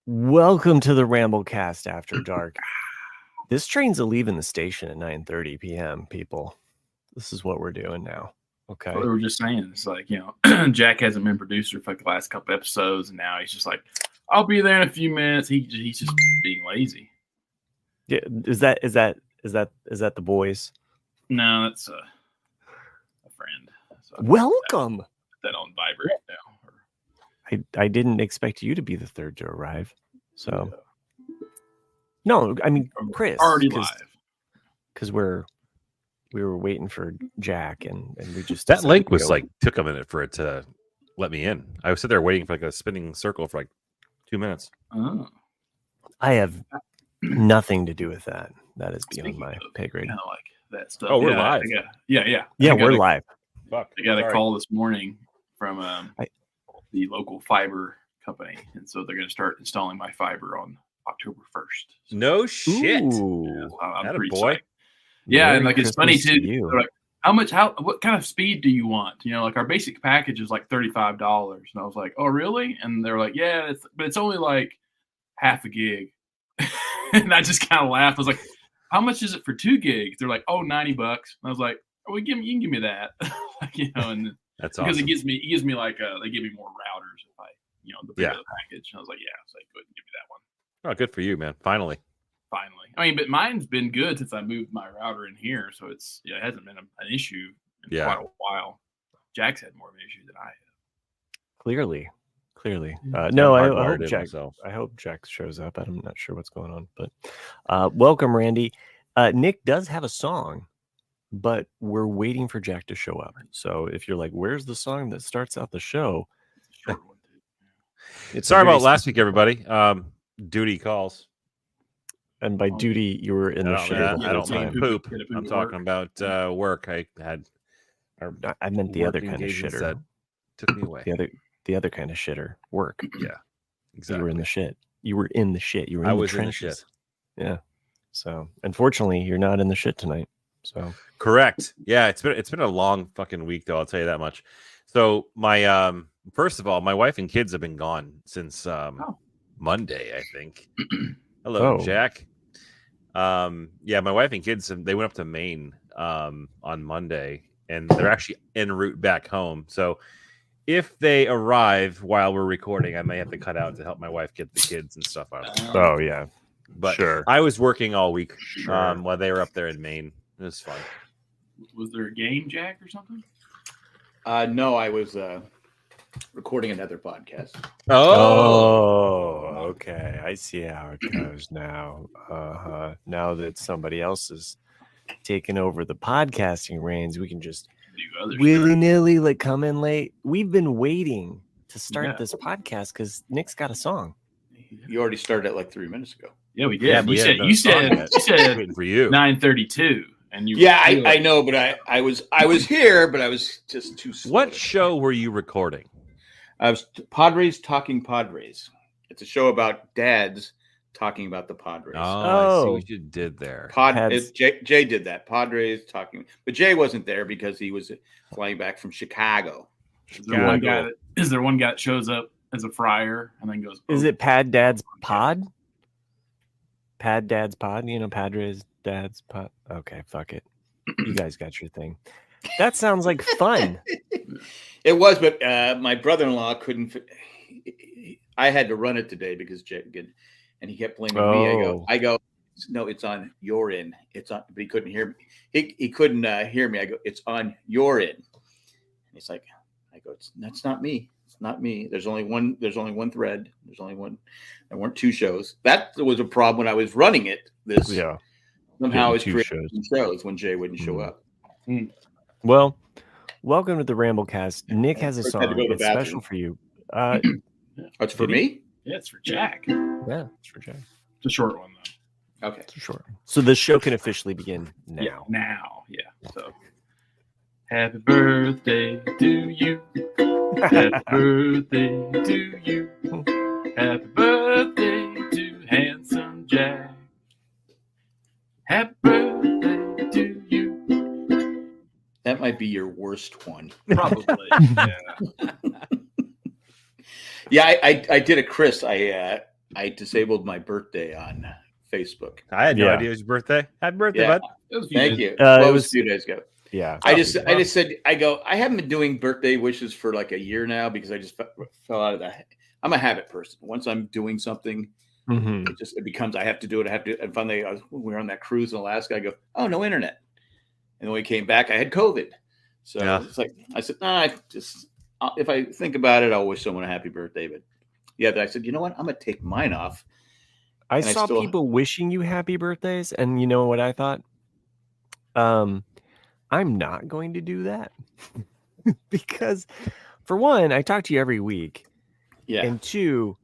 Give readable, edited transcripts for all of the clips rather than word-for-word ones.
Welcome to the Ramblecast After Dark. This train's leaving the station at 9:30 p.m., people. This is what we're doing now. Okay. What we were just saying. It's like, Jack hasn't been producer for like the last couple episodes, and now he's just like, I'll be there in a few minutes. He's just being lazy. Yeah, is that the boys? No, that's a friend. So Welcome. Put that on vibrate now. I didn't expect you to be the third to arrive. So no, I mean Chris already live. Because we were waiting for Jack and we just that link was like took a minute for it to let me in. I was sitting there waiting for like a spinning circle for like 2 minutes. Oh. I have nothing to do with that. That is beyond my pay grade. Kind of like that stuff. Oh, we're live. Yeah, we're live. Fuck. I got a call this morning from the local fiber company, and so they're going to start installing my fiber on October 1st. So, no shit. I'm pretty boy. psyched. Yeah, Merry and like it's funny Christmas too. you. They're like, what kind of speed do you want? Like our basic package is like $35, and I was like, oh really? And they're like, yeah, but it's only like half a gig. And I just kind of laughed. I was like, how much is it for 2 gigs? They're like, oh, $90. And I was like, oh, you can give me that. And That's because awesome. it gives me like they give me more routers if I the bigger the package. And I was like, yeah, so go ahead and give me that one. Oh, good for you, man. Finally. I mean, but mine's been good since I moved my router in here, so it hasn't been an issue in quite a while. Jack's had more of an issue than I have. Clearly. No, I hope Jack shows up. I'm not sure what's going on, but welcome, Randy. Nick does have a song, but we're waiting for Jack to show up. So if you're like, where's the song that starts out the show? It's a short one, too. Sorry about last week, everybody. Duty calls. And by duty, you were in the shit. I don't mean poop. I'm talking about work. I meant the other kind of shitter that took me away. The other kind of shitter, work. Yeah, exactly. You were in the shit. You were in the shit. You were in I the was trenches. in the shit. Yeah. So unfortunately, you're not in the shit tonight. So correct. Yeah, it's been a long fucking week though. I'll tell you that much. So my first of all, my wife and kids have been gone since Monday, I think. Hello, Jack. Yeah, my wife and kids they went up to Maine on Monday, and they're actually en route back home. So if they arrive while we're recording, I may have to cut out to help my wife get the kids and stuff out. Oh yeah, but sure. I was working all week while they were up there in Maine. It was fun. Was there a game, Jack, or something? No, I was recording another podcast. Oh, okay. I see how it goes now. Now that somebody else is taking over the podcasting reins, we can just willy-nilly like come in late. We've been waiting to start this podcast because Nick's got a song. You already started it like 3 minutes ago. Yeah, we did. Yeah, you said for you 9:32. And you I know, but I was here, but I was just too slow. What show were you recording? I was Padres Talking Padres. It's a show about dads talking about the Padres. I see what you did there. Jay did that. Padres talking, but Jay wasn't there because he was flying back from Chicago. Is there one guy that shows up as a friar and then goes? Is it Pad Dad's Pod? Pad Dad's Pod? Padres Dad's Pod. Okay, fuck it. You guys got your thing. That sounds like fun. It was, but my brother-in-law couldn't. I had to run it today because Jay, and he kept blaming me. I go, no, it's on your end. It's on, but he couldn't hear me. He couldn't hear me. I go, it's on your end. And he's like, that's not me. It's not me. There's only one thread. There's only one. There weren't 2 shows. That was a problem when I was running it. Somehow I was creating shows when Jay wouldn't show up. Well, welcome to the Ramblecast. Nick has a song. It's special for you. It's for me? Yeah, it's for Jack. Yeah, it's for Jack. It's a short one, though. Okay. It's a short one. So the show can officially begin now. Yeah. So, happy birthday to you. Happy birthday to you. Happy birthday to handsome Jack. Happy birthday to you. That might be your worst one. Probably. Yeah. Yeah, I did a Chris. I I disabled my birthday on Facebook. I had no idea it was your birthday. Happy birthday, bud. Thank you. It Well, it was was a few days ago. Yeah. I just said, I haven't been doing birthday wishes for like a year now because I just fell out of that. I'm a habit person. Once I'm doing something, it becomes, I have to do it. I have to. And finally, when we were on that cruise in Alaska, I go, oh, no internet. And when we came back, I had COVID. So it's like, I said, if I think about it, I'll wish someone a happy birthday. But I said, you know what? I'm going to take mine off. I saw people wishing you happy birthdays. And you know what I thought? I'm not going to do that because for one, I talk to you every week. Yeah. And two,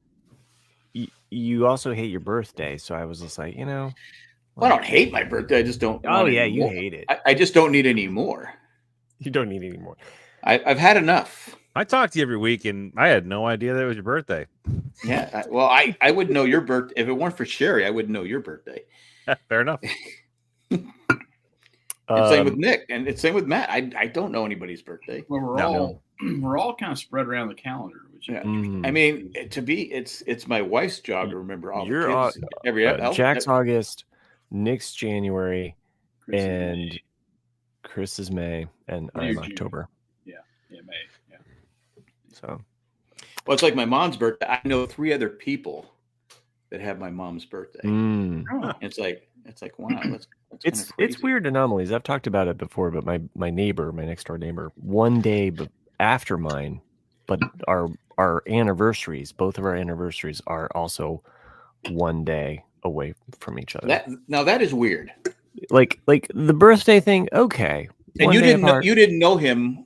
you also hate your birthday. So I was just like, well, I don't hate my birthday. I just don't. Oh yeah. You hate it. I just don't need any more. You don't need any more. I've had enough. I talk to you every week and I had no idea that it was your birthday. Yeah. I would know your birthday. If it weren't for Sherry, I wouldn't know your birthday. Fair enough. Same with Nick, and it's same with Matt. I don't know anybody's birthday. Well, we're all kind of spread around the calendar. Which I mean, it's my wife's job to remember all the kids. Every Jack's August, Nick's January, and Chris is May, and I'm October. Yeah, May. Yeah. So, well, it's like my mom's birthday. I know 3 other people that have my mom's birthday. It's like wow, it's weird anomalies. I've talked about it before, but my neighbor, my next door neighbor, one day after mine, but our anniversaries, both of our anniversaries are also one day away from each other. That is weird. Like the birthday thing, okay. And you didn't know him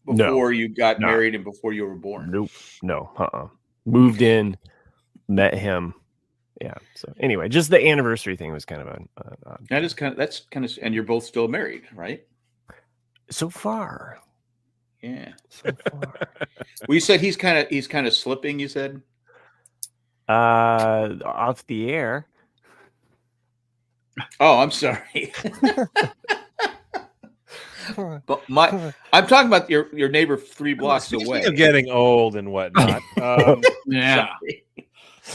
before you got married and before you were born. Nope. No. Moved in, met him. Yeah. So anyway, just the anniversary thing was kind of that's kind of, and you're both still married, right? So far. Yeah. So far. Well, you said he's kind of slipping. You said. Off the air. Oh, I'm sorry. But I'm talking about your neighbor 3 blocks away. Of getting old and whatnot. Yeah.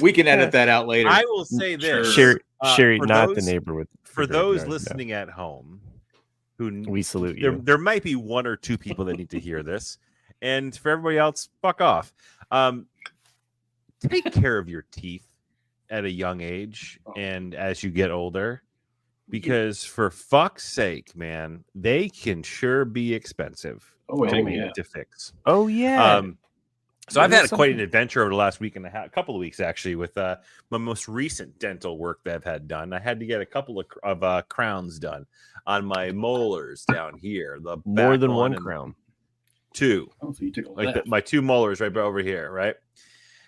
We can edit that out later. I will say this. Sherry, not the neighbor with. For those listening at home, we salute you. There might be 1 or 2 people that need to hear this. And for everybody else, fuck off. Take care of your teeth at a young age and as you get older. Because for fuck's sake, man, they can sure be expensive to fix. Oh, yeah. So I've had quite an adventure over the last week and a couple of weeks, actually, with my most recent dental work that I've had done. I had to get a couple of crowns done on my molars down here. More than one crown. 2. Oh, so you took my 2 molars right over here, right?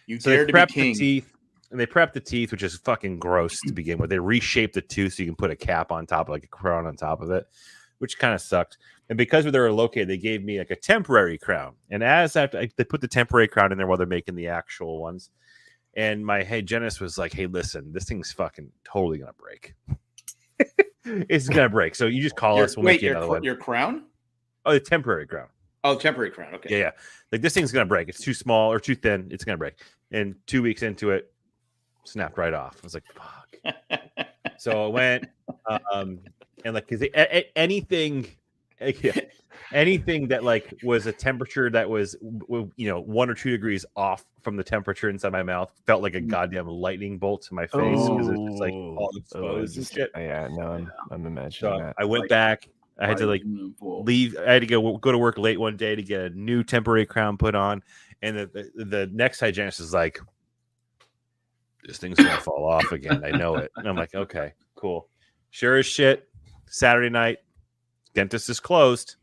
You dare to be king. The teeth, and they prep the teeth, which is fucking gross to begin with. They reshape the tooth so you can put a cap on top, like a crown on top of it, which kind of sucked. And because they were located, they gave me like a temporary crown. And they put the temporary crown in there while they're making the actual ones. And my hygienist was like, "Hey, listen, this thing's fucking totally gonna break. It's gonna break. So you just call us. We'll make you another one." Your crown? Oh, the temporary crown. Oh, temporary crown. Okay. Yeah. Like this thing's gonna break. It's too small or too thin. It's gonna break. And 2 weeks into it, snapped right off. I was like, "Fuck." So I went, and like, because anything that like was a temperature that was 1 or 2 degrees off from the temperature inside my mouth felt like a goddamn lightning bolt to my face because it's just like all exposed and shit. Yeah, no, I'm imagining that. I went back. I had to leave. I had to go to work late one day to get a new temporary crown put on, and the next hygienist is like, "This thing's gonna fall off again. I know it." And I'm like, "Okay, cool." Sure as shit. Saturday night, dentist is closed.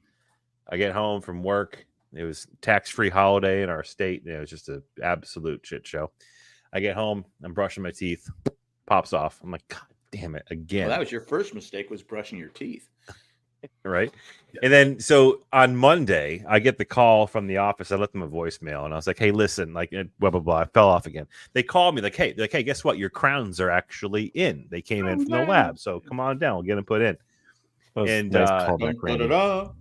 I get home from work. It was tax-free holiday in our state. It was just an absolute shit show. I get home. I'm brushing my teeth. Pops off. I'm like, God damn it, again. Well, that was your first mistake, was brushing your teeth. Right. Yeah. And then so on Monday, I get the call from the office. I left them a voicemail and I was like, "Hey, listen, like blah, blah, blah." I fell off again. They called me like, hey, guess what? Your crowns are actually in. They came in from the lab. So come on down. We'll get them put in. And nice callback,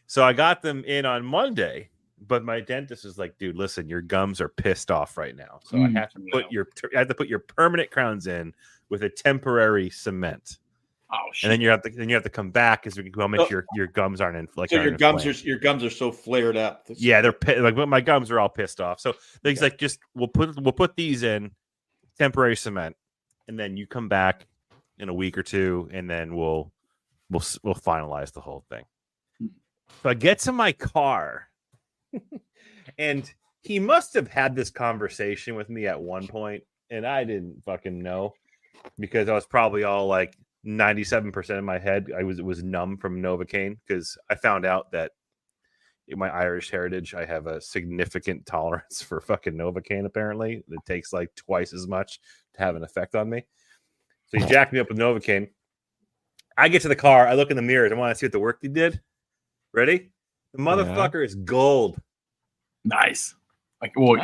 so I got them in on Monday. But my dentist is like, dude, listen, your gums are pissed off right now, so I have to put your permanent crowns in with a temporary cement. Oh shit! And then you have to come back because we make sure your gums aren't in. So your gums are so flared up. Yeah, they're like my gums are all pissed off. So things like just we'll put these in temporary cement, and then you come back in a week or two, and then we'll finalize the whole thing. So I get to my car. And he must have had this conversation with me at one point, and I didn't fucking know because I was probably all like 97% of my head. It was numb from Novocaine because I found out that in my Irish heritage, I have a significant tolerance for fucking Novocaine. Apparently, it takes like twice as much to have an effect on me. So he jacked me up with Novocaine. I get to the car. I look in the mirrors. I want to see what the work he did. Ready? The motherfucker is gold. Nice. Like, well,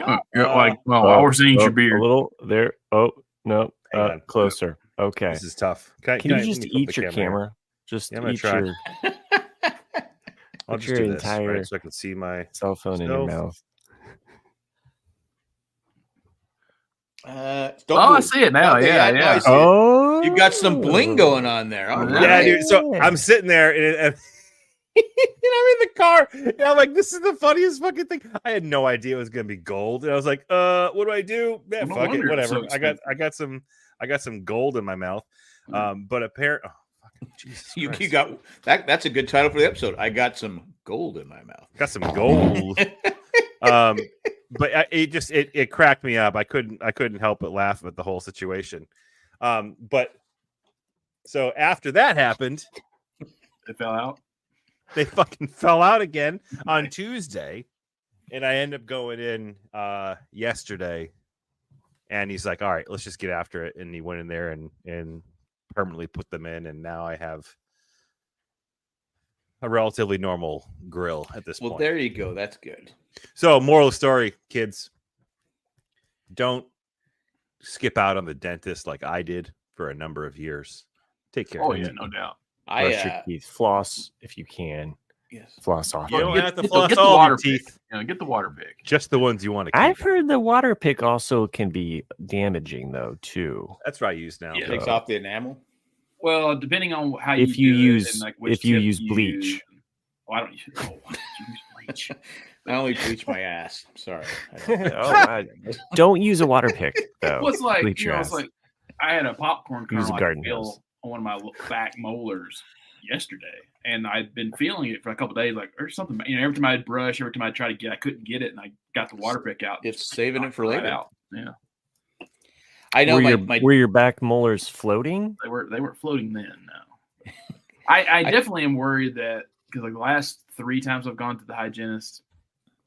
all we're seeing is your beard. A little there. Oh no, closer. Okay, this is tough. Can you just eat your camera? Just I'm gonna eat try. your. I'll just do this right, so I can see my cell phone in your mouth. I see it now. Okay, yeah. Oh, you got some bling going on there. Yeah, dude. So I'm sitting there and I'm in the car. And I'm like, this is the funniest fucking thing. I had no idea it was gonna be gold, and I was like, what do I do? Man, fuck it, whatever. So I got some gold in my mouth. But apparently, you got that. That's a good title for the episode. I got some gold in my mouth. Got some gold. But it cracked me up. I couldn't help but laugh at the whole situation. But so after that happened, they fell out. They fucking fell out again on Tuesday, and I end up going in yesterday. And he's like, "All right, let's just get after it." And he went in there and permanently put them in, and now I have a relatively normal grill at this point. Well, there you go. That's good. So, moral of the story, kids, don't skip out on the dentist like I did for a number of years. Take care. Oh, yeah, no doubt. Brush your teeth. Floss if you can. Yes. Floss off. You don't have to floss all your teeth. Get the water pick. Just the ones you want to keep. I've heard the water pick also can be damaging, though, too. That's what I use now. Yeah, it takes off the enamel. Well, depending on how you use it and, like, if you use bleach. I don't use bleach. I only bleach my ass. Sorry. Don't use a water pick though. Well, it's like it's like I had a popcorn kernel on one of my back molars yesterday, and I'd been feeling it for a couple of days. Like there's something, every time I'd brush, every time I'd try to get, I couldn't get it, and I got the water pick out. It's saving it for later. Yeah. I know were your back molars floating? They weren't floating then. No. I definitely am worried that because like the last 3 times I've gone to the hygienist,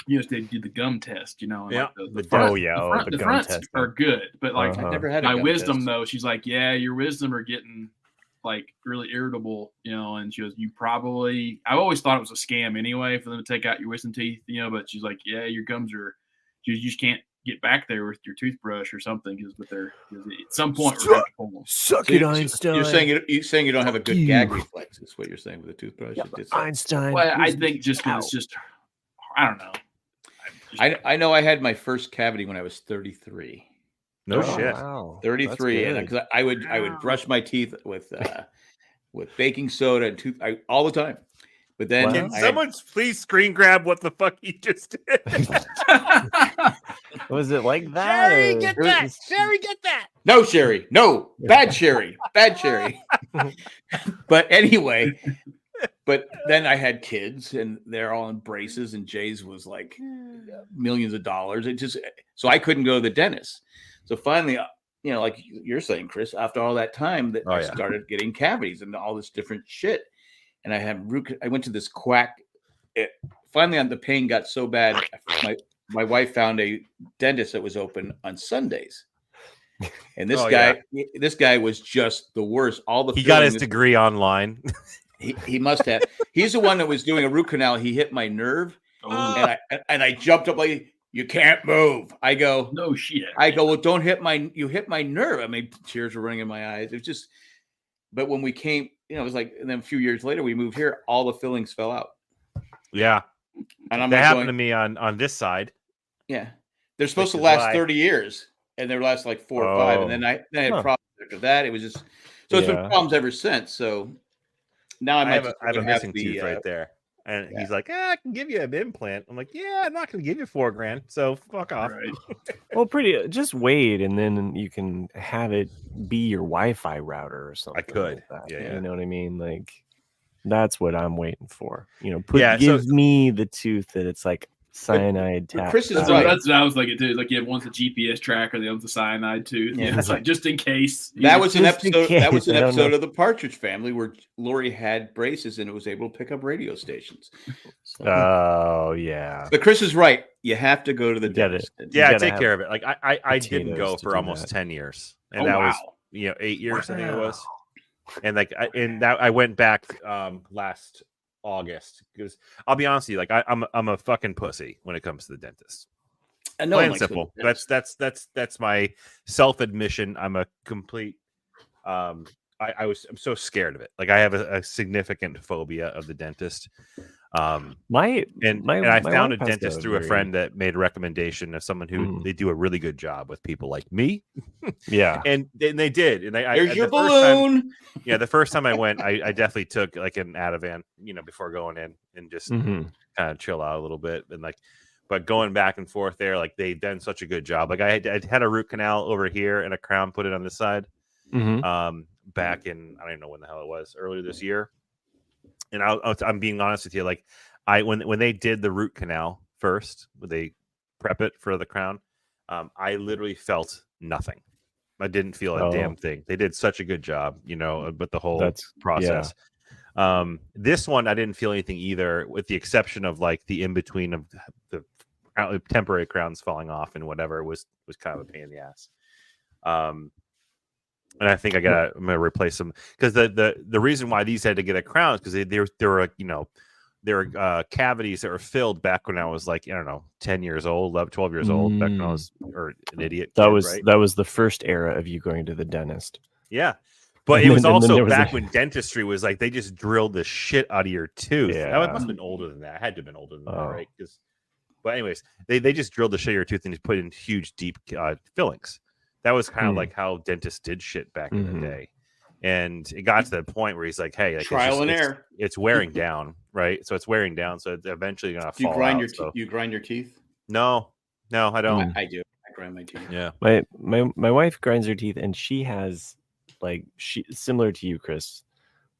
they do the gum test, and like the fronts are good, but like I've never had my wisdom test. Though, she's like, yeah, your wisdom are getting like really irritable, and she goes, you probably, I've always thought it was a scam anyway for them to take out your wisdom teeth, but she's like, yeah, your gums are, you just can't get back there with your toothbrush or something but they're at some point suck it, Einstein. You're saying you don't have a good gag reflex is what you're saying with the toothbrush. Einstein. Well, I think just because it's just, I don't know. I know I had my first cavity when I was 33. No shit. Wow. 33, and because I would brush my teeth with baking soda and all the time. But then can someone please screen grab what the fuck he just did? Was it like that? Sherry, get that! Sherry, get that! No, Sherry. No, bad Sherry. Bad Sherry. But anyway, but then I had kids, and they're all in braces, and Jay's was like millions of dollars. So I couldn't go to the dentist. So finally, like you're saying, Chris, after all that time, I started getting cavities and all this different shit. And I went to this quack. Finally, the pain got so bad. My wife found a dentist that was open on Sundays. And this guy was just the worst. He got his degree online. He must have. He's the one that was doing a root canal. He hit my nerve, and I jumped up like, you can't move. I go, no shit. I go, well, don't hit you hit my nerve. I mean, tears were running in my eyes. It was just, but when we came, it was like, and then a few years later we moved here, all the fillings fell out. Yeah. And I'm that like happened going, to me on this side. yeah, they're supposed to Which is last why- 30 years, and they last like 4 or 5, and then I had Huh. problems after that. It was just so it's been Yeah. problems ever since. So now I I might have just a have missing the tooth right there. And yeah. he's like, I can give you an implant. I'm like, yeah, I'm not going to give you $4,000. So fuck off. Right. Well, just wait, and then you can have it be your Wi-Fi router or something. could. Like that. Yeah. You know what I mean? Like that's what I'm waiting for. Yeah, give me the tooth that it's like cyanide but tap. Chris is So right. that's what I was thinking too. It's like you have one's a GPS tracker, the other's a cyanide tooth. Yeah. Yeah, it's like just in case. That was an Just in episode. That was case, an I don't episode know. of the Partridge Family where Lori had braces and it was able to pick up radio stations. So, Oh yeah. but Chris is right. You have to go to the You get dentist. Yeah, gotta take have care of it. Like I didn't potatoes go to for do almost that. 10 years. And Oh, that wow. was 8 years, I think it was. Wow. And like I went back last August because I'll be honest with you, like I'm a fucking pussy when it comes to the dentist. And no Plain one and likes to go simple. to the dentist. That's my self admission. I'm a complete I'm so scared of it. Like I have a significant phobia of the dentist. And I found a wife has dentist through a friend that made a recommendation of someone who they do a really good job with people like me. Yeah. And they did. And There's your the first time- balloon. yeah, the first time I went, I definitely took like an Ativan, before going in and just Mhm. kind of chill out a little bit. And like, but going back and forth there, like they've done such a good job. Like I had a root canal over here and a crown put it on this side. Mhm. Back in, I don't even know when the hell it was, earlier this year. And I'm being honest with you, like when they did the root canal first, when they prep it for the crown, I literally felt nothing. I didn't feel a damn thing. They did such a good job, with the whole process. This one I didn't feel anything either, with the exception of like the in between of the temporary crowns falling off and whatever was kind of a pain in the ass. And I think I'm gonna replace them because the reason why these had to get a crown is because there were cavities that were filled back when I was like, I don't know, 10 years old, 11, 12 years old, back when I was an idiot. That kid, was the first era of you going to the dentist. Yeah. But And it was then also there was back when dentistry was like they just drilled the shit out of your tooth. Yeah. That must have been older than that. It had to have been older than that, Oh. right? But anyways, they just drilled the shit out of your tooth and just put in huge, deep fillings. That was kind of like how dentists did shit back in the day. And it got to the point where he's like, hey, like, Trial and error. It's wearing down, right? So it's wearing down. So it's eventually going to fall grind out. You grind your teeth? No, I don't. I do. I grind my teeth. Yeah. My wife grinds her teeth, and she has similar to you, Chris,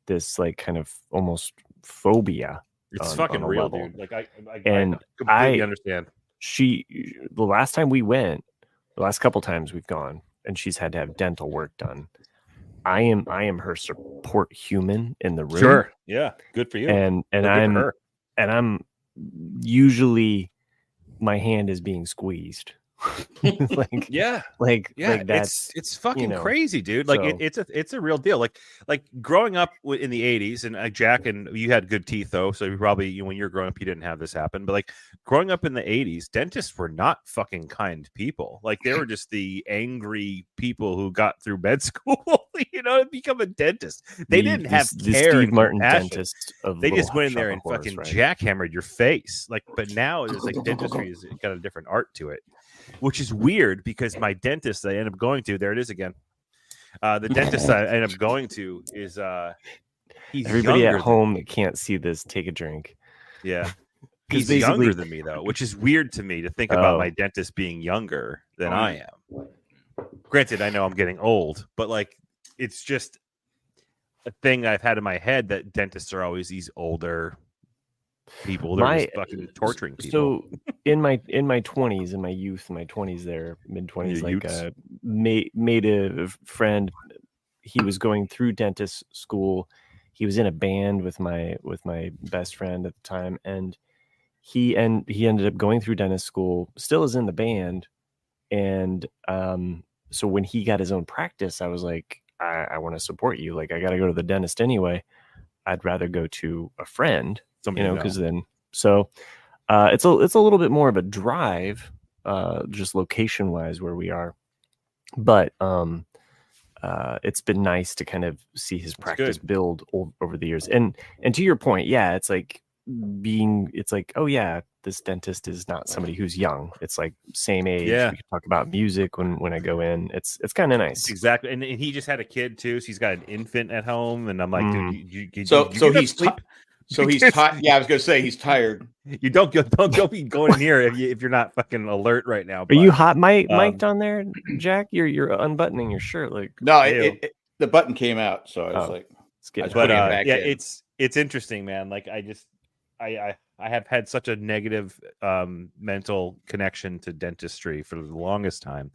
this like kind of almost phobia. It's on fucking a real, level. dude. Like I I completely understand. The last time we went, the last couple times we've gone, and she's had to have dental work done. I am her support human in the room. Sure. Yeah. Good for you. And I'm usually my hand is being squeezed. That's it's fucking crazy, dude. Like it's a real deal. Like growing up in the 80s, and Jack, and you had good teeth though, so you probably when you're growing up you didn't have this happen. But like growing up in the 80s, dentists were not fucking kind people. Like they were just the angry people who got through med school, to become a dentist. They didn't have care. Steve and Martin compassion. dentist of They just Little went in Shop there of and Horrors, fucking right? jackhammered your face. Like, but now it's like dentistry has got a different art to it, which is weird because my dentist that I end up going to, there it is again. The dentist I end up going to is he's everybody at home that can't see this, take a drink. Yeah. He's younger than me though, which is weird to me to think about my dentist being younger than I am. Granted, I know I'm getting old, but like it's just a thing I've had in my head that dentists are always these older people. They're just fucking torturing people. So in my 20s, in my youth, in my 20s there, mid-20s, like made a friend. He was going through dentist school. He was in a band with my best friend at the time, and he ended up going through dentist school, still is in the band. And so when he got his own practice, I was like, I want to support you. Like, I got to go to the dentist anyway. I'd rather go to a friend, because then, so it's a little bit more of a drive, just location wise where we are. But it's been nice to kind of see his practice build over the years. And to your point, yeah, it's like it's like, oh yeah, this dentist is not somebody who's young. It's like same age. Yeah. We can talk about music when I go in. It's kind of nice. Exactly. And he just had a kid too, so he's got an infant at home, and I'm like, dude, so he's sleep. So he's tired. Yeah, I was gonna say he's tired. You don't be going in here if you're not fucking alert right now. Are you hot mic'd on there, Jack? You're unbuttoning your shirt. Like no, the button came out, so I was like, it's interesting, man. Like I have had such a negative mental connection to dentistry for the longest time,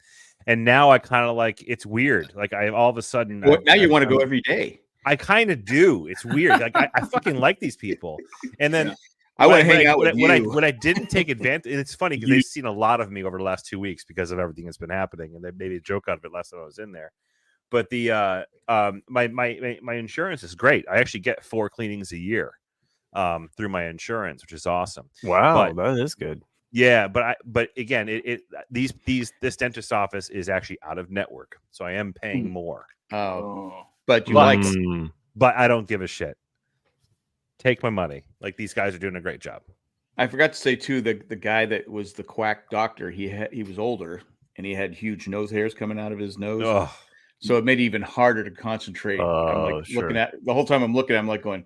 and now I kind of like it's weird. Like I all of a sudden now you want to go every day. I kind of do. It's weird. Like I fucking like these people, and then I want to hang out with you. When I didn't take advantage, and it's funny because they've seen a lot of me over the last 2 weeks because of everything that's been happening, and they made a joke out of it last time I was in there. But the my insurance is great. I actually get 4 cleanings a year through my insurance, which is awesome. Wow, that is good. Yeah, but again, this dentist office is actually out of network, so I am paying more. But you like it. But I don't give a shit. Take my money. Like these guys are doing a great job. I forgot to say too, the guy that was the quack doctor, he was older and he had huge nose hairs coming out of his nose. Ugh. So it made it even harder to concentrate. I'm like looking at the whole time I'm looking, I'm like going,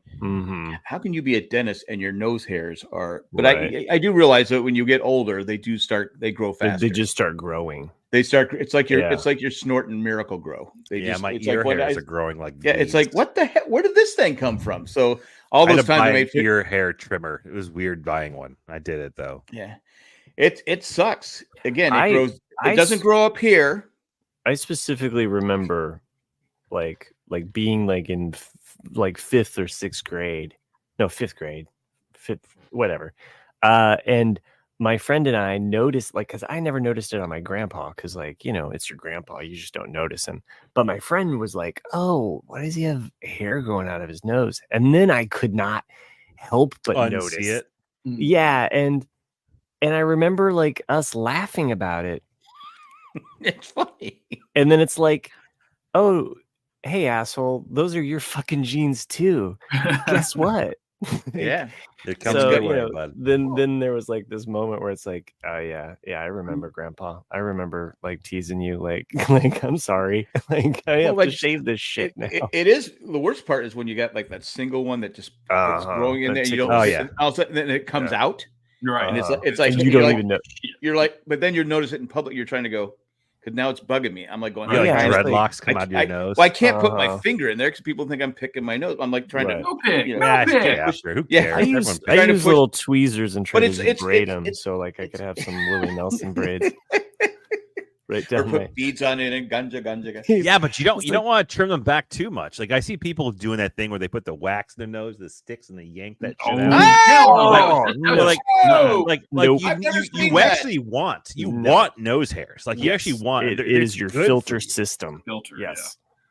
how can you be a dentist and your nose hairs are, but right. I do realize that when you get older, they grow faster. They just start growing. It's like you're snorting Miracle Grow. My ear hairs are growing like it's like, what the heck? Where did this thing come from? So all those times I made ear hair trimmer. It was weird buying one. I did it though. Yeah, it sucks. Again, it grows. It doesn't grow up here. I specifically remember like being like in like 5th or 6th grade. No, 5th grade. 5th, whatever. And my friend and I noticed, like, because I never noticed it on my grandpa, because, like, you know, it's your grandpa. You just don't notice him. But my friend was like, oh, why does he have hair growing out of his nose? And then I could not help but notice it. Yeah. And I remember, like, us laughing about it. It's funny. And then it's like, oh, hey, asshole, those are your fucking genes, too. Guess what? Yeah, it comes good way, bud. Then there was like this moment where it's like, oh yeah, I remember Grandpa. I remember like teasing you, like I'm sorry, like I have to shave this shit now. It is the worst part is when you got like that single one that just it's growing in there. You don't. All of a sudden, then it comes out. Right, and it's like you don't even know. You're like, but then you notice it in public. You're trying to go. Because now it's bugging me. I'm like going, dreadlocks come out of your nose. Well, I can't put my finger in there because people think I'm picking my nose. I'm like trying to no pick. Who cares? I use little tweezers and try to braid them so like I could have some Willie Nelson braids. Right down or put beads on it and ganja. Yeah, but you don't want to trim them back too much. Like I see people doing that thing where they put the wax in their nose, the sticks, and they yank that shit out. You actually want nose hairs. Like you actually want it is your filter system. Yes. Yeah.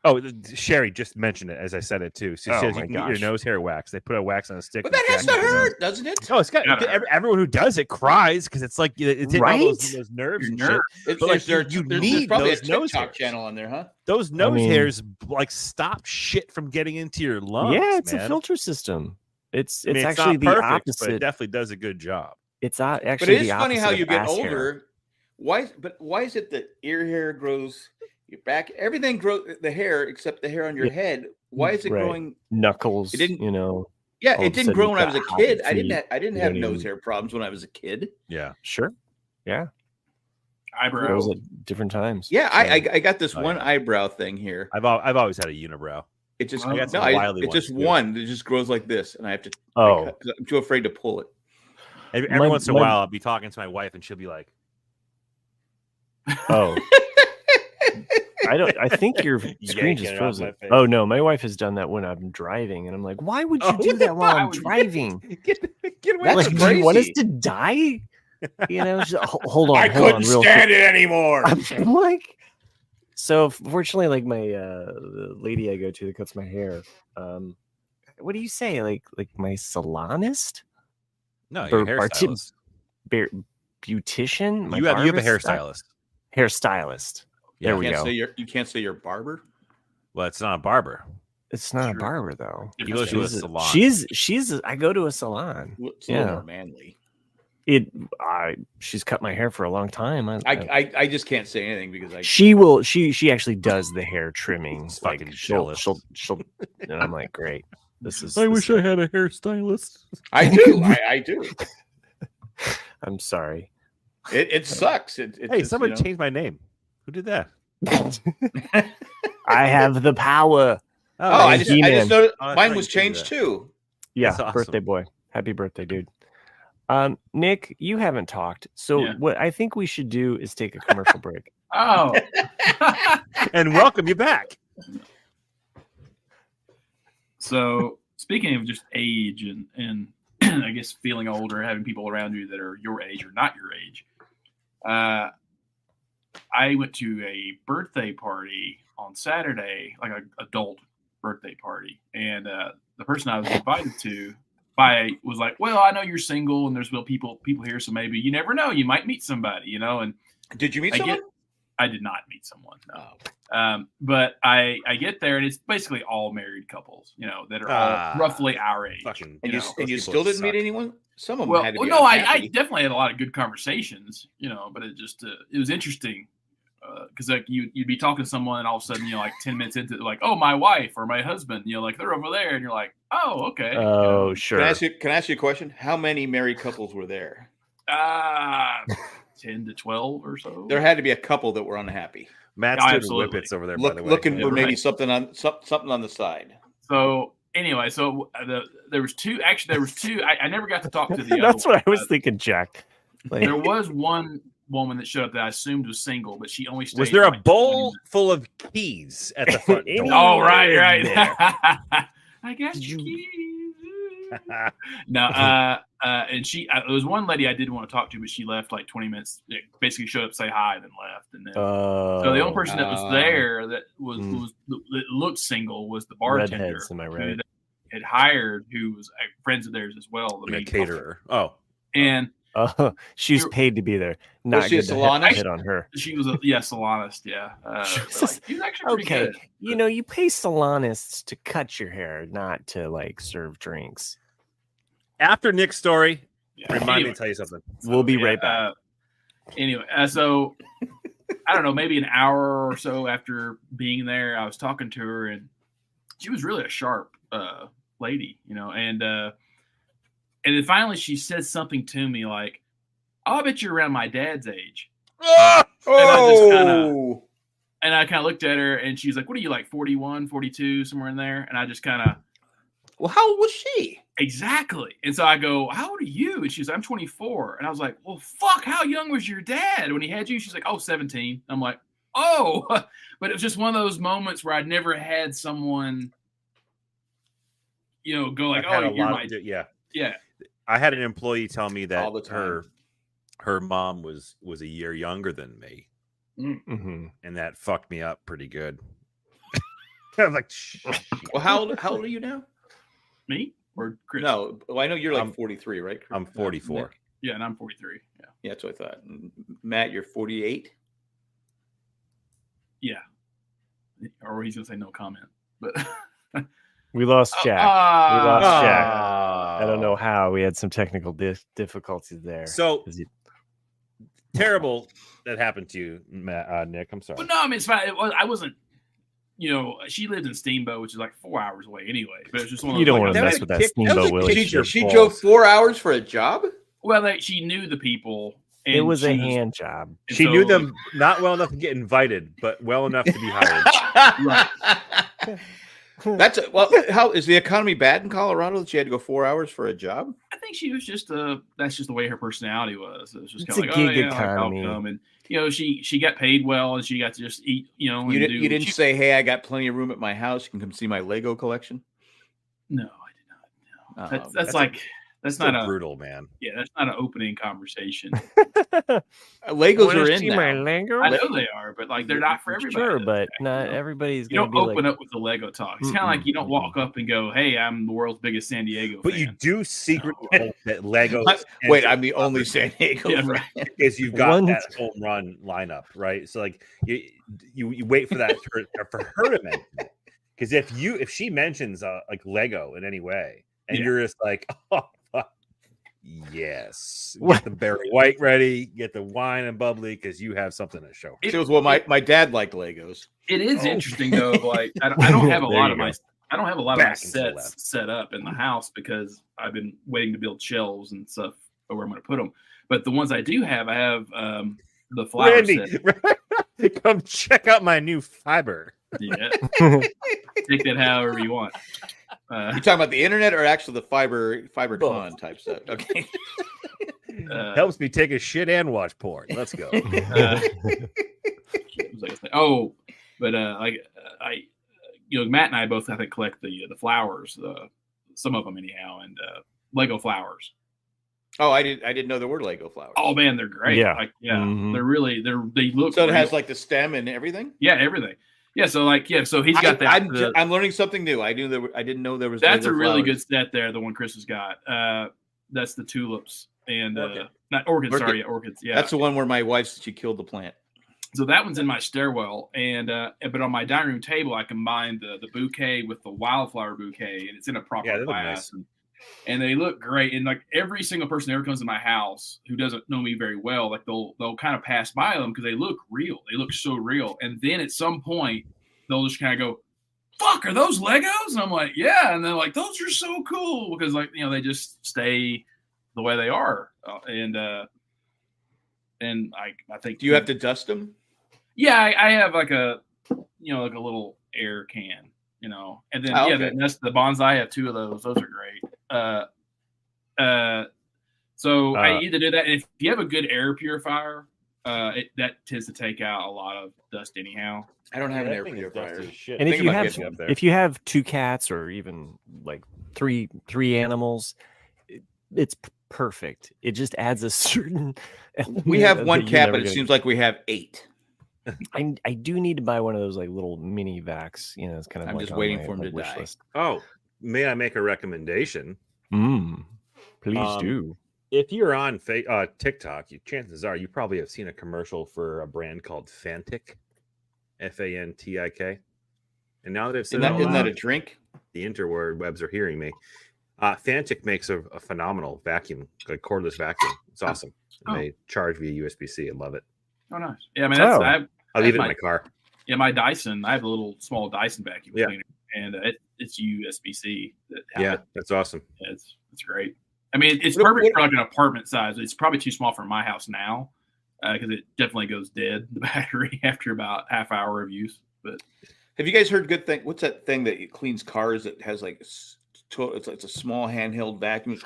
Oh, Sherry just mentioned it as I said it too. She says you can get your nose hair wax. They put a wax on a stick. But that has to hurt, doesn't it? No, it's got everyone who does it cries because it's like it's hitting all those nerves and shit. But like you need probably those a nose TikTok hairs. channel on there, huh? Those nose hairs like stop shit from getting into your lungs. Yeah, it's a filter system. It's actually the opposite. But it definitely does a good job. It's actually but it is funny how you get older. Why is it that ear hair grows? Your back, everything grows. The hair, except the hair on your head. Why is it growing? Knuckles. It didn't. Yeah, it didn't grow when I was a kid. I didn't have nose hair problems when I was a kid. Yeah, sure. Yeah, eyebrows at different times. Yeah, I got this one eyebrow thing here. I've always had a unibrow. It just it's just one that just grows like this, and I have to. I'm too afraid to pull it. Every once in a while, I'll be talking to my wife, and she'll be like, "Oh." I think your screen just frozen. Oh no, my wife has done that when I'm driving, and I'm like, "Why would you do that while I'm driving? Get away! Like, do you want us to die? You know, hold on. I couldn't stand it anymore. I'm like, so fortunately, like my the lady I go to that cuts my hair. What do you say? Like my salonist? No, your hairstylist. Beautician? You have a hairstylist. Hairstylist. There we go. You can't say you're barber. Well, it's not a barber. It's not a barber though. You go to a salon. She's. I go to a salon. It's a little more manly. She's cut my hair for a long time. I just can't say anything because she actually does the hair trimming. He's Like fucking she'll and I'm like, great. I wish I had a hairstylist. I do. I do. I'm sorry. It sucks. Hey, somebody changed my name. Who did that? I have the power. I just noticed mine was changed too. Yeah, awesome. Birthday boy. Happy birthday, dude. Nick, you haven't talked. So what I think we should do is take a commercial break. Oh. And welcome you back. So speaking of just age and I guess feeling older, having people around you that are your age or not your age, I went to a birthday party on Saturday, like an adult birthday party, and the person I was invited to was like, "Well, I know you're single, and there's people here, so maybe you never know, you might meet somebody, you know." And did you meet someone? I did not meet someone. No. But I get there, and it's basically all married couples, you know, that are all roughly our age. And you still didn't meet anyone? Some of them had to be I definitely had a lot of good conversations, you know, but it just it was interesting because like you'd be talking to someone, and all of a sudden, you know, like 10 minutes into it, like, oh, my wife or my husband, you know, like they're over there, and you're like, oh, okay. Oh, you know? sure. Can I ask you a question? How many married couples were there? 10 to 12 or so. There had to be a couple that were unhappy. Matt's doing whippets over there, by the way. Looking for maybe something on the side. So anyway, there was two. Actually, there was two. I never got to talk to the other. That's what I was thinking, Jack. Like, there was one woman that showed up that I assumed was single, but she only stayed. Was there a bowl full of keys at the front door? Oh, right. I got your keys. No, and it was one lady I did want to talk to, but she left like 20 minutes. Basically showed up, say hi, and then left. And then so the only person that was there that that looked single was the bartender. Redheads, am I right? Who had hired, who was friends of theirs as well. The caterer. Oh, and she was paid to be there. Not was she a salonist? Hit on her. She was a salonist. Yeah, she's actually pretty good. You know, you pay salonists to cut your hair, not to like serve drinks. After Nick's story, remind me to tell you something. We'll be right back. Anyway, so I don't know, maybe an hour or so after being there, I was talking to her, and she was really a sharp lady, you know, and then finally she said something to me like, "Oh, I bet you're around my dad's age." And I kind of looked at her, and she's like, "What are you, like 41, 42, somewhere in there?" And I just kind of, well, how old was she? Exactly. And so I go, "How old are you?" And she's, "I'm 24. And I was like, "Well, fuck, how young was your dad when he had you?" She's like, "Oh, 17. I'm like, "Oh," but it was just one of those moments where I'd never had someone, you know, go like, "Oh, you're my yeah." Yeah. I had an employee tell me that her mom was a year younger than me. Mm-hmm. And that fucked me up pretty good. I was like, well, how old are you now? Me or Chris? No, well, I know you're like 43, right? I'm 44. Yeah, and I'm 43. Yeah, that's what I thought. Matt, you're 48. Yeah, or he's gonna say no comment, but we lost Jack. I don't know how. We had some technical difficulties there. So terrible that happened to you, Nick. I'm sorry. Well, no, I mean it's fine. I wasn't. You know, she lived in Steamboat, which is like 4 hours away anyway. But it's just one of those, you don't want to mess with that Steamboat, Willie. She drove 4 hours for a job? Well, she knew the people. And it was a hand job. She knew them not well enough to get invited, but well enough to be hired. Right. How is the economy bad in Colorado that she had to go 4 hours for a job? I think she was just that's just the way her personality was. It was just kind of like, gig economy. Like, and you know, she got paid well, and she got to just eat. You know, you didn't say, "Hey, I got plenty of room at my house. You can come see my Lego collection." No, I did not. No. That's like that's not brutal, man. Yeah, that's not an opening conversation. Legos are in my Lego? I know they are, but like they're not for everybody. Sure, but not everybody's. You don't open up with the Lego talk. It's kind of like you don't walk up and go, "Hey, I'm the world's biggest San Diego." But fan. you do secretly hope that Legos. Wait, I'm the only San Diego fan. Right. Because you've got that home run lineup, right? So like you wait for that for her to mention it. Because if she mentions like Lego in any way, and you're just like, oh, fuck. Yes, get the Barry White ready, get the wine and bubbly, because you have something to show. It was my dad liked Legos. It is interesting though. Like I don't have a lot of my sets set up in the house because I've been waiting to build shelves and stuff where I'm going to put them. But the ones I do have, I have the flower set. Come check out my new fiber. Yeah, take that however you want. You talking about the internet or actually the fibertron type stuff? Okay. Helps me take a shit and watch porn. Let's go. Matt and I both I think collect the flowers, some of them anyhow, and Lego flowers. Oh, I didn't know there were Lego flowers. Oh man, they're great. Yeah, they look. So it has like the stem and everything. Yeah, everything. Yeah, so he's got that. I'm learning something new. I didn't know there was. That's Lego a really flowers. good set there. The one Chris has got. That's the tulips and not orchids. Orchid. Sorry, orchids. Yeah, that's the one where my wife she killed the plant. So that one's in my stairwell, and but on my dining room table, I combined the bouquet with the wildflower bouquet, and it's in a proper glass, nice. and they look great. And like every single person that ever comes to my house who doesn't know me very well, like they'll kind of pass by them because they look real. They look so real, and then at some point they'll just kind of go, "Fuck, are those Legos?" And I'm like, "Yeah," and they're like, "Those are so cool," because they just stay the way they are, and I think. Do you have to dust them? Yeah, I have like a little air can, and then that's the bonsai. I have 2 of those. Those are great. So I either do that, and if you have a good air purifier, that tends to take out a lot of dust anyhow. I don't have an air purifier. And if you have 2 cats or even like three animals, it's perfect. It just adds a certain. We have 1 cat, but it seems like we have 8. I do need to buy one of those like little mini vacs. It's kind of. I'm just waiting for him to die. List. Oh, may I make a recommendation? Please do. If you're on TikTok, chances are you probably have seen a commercial for a brand called Fantic, Fantik. And now that I've said isn't that a drink? The interwebs are hearing me. Fantic makes a phenomenal vacuum, like cordless vacuum. It's awesome. They charge via USB-C. I love it. Oh, nice. Yeah, I mean, I leave it in my car. Yeah, my Dyson. I have a little small Dyson vacuum cleaner, and it's USB-C. That's awesome. Yeah, it's great. I mean, it's perfect for like an apartment size. It's probably too small for my house now because it definitely goes dead, the battery, after about half hour of use. But have you guys heard good thing? What's that thing that cleans cars that has like it's a small handheld vacuum,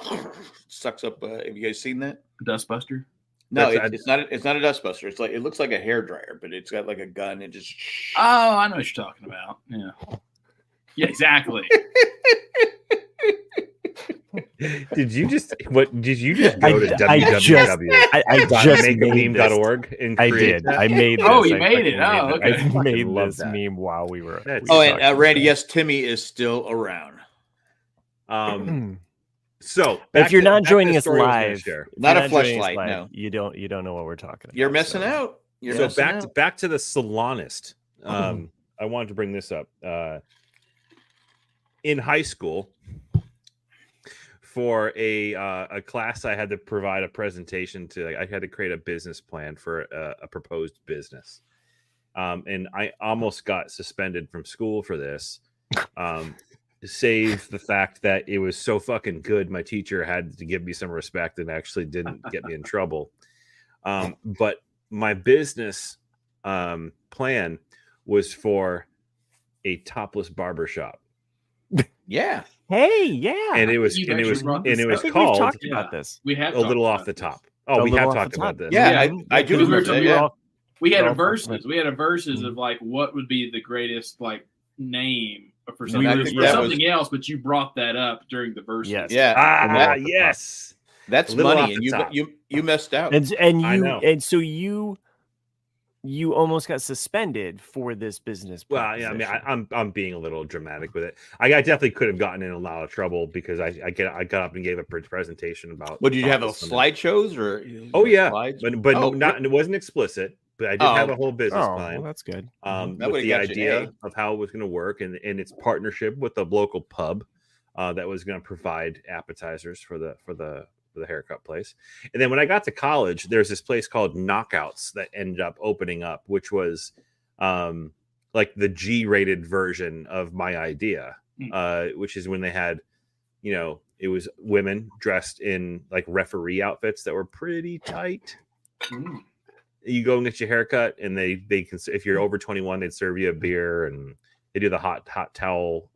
sucks up? Have you guys seen that? Dustbuster? No, it's not. It's not a dustbuster. It's like it looks like a hairdryer, but it's got like a gun and just. Oh, I know what you're talking about. Yeah. Yeah, exactly. Did you just go to www.makeameme.org and create that? I made this. Oh, you made it. Oh, okay. I made this meme while we were. And Randy, yes, Timmy is still around. So if you're not joining us live, not a fleshlight, no, you don't know what we're talking about. You're missing out. Back to the salonist. I wanted to bring this up. In high school, for a class, I had to provide a presentation to. I had to create a business plan for a proposed business, and I almost got suspended from school for this. Save the fact that it was so fucking good, my teacher had to give me some respect and actually didn't get me in trouble. But my business plan was for a topless barbershop. Yeah. Hey, yeah. And it was called. We've talked about this. We have a little off the top. Oh, we have talked about this. Yeah, I do remember that. We had a versus. We had a versus of like what would be the greatest like name for something else, but you brought that up during the versus. Yes. Yeah. Yes. That's money, and you messed out. And so you almost got suspended for this business. Well, yeah, I mean, I'm being a little dramatic with it. I definitely could have gotten in a lot of trouble because I got up and gave a presentation about. What did you have? Slideshows or? Oh yeah, but not. It wasn't explicit. but I did have a whole business Well, plan. that's good. With the idea of how it was going to work, and its partnership with a local pub that was going to provide appetizers for the haircut place. And then when I got to college, there's this place called Knockouts that ended up opening up, which was like the G-rated version of my idea, which is when they had, it was women dressed in like referee outfits that were pretty tight. You go and get your haircut, and they can, if you're over 21, they'd serve you a beer, and they do the hot towel,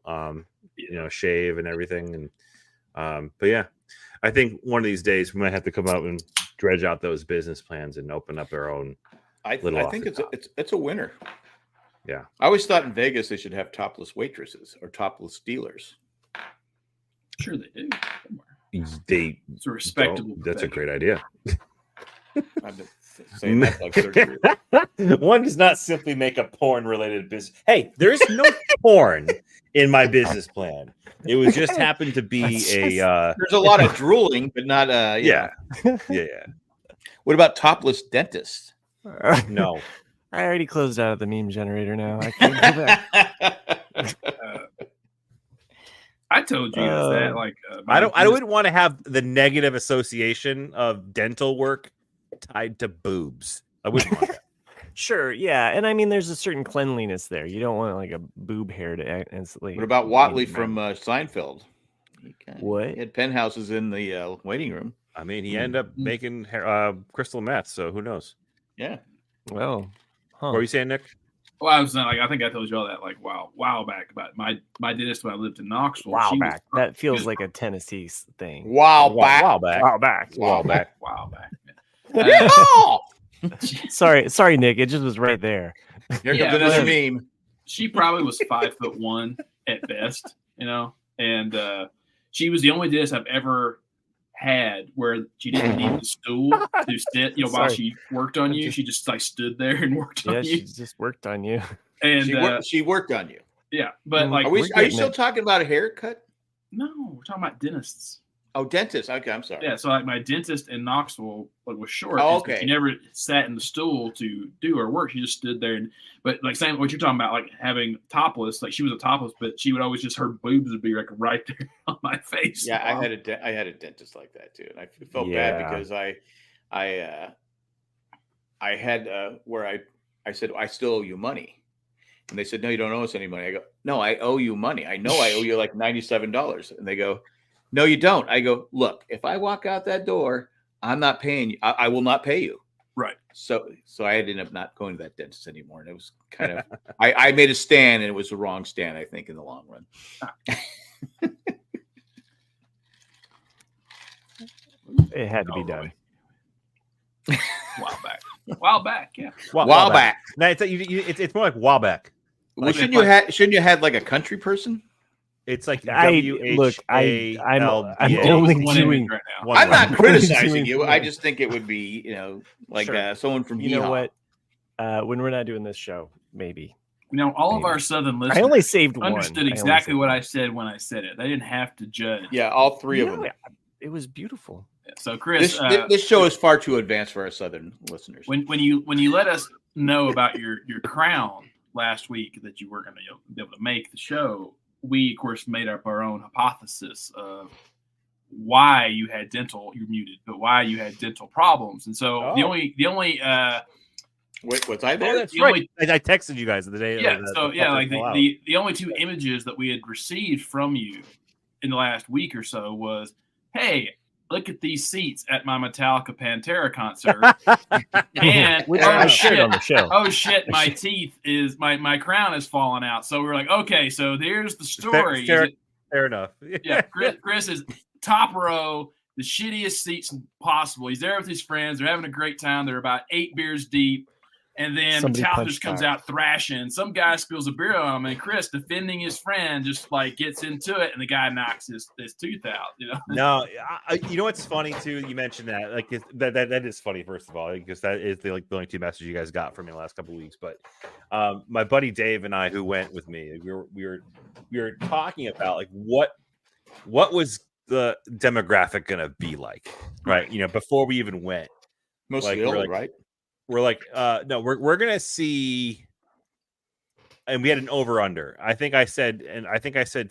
shave and everything. And but yeah, I think one of these days we might have to come out and dredge out those business plans and open up our own. I think it's a winner. Yeah, I always thought in Vegas they should have topless waitresses or topless dealers. Sure, they do. It's a respectable. That's a great idea. I've been saying that like 30 years. One does not simply make a porn-related business. Hey, there's no porn in my business plan. It was just happened to be There's a lot of drooling, but not. Yeah. What about topless dentists? No. I already closed out of the meme generator now. I can't go back. I told you guys that. Like, I wouldn't want to have the negative association of dental work tied to boobs. I wouldn't want that. Sure, yeah, and I mean, there's a certain cleanliness there. You don't want like a boob hair to instantly. What about Watley from Seinfeld? What? He had penthouses in the waiting room. I mean, he ended up making crystal meth, so who knows? Yeah. Well, What were you saying, Nick? Well, I was like, I think I told you all that like while back about my dentist when I lived in Knoxville. While back. That feels like a Tennessee thing. While back. Sorry, Nick. It just was right there. Here comes another meme. She probably was 5'1" at best, and she was the only dentist I've ever had where she didn't need the stool to sit, while she worked on you. She just like stood there and worked on you. She just worked on you. And she worked on you. Yeah, but like, are you still talking about a haircut? No, we're talking about dentists. Oh, dentist. Okay, I'm sorry. Yeah, so like my dentist in Knoxville was short. Oh, okay. She never sat in the stool to do her work. She just stood there. But like saying what you're talking about, like having topless, like she was a topless, but she would always just, her boobs would be like right there on my face. Yeah, I had a dentist like that too, and I felt bad because I had where I said, I still owe you money, and they said, no, you don't owe us any money. I go, no, I owe you money. I know I owe you like $97, and they go, no, you don't. I go, look, if I walk out that door, I'm not paying you. I will not pay you. Right. So I ended up not going to that dentist anymore. And it was kind of, I made a stand, and it was the wrong stand, I think, in the long run. It had to be done. While back, yeah. While back. No, it's more like while back. Well, shouldn't you have like a country person? It's like I'm only doing right now. I'm not criticizing you. I just think it would be, someone from you know what? When we're not doing this show, maybe. All of our Southern listeners I only saved understood one. exactly what I said when I said it. They didn't have to judge. Yeah, all three of them. It was beautiful. Yeah, so, Chris, this show is far too advanced for our Southern listeners. When you let us know about your crown last week that you were going to be able to make the show, we of course made up our own hypothesis of why you had dental. You're muted, but why you had dental problems. And so the only Wait, was I there? Oh, that's right. I texted you guys the day. Yeah. The only two images that we had received from you in the last week or so was, hey, look at these seats at my Metallica Pantera concert. And oh shit, my teeth is my crown is falling out. So we're like, okay, so there's the story. Fair enough. Yeah, Chris is top row, the shittiest seats possible. He's there with his friends. They're having a great time. They're about 8 beers deep. And then Metallica just comes out thrashing. Some guy spills a beer on him, and Chris, defending his friend, just like gets into it, and the guy knocks his tooth out. No, you know what's funny too? You mentioned that, like that is funny. First of all, because that is the only two messages you guys got from me the last couple of weeks. But my buddy Dave and I, who went with me, we were talking about like what was the demographic going to be like, right? Before we even went, mostly old, right? we're like, no, we're gonna see. And we had an over under. I think I said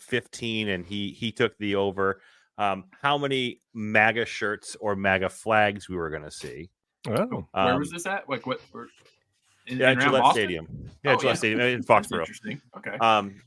15, and he took the over. How many MAGA shirts or MAGA flags we were going to see? Oh, where was this at? Like what? In Gillette Boston? Stadium. Yeah, Gillette Stadium in Foxborough. That's interesting. Okay.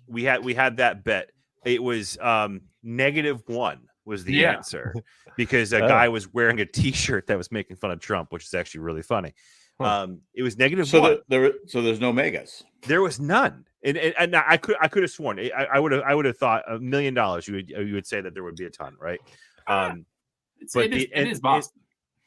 We had that bet. It was -1 was the answer because a guy was wearing a T-shirt that was making fun of Trump, which is actually really funny. It was -1. So there's no megas. There was none, and I could have sworn I would have thought $1 million. You would say that there would be a ton, right? It is Boston.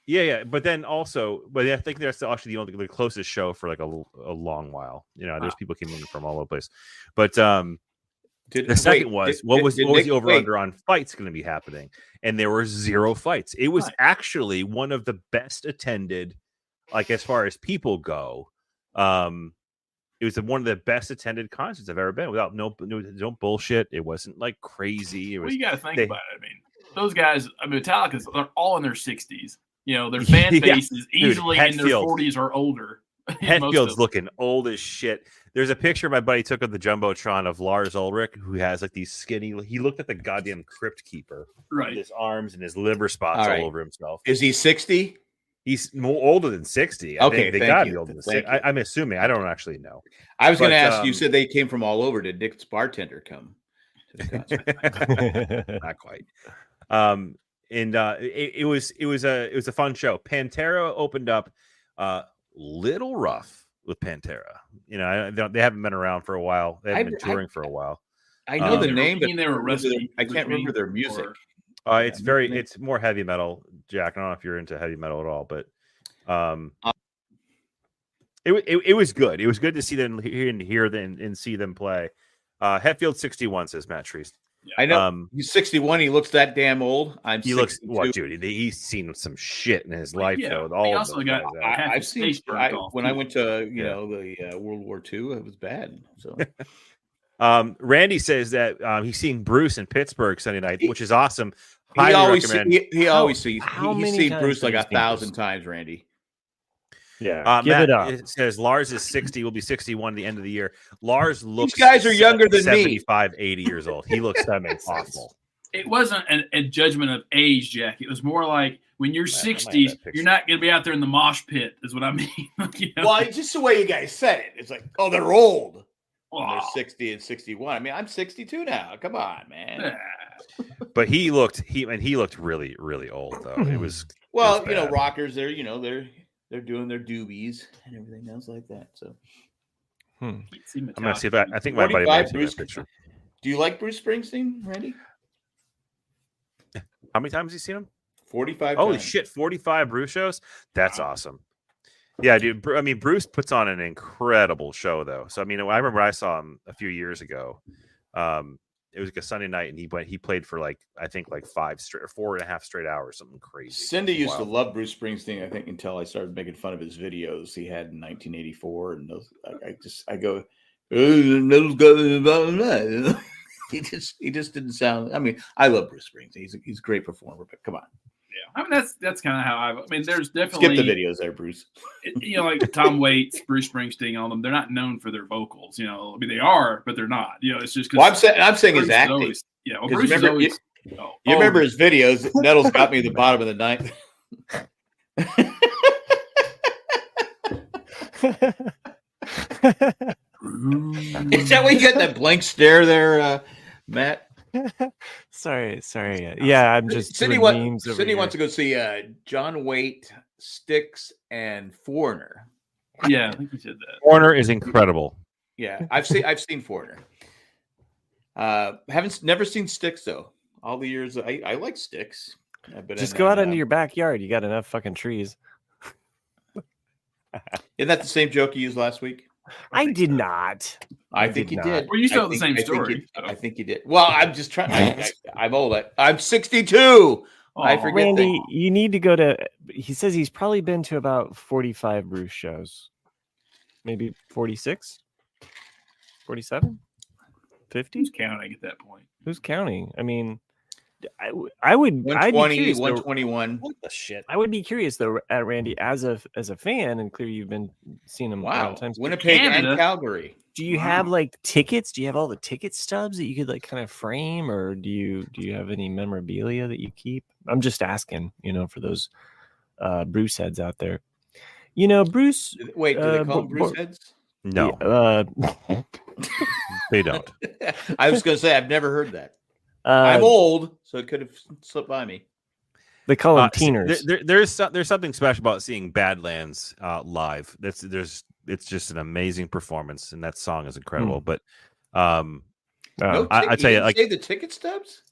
Yeah. But then also, I think that's actually the closest show for like a long while. You know, there's people came in from all over the place. But the second was the over under on fights going to be happening, and there were 0 fights. It was actually one of the best attended. Like as far as people go, it was one of the best attended concerts I've ever been. Without no bullshit, it wasn't like crazy. Well, you got to think about it. I mean, those guys. I mean, Metallica's they're all in their 60s. You know, their fan base is easily in their 40s or older. Hetfield's looking old as shit. There's a picture my buddy took of the jumbotron of Lars Ulrich, who has like these skinny. He looked like the goddamn crypt keeper, right? With his arms and his liver spots all over himself. Is he 60? He's more older than 60. Okay, they got to be older than 60. I'm assuming. I don't actually know. I was going to ask. You said they came from all over. Did Nick's bartender come? Not quite. It was a fun show. Pantera opened up. Little rough with Pantera. You know, they haven't been around for a while. They haven't been touring for a while. I know the name, but they were I can't remember their music. It's more heavy metal, Jack. I don't know if you're into heavy metal at all, but it was good. It was good to see them hear them and see them play. Hetfield 61 says Matt Treese. Yeah. I know he's 61. He looks that damn old. He looks what, dude? He's seen some shit in his life. Though. All of them. I've seen when I went to the World War II. It was bad. So. Randy says that he's seeing Bruce in Pittsburgh Sunday night, which is awesome. He always sees Bruce like 1,000 times, Randy. Yeah, give it up. It says Lars is 60, will be 61 at the end of the year. Lars looks. These guys are younger than 75, 80 years old. He looks awful. It wasn't a judgment of age, Jack. It was more like when you're 60s, you're not going to be out there in the mosh pit, is what I mean. Well, just the way you guys said it. It's like, oh, they're old. They're 60 and 61. I mean, I'm 62 now. Come on, man. But he looked really, really old though. It was rockers. They're doing their doobies and everything else like that. So I'm gonna see if I think my buddy might see that picture. Do you like Bruce Springsteen, Randy? How many times have you seen him? 45. Holy shit, 45 Bruce shows. That's awesome. Yeah, dude. I mean, Bruce puts on an incredible show, though. So, I mean, I remember I saw him a few years ago. It was like a Sunday night, and he played for I think 5 straight or 4.5 straight hours, something crazy. Cindy used to love Bruce Springsteen, I think, until I started making fun of his videos he had in 1984, and I go, he just didn't sound. I mean, I love Bruce Springsteen. He's a great performer, but come on. Yeah, I mean that's kind of how I mean. There's definitely skip the videos there, Bruce. Like Tom Waits, Bruce Springsteen, all them. They're not known for their vocals. I mean they are, but they're not. It's just because. Well, I'm saying his acting. Always, Bruce is always. You remember his videos? Nettles got me at the bottom of the ninth. Is that why you got that blank stare there, Matt? Sorry. Yeah, I'm just Cindy wants to go see John Waite, Styx, and Foreigner. Yeah, I think you said that. Foreigner is incredible. Yeah, I've seen Foreigner. Never seen Styx though. All the years I like Styx. Just go out into your backyard. You got enough fucking trees. Isn't that the same joke you used last week? I did not. I think you did. Well, you still have the same story. I think you did. Well, I'm just trying. I'm old. I'm 62. I forget. Randy, you need to go to. He says he's probably been to about 45 Bruce shows. Maybe 46, 47, 50. Who's counting at that point? Who's counting? I mean, I would. I'd be 120, curious. 121. What the shit? I would be curious though, Randy, as a fan, and clearly you've been seeing him a lot Wow. of times. Winnipeg Canada. and Calgary. Do you have like tickets? Do you have all the ticket stubs that you could like kind of frame, or do you have any memorabilia that you keep? I'm just asking, for those Bruce heads out there. Bruce. Wait, do they call them Bruce heads? No, they don't. I was going to say I've never heard that. I'm old, so it could have slipped by me. They call them teeners. There's something special about seeing Badlands live. It's just an amazing performance, and that song is incredible. But I tell you, like, say the ticket stubs.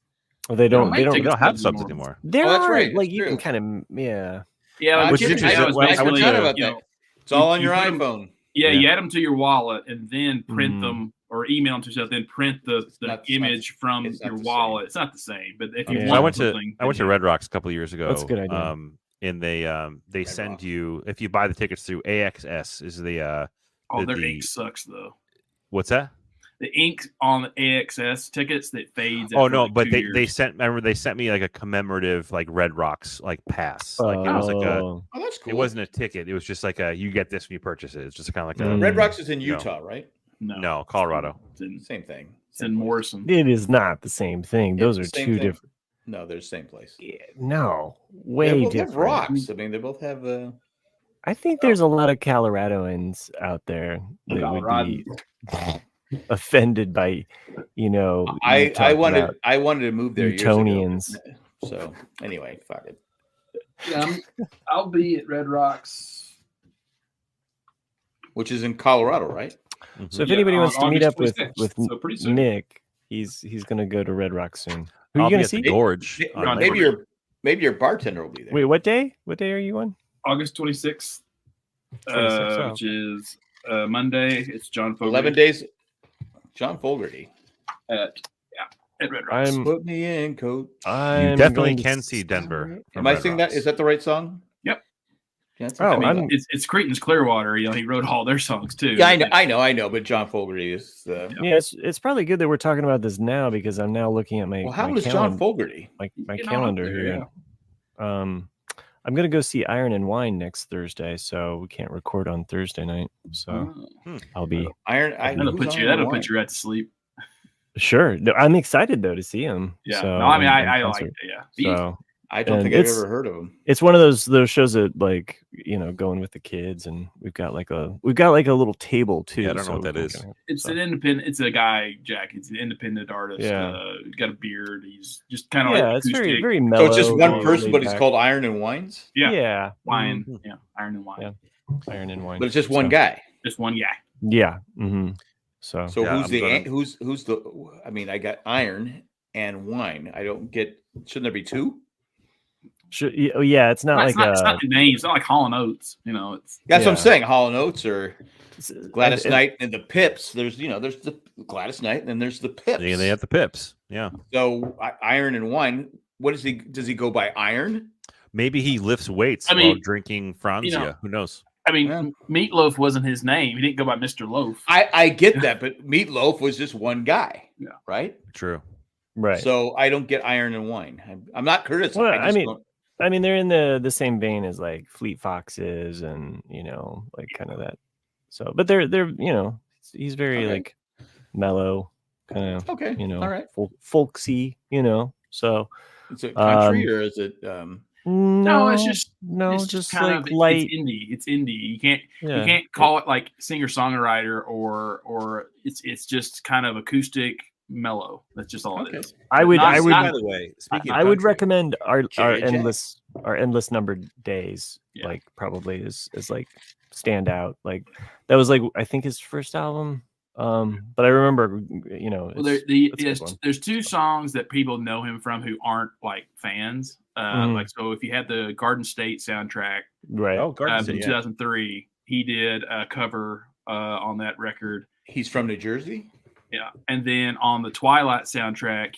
Well, they don't have subs anymore. There that's are right. like you can kind of Yeah, Which is interesting. I forgot about that. It's all on your iPhone. You add them to your wallet and then print them or email them to yourself. Then print the image from your wallet. It's not the same, but if you want I went to Red Rocks a couple of years ago. That's a good idea. And they send you, if you buy the tickets through AXS, is the their ink sucks though. What's that? The ink on the AXS tickets that fades. Oh no, like but they sent me like a commemorative like Red Rocks like pass. Like it was like that's cool. It wasn't a ticket. It was just like you get this when you purchase it. It's just kind of like a Red Rocks is in Utah, right? No, Colorado. Same thing. It's in Morrison. It is not the same thing. Those are two different. No, they're the same place. Yeah, no, way they both different. have rocks. I mean, they both have. I think there's a lot of Coloradoans out there that would be offended by, I wanted to move there. Newtonians. So anyway, fuck it. Yeah, I'll be at Red Rocks, which is in Colorado, right? So if anybody wants to meet up with so Nick, he's gonna go to Red Rocks soon. Who are you gonna gonna see? Gorge. Maybe your bartender will be there. Wait, what day? What day are you on? August 26th, which is Monday. It's John Fogerty. 11 days. John Fogerty. At Red Rocks. Put me in, coach. You definitely can see Denver. Am I singing that? Is that the right song? Yep. It's Creedence Clearwater. He wrote all their songs too. Yeah, I know. But John Fogerty is. It's probably good that we're talking about this now because I'm now looking at my. Well, how is calendar, John Fogerty? My calendar here. Yeah. I'm gonna go see Iron and Wine next Thursday, so we can't record on Thursday night. So I'll be That'll put you right to sleep. Sure. No, I'm excited though to see him. Yeah. So, no, I mean I like it. Yeah. So I don't think I've ever heard of him. It's one of those shows that like going with the kids, and we've got like a little table too. Yeah, I don't know what that is. It's an independent. It's a guy, Jack. He's an independent artist. Yeah. Got a beard. He's just kind of like it's very very mellow. So it's just one person, but he's called Iron and Wines. Yeah. Wine. Mm-hmm. Yeah. Iron and Wine. Yeah. Iron and Wine. But it's just one guy. Just one guy. Yeah. Mm-hmm. So who's the? I mean, I got Iron and Wine. I don't get. Shouldn't there be two? Yeah, it's not it's not the names. It's not like Hall & Oates. It's that's what I'm saying. Hall & Oates or Gladys Knight and the Pips. There's the Gladys Knight and then there's the Pips. Yeah, they have the Pips. Yeah. So Iron and Wine. What does he? Does he go by Iron? Maybe he lifts weights while drinking Franzia. Who knows? I mean, Meatloaf wasn't his name. He didn't go by Mr. Loaf. I get that, but Meatloaf was just one guy. Yeah. Right. True. Right. So I don't get Iron and Wine. I'm not criticizing. Well, I mean, they're in the same vein as like Fleet Foxes and like kind of that. So, but they're he's very like mellow, kind of all right, folksy, So is it country or is it? No, it's just kind of like light. It's indie. You can't call it like singer songwriter or it's just kind of acoustic. Mellow. That's just all it is. I would. By the way, speaking, I would recommend our endless numbered days. Yeah. Like probably is like stand out. Like that was like I think his first album. But I remember there's two songs that people know him from who aren't like fans. Like so, if you had the Garden State soundtrack, right? Oh, Garden State, 2003, he did a cover on that record. He's from New Jersey. Yeah, and then on the Twilight soundtrack,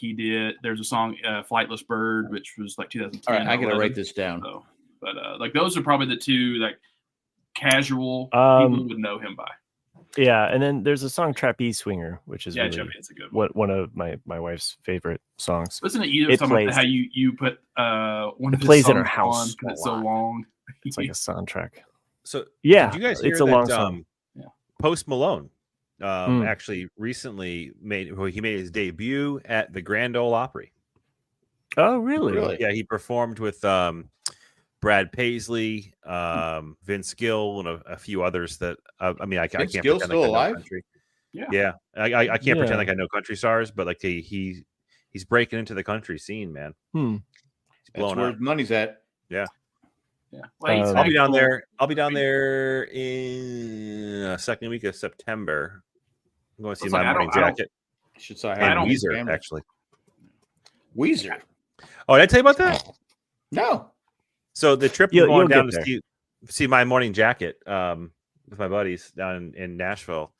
there's a song, "Flightless Bird," which was like 2010. All right, I gotta write this down. So, but like those are probably the two like casual people would know him by. Yeah, and then there's a song "Trapeze Swinger," which is really it's a good one. one of my wife's favorite songs. Listen to you It talking about plays- how you put one of his plays in our songs house on 'cause a it's so lot. long. It's like a soundtrack. So Yeah, did you guys hear it's a that, long song. Post Malone actually recently made his debut at the Grand Ole Opry. Oh, really? Yeah, he performed with Brad Paisley, Vince Gill, and a few others that I can't Vince pretend Gill's like still I know alive? country. Yeah. I can't pretend like I know country stars, but like he's breaking into the country scene, man. Hmm. He's blowing That's where up. money's at. Yeah. Well, I'll be down there. I'll be down there in the second week of September. I'm going to see Looks My like Morning Jacket Should say and Weezer, actually. Weezer. Oh, did I tell you about that? No. So the trip You'll going down get to see My Morning Jacket with my buddies down in Nashville.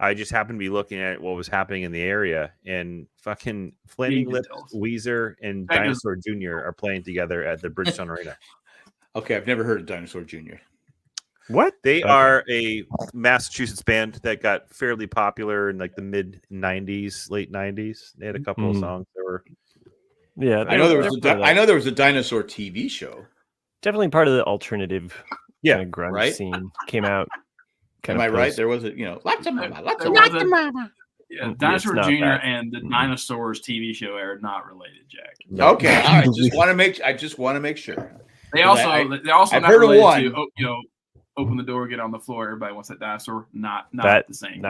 I just happened to be looking at what was happening in the area, and fucking Flaming Lips, Weezer, and Dinosaur Jr. are playing together at the Bridgestone Arena. Okay, I've never heard of Dinosaur Jr. What? They are a Massachusetts band that got fairly popular in like the mid '90s, late '90s. They had a couple of songs that were. Yeah, I know there was a dinosaur TV show. Definitely part of the alternative kind of grunge scene. Came out. Am I right? There was lots of mama. Yeah, Dinosaur Jr. and the Dinosaurs TV show are not related, Jack. Okay, all right. I just want to make sure. They also I've not heard of related one. to open the door, get on the floor. Everybody wants that dinosaur. Not that the same.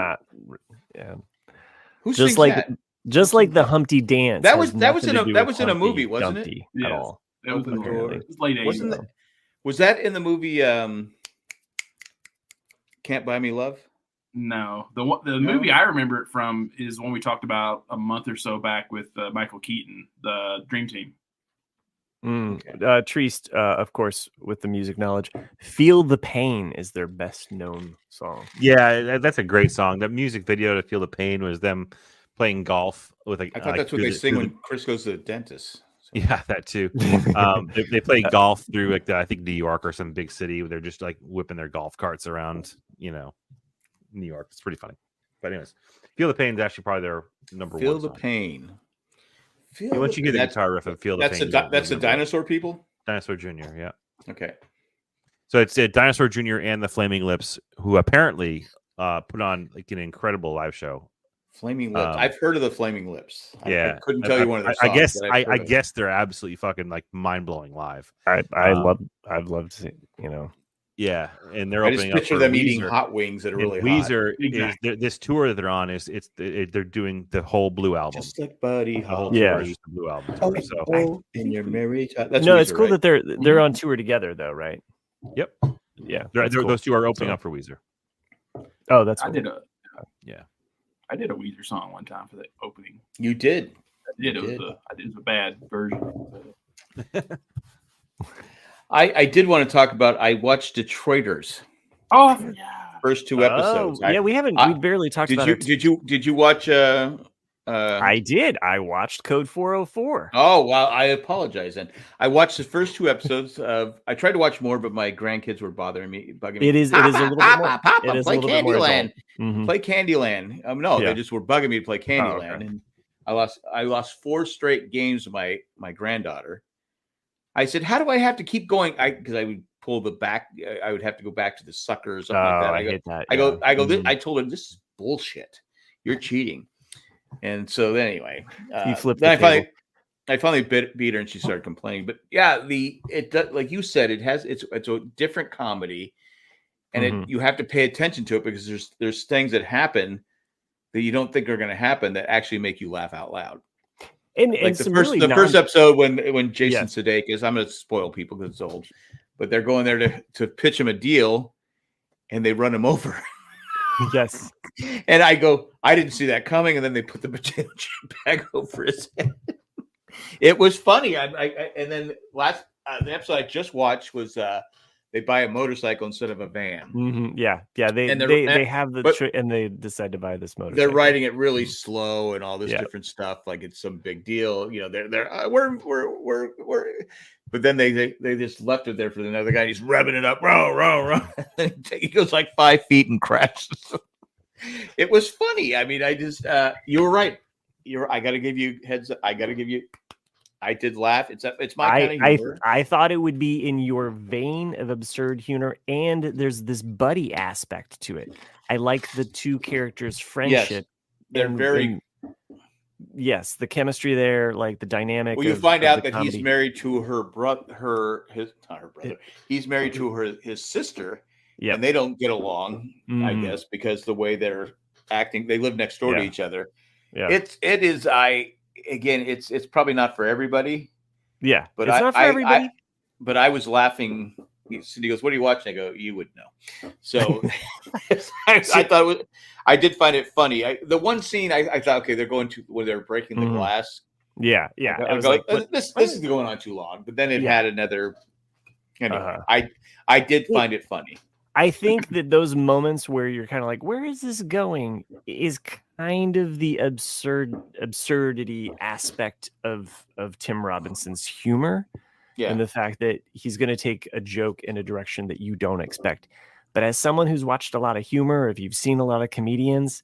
Who just sings like that? Just like the Humpty Dance. That was in a movie, wasn't it? At all. It was in the movie. It was late 80s. Was that in the movie Can't Buy Me Love? No, the movie I remember it from is one we talked about a month or so back with Michael Keaton, the Dream Team. Triest, of course, with the music knowledge, "Feel the Pain" is their best known song. Yeah, that's a great song. That music video to "Feel the Pain" was them playing golf with I thought that's what they sing when Chris goes to the dentist. So. Yeah, that too. They play golf through I think New York or some big city where they're just like whipping their golf carts around, New York. It's pretty funny. But anyways, "Feel the Pain" is actually probably their number Feel one the song. Pain. Once you hear the guitar riff of "Feel the Pain," that's the Dinosaur people. Dinosaur Jr. Yeah. Okay. So it's Dinosaur Jr. and the Flaming Lips, who apparently put on like an incredible live show. Flaming Lips. I've heard of the Flaming Lips. Yeah, I couldn't tell you one of their songs. I guess they're absolutely fucking like mind blowing live. I'd love to see. Yeah, and they're I just opening up picture for them Weezer. eating hot wings that are really Weezer hot. is this tour that they're on they're doing the whole Blue album. Just like Buddy Holly. Yeah. Just the Blue album tour. So in your marriage. No, Weezer, it's cool right? that they're on tour together though, right? Yep. Yeah, cool. Those two are opening up for Weezer. Oh, that's cool. I did a Weezer song one time for the opening. You did. I did a bad version. I did want to talk about. I watched Detroiters. Oh yeah. First two episodes. We barely talked about it. Did you watch? I did. I watched Code 404. Oh wow! I apologize. Then I watched the first two episodes of. I tried to watch more, but my grandkids were bugging me. It is a little bit more. It is play a little bit more Candyland. Mm-hmm. Play Candyland. No, they just were bugging me to play Candyland, okay. and I lost 4 straight games with my granddaughter. I said, "How do I have to keep going?" Because I would pull the back. I would have to go back to the sucker or something like that. I hate that. I go. I told her, "This is bullshit. You're cheating." And so then anyway, you flipped. Then I finally beat her, and she started complaining. But yeah, like you said, it's a different comedy, and you have to pay attention to it because there's things that happen that you don't think are going to happen that actually make you laugh out loud. And like the first episode when Jason Sudeikis, I'm going to spoil people because it's old, but they're going there to pitch him a deal, and they run him over. Yes. And I go, I didn't see that coming, and then they put the potato chip bag over his head. It was funny. And then the episode I just watched was they buy a motorcycle instead of a van. Mm-hmm. Yeah. They have and they decide to buy this motorcycle. They're riding it really slow and all this different stuff, like it's some big deal. We're. But then they just left it there for another guy. He's revving it up, row. He goes like 5 feet and crashes. It was funny. I mean, I just you were right. I got to give you heads up. I did laugh. It's my kind of humor. I thought it would be in your vein of absurd humor, and there's this buddy aspect to it. I like the two characters' friendship. They're very. Yes, the chemistry there, like the dynamic. Well, you find out that he's married to her brother. He's married to his sister, and they don't get along. I guess because the way they're acting, they live next door to each other. Yeah, it is. It's probably not for everybody. Yeah, but it's not for everybody. But I was laughing. He goes, "What are you watching?" I go, "You would know." So I thought I did find it funny. The one scene I thought, okay, they're going to where they're breaking the glass. Yeah. I was like, this is going on too long. But then it had another. Anyway, I did find it funny. I think that those moments where you're kind of like, where is this going, is kind of the absurdity aspect of Tim Robinson's humor. Yeah. And the fact that he's going to take a joke in a direction that you don't expect. But as someone who's watched a lot of humor, or if you've seen a lot of comedians,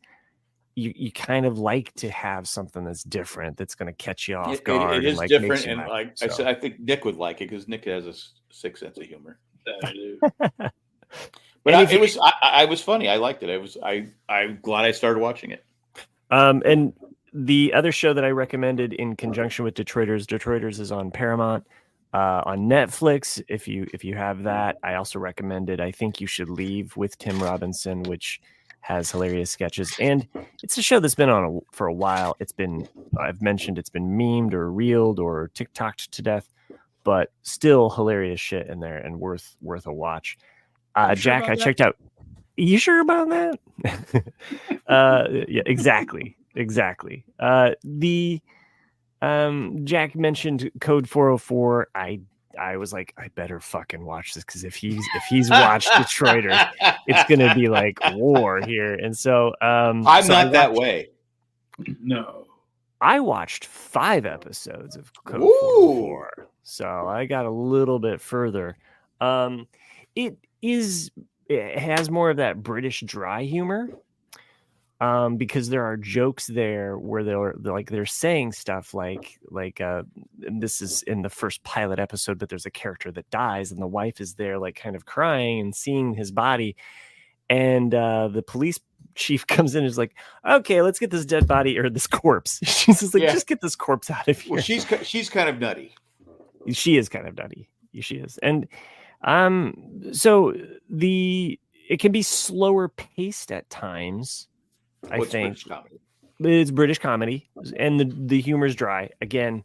you kind of like to have something that's different, that's going to catch you off guard. It is different. And like I said, I think Nick would like it because Nick has a sick sense of humor. I do. But I was funny. I liked it. I'm glad I started watching it. And the other show that I recommended in conjunction with Detroiters is on Paramount. On Netflix, if you have that, I also recommended I Think You Should Leave with Tim Robinson, which has hilarious sketches, and it's a show that's been on for a while. I've mentioned it's been memed or reeled or TikToked to death, but still hilarious shit in there and worth a watch. Jack, I checked out. You sure about that? Yeah, exactly. Jack mentioned Code 404. I was like, I better fucking watch this because if he's watched Detroiters, it's gonna be like war here. And so I'm not that way. No. I watched 5 episodes of Code 404, so I got a little bit further. It has more of that British dry humor. Because there are jokes there where they're saying stuff like and this is in the first pilot episode, but there's a character that dies and the wife is there like kind of crying and seeing his body, and the police chief comes in and is like, okay, let's get this dead body or this corpse. She's just like, just get this corpse out of here. Well, she's kind of nutty. She is kind of nutty. She is. And so it can be slower paced at times. I think it's British comedy, and the humor's dry. Again,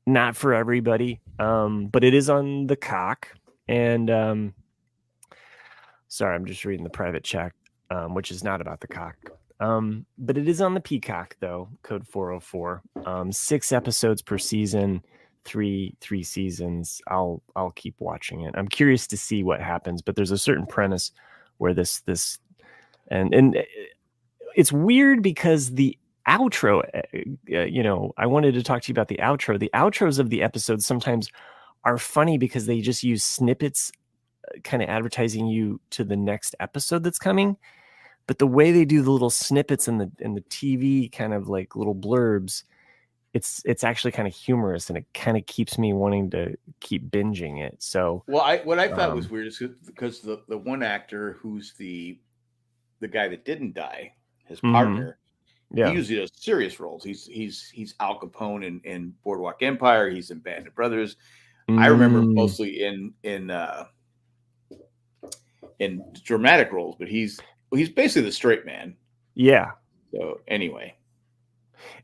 not for everybody, but it is on the Cock. And sorry, I'm just reading the private check, which is not about the Cock. But it is on the Peacock though. Code 404. 6 episodes per season, three seasons. I'll keep watching it. I'm curious to see what happens, but there's a certain premise where this and it's weird because the outro, I wanted to talk to you about the outro. The outros of the episodes sometimes are funny because they just use snippets, kind of advertising you to the next episode that's coming. But the way they do the little snippets in the TV kind of like little blurbs, it's actually kind of humorous, and it kind of keeps me wanting to keep binging it. So, well, what I thought was weird is because the one actor who's the guy that didn't die, his partner, he usually does serious roles. He's Al Capone in Boardwalk Empire. He's in Band of Brothers. I remember mostly in dramatic roles, but he's basically the straight man. Yeah. So anyway,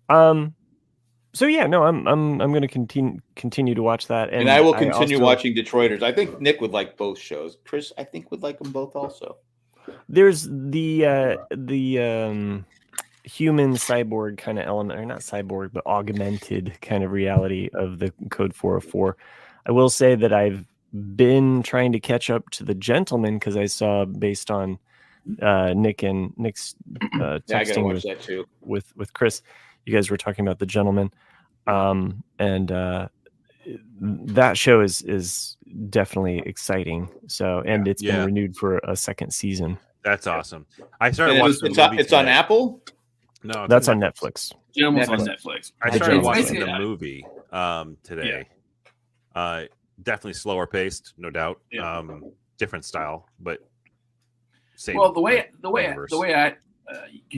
So yeah, no, I'm going to continue to watch that, and I will continue watching Detroiters. I think Nick would like both shows. Chris, I think, would like them both also. There's the human cyborg kind of element, or not cyborg, but augmented kind of reality of the Code 404. I will say that I've been trying to catch up to The Gentleman because I saw, based on Nick's texting watch that too. with Chris, you guys were talking about The Gentleman, and that show is definitely exciting. So, and it's been renewed for a second season. That's awesome. I started watching. It's on Apple. No, that's on Netflix. Gentleman's on Netflix. I started watching the movie today. Yeah. Definitely slower paced, no doubt. Yeah. Different style, but same. Well, the way I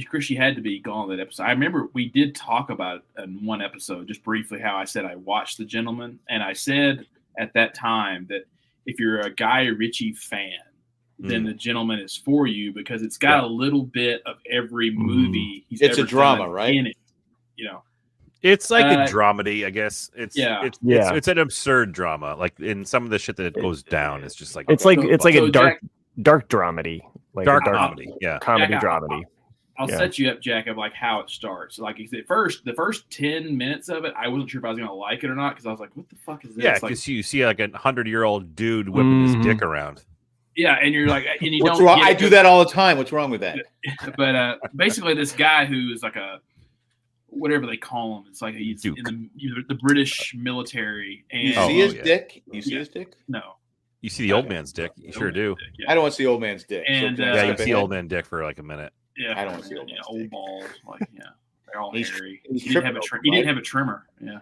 Chris, you had to be gone that episode. I remember we did talk about it in one episode, just briefly, how I said I watched The Gentleman, and I said at that time that if you're a Guy Ritchie fan, then The Gentleman is for you because it's got a little bit of every movie he's ever a drama, done right? in it, you know. It's like a dramedy, I guess. It's an absurd drama. Like in some of the shit that goes down, it's just like it's like a dark dramedy, like dark comedy, comedy dramedy. I'll set you up, Jack, of like how it starts. Like the first 10 minutes of it, I wasn't sure if I was gonna like it or not because I was like, "What the fuck is this?" Yeah, because you see like 100-year-old dude whipping his dick around. Yeah, and you're like, and you What's don't. Wrong? I do that all the time. What's wrong with that? But basically, this guy who is like a whatever they call him, it's like he's Duke. in the British military. And you see his dick? You see his dick? No. You see the old man's dick? You sure do. Dick, I don't want to see old man's dick. And you see old man dick for like a minute. Yeah, I don't want to see old man's old dick. balls. Like they're all He's hairy. he's He didn't have a trimmer. Yeah.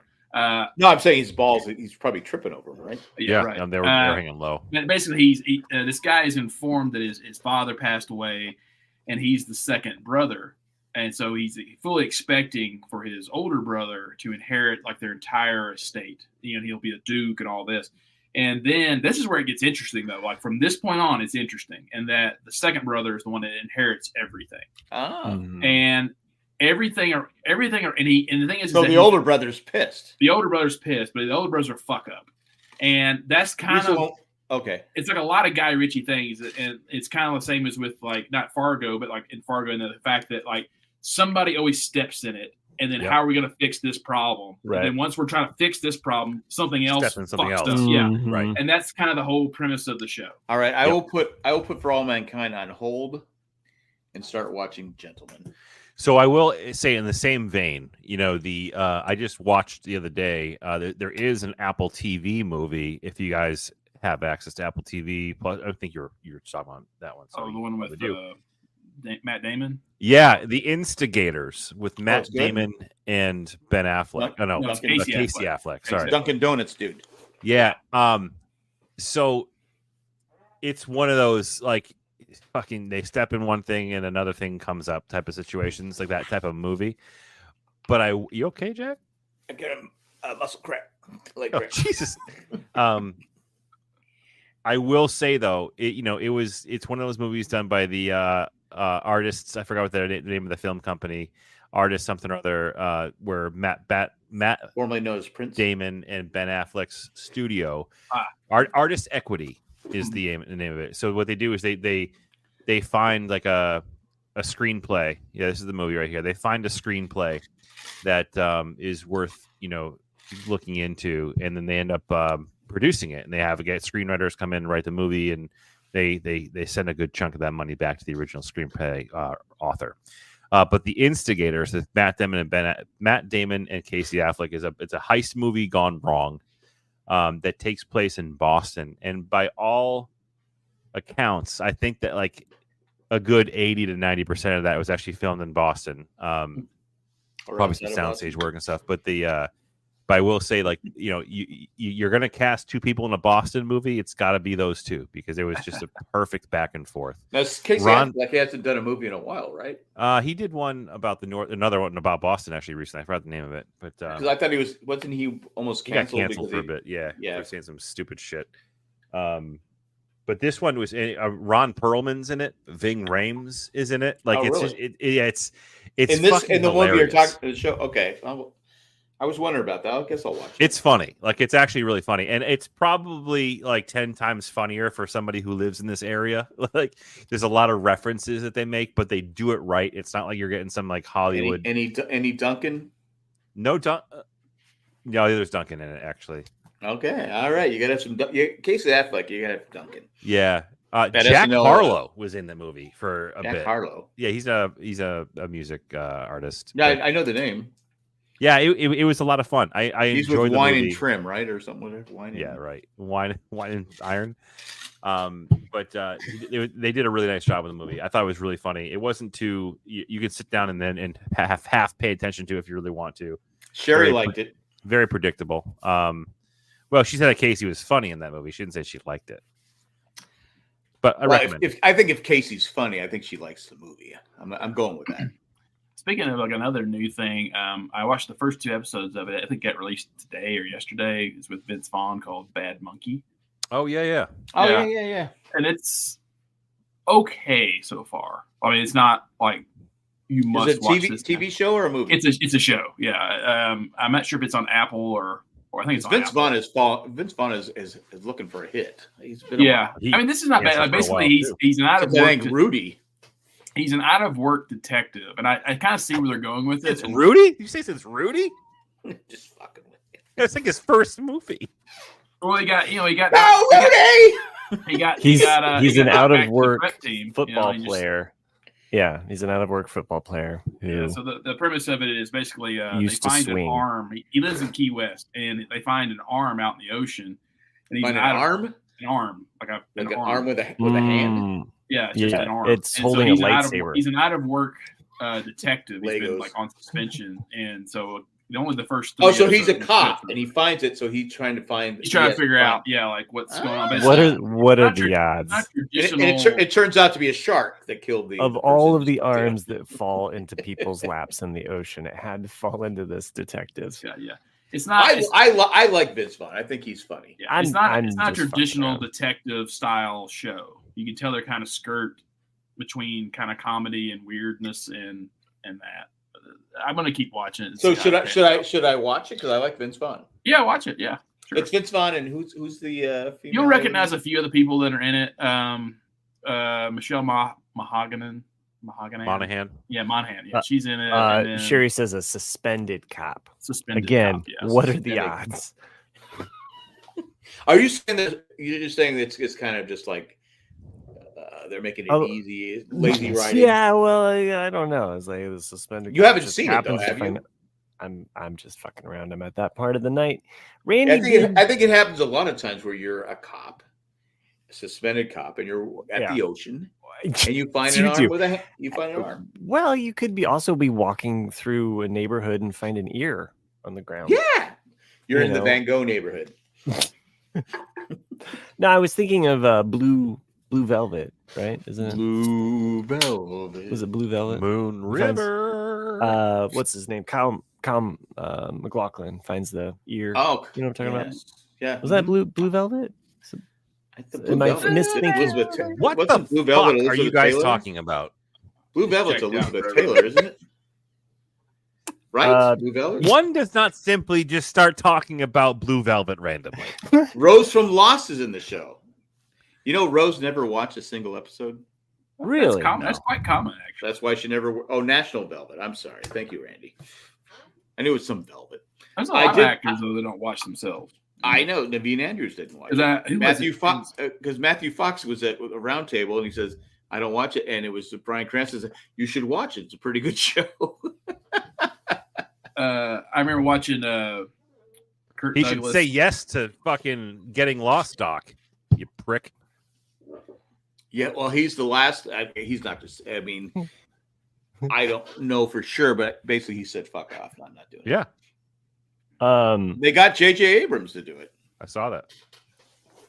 No, I'm saying his balls. He's probably tripping over them, right? Yeah, right. And they're hanging low. Basically, this guy is informed that his father passed away, and he's the second brother, and so he's fully expecting for his older brother to inherit like their entire estate. You know, he'll be a duke and all this. And then this is where it gets interesting, though. Like from this point on, it's interesting, and that the second brother is the one that inherits everything. And everything, and the thing is, so the older brother's pissed. The older brother's pissed, but the older brother's a fuck up, and that's kind of okay. It's like a lot of Guy Ritchie things, and it's kind of the same as with like not Fargo, but like in Fargo, and the fact that like somebody always steps in it. And then how are we going to fix this problem? Right. And then once we're trying to fix this problem, something else fucks us. Mm-hmm. Yeah, right. And that's kind of the whole premise of the show. All right, I will put For All Mankind on hold and start watching Gentleman. So I will say, in the same vein, you know, I just watched the other day. There is an Apple TV movie. If you guys have access to Apple TV, plus I think you're talking on that one. So the one with Matt Damon. Yeah, The Instigators with Matt Damon and Ben Affleck. Casey Affleck. Sorry, Dunkin' Donuts dude. Yeah. So it's one of those like fucking they step in one thing and another thing comes up type of situations, like that type of movie. But you okay, Jack? I get a muscle crack. Jesus. I will say though, it's one of those movies done by the artists. I forgot what the name of the film company. Artist something or other. Where Matt formerly known as Prince Damon and Ben Affleck's studio. Artist Equity is the name of it. So what they do is they find like a screenplay. Yeah, this is the movie right here. They find a screenplay that is worth looking into, and then they end up producing it, and they get screenwriters come in and write the movie, and they send a good chunk of that money back to the original screenplay author. But The Instigators, with Matt Damon and Casey Affleck, it's a heist movie gone wrong that takes place in Boston, and by all accounts, I think that like a good 80 to 90% of that was actually filmed in Boston. Probably some soundstage work and stuff, but but I will say, like, you're going to cast two people in a Boston movie. It's got to be those two because it was just a perfect back and forth. Now, Casey Affleck hasn't done a movie in a while, right? He did one about the North, another one about Boston actually recently. I forgot the name of it, but because I thought wasn't he almost canceled? He got canceled for a bit, yeah. For saying some stupid shit. But this one was Ron Perlman's in it. Ving Rhames is in it. Like it's in this fucking in the hilarious. one you're talking the show. Okay. I was wondering about that. I guess I'll watch it. It's funny. Like, it's actually really funny. And it's probably like 10 times funnier for somebody who lives in this area. Like, there's a lot of references that they make, but they do it right. It's not like you're getting some like Hollywood. Any Duncan? No, there's Duncan in it, actually. Okay. All right. You got to have some Casey Affleck. You got to have Duncan. Yeah. Jack Harlow was in the movie for a bit. Jack Harlow. Yeah, he's a music artist. Yeah, I know the name. Yeah, it was a lot of fun. I He's enjoyed with the Wine movie. and Trim, right, or something like that. Right. Wine and Iron. But they did a really nice job with the movie. I thought it was really funny. It wasn't too you could sit down and half pay attention to if you really want to. Sherry liked it. Very predictable. Well, she said that Casey was funny in that movie. She didn't say she liked it. But I recommend it. I think if Casey's funny, I think she likes the movie. I'm going with that. Speaking of like another new thing, I watched the first 2 episodes of it. I think it got released today or yesterday. It's with Vince Vaughn called Bad Monkey. Oh yeah. And it's okay so far. I mean, it's not like you must watch this TV show or a movie. It's a show. Yeah. I'm not sure if it's on Apple or I think it's on Vince Apple. Vince Vaughn is looking for a hit. He's been I mean, this is not bad. Like, basically, he's an out of work. Rudy. He's an out of work detective, and I kind of see where they're going with it. It's Rudy? Did you say it's Rudy? Just fucking with you. It's like his first movie. Well, he got Rudy. He's an out of work football player. Yeah, he's an out of work football player. So the premise of it is basically they find an arm. He lives in Key West, and they find an arm out in the ocean. And he's an arm, like an arm with a hand. Yeah, it's just an arm. It's holding a lightsaber. He's an out of work detective. He's been like on suspension, and so only the first 3 so he's a cop, and he finds it. So he's trying to figure out, like what's going on. What are the odds? It turns out to be a shark that killed the. Of all of the arms that fall into people's laps in the ocean, it had to fall into this detective. Yeah. It's not. I like Vince Vaughn. I think he's funny. Yeah, it's not a traditional detective style show. You can tell they're kind of skirt between kind of comedy and weirdness and that. I'm gonna keep watching it. So should I watch it? Because I like Vince Vaughn. Yeah, watch it. Yeah, sure. It's Vince Vaughn, and who's the female? You'll recognize a few of the people that are in it. Michelle Monaghan. Yeah, Monaghan. Yeah, she's in it. Sherry says a suspended cop. Again, what are the odds? Are you saying that you're just saying that it's kind of just like they're making it easy, lazy writing? Yeah, well, I don't know. It's like the suspended. You haven't seen it though, have you? I'm just fucking around. I'm at that part of the night. Randy, I think it happens a lot of times where you're a cop, a suspended cop, and you're at the ocean. And you find an arm you find an arm. Well, you could also be walking through a neighborhood and find an ear on the ground. Yeah. You're in the Van Gogh neighborhood. No, I was thinking of Blue Velvet, right? Isn't it? Blue Velvet. Was it Blue Velvet? Moon River. What's his name? Kyle MacLachlan finds the ear. Oh, you know what I'm talking about? Yeah. Was that Blue Velvet? Am I misthinking? What the Blue Velvet fuck are you guys talking about? Blue Velvet's Elizabeth Taylor, isn't it? Right? Blue Velvet? One does not simply just start talking about Blue Velvet randomly. Rose from Lost is in the show. You know, Rose never watched a single episode. Really? That's quite common, actually. That's why she never. Oh, National Velvet. I'm sorry. Thank you, Randy. I knew it was some Velvet. There's a lot of actors though that don't watch themselves. I know. Naveen Andrews didn't watch it. Matthew Fox, because Matthew Fox was at a round table and he says, "I don't watch it," and it was Bryan Cranston says, "You should watch it. It's a pretty good show." I remember watching Kurt he Douglas. should say yes to fucking getting Lost, Doc. You prick. Yeah, well, he's the last. He's not just. I mean, I don't know for sure, but basically, he said, "Fuck off. I'm not doing it." Yeah. They got J.J. Abrams to do it. I saw that.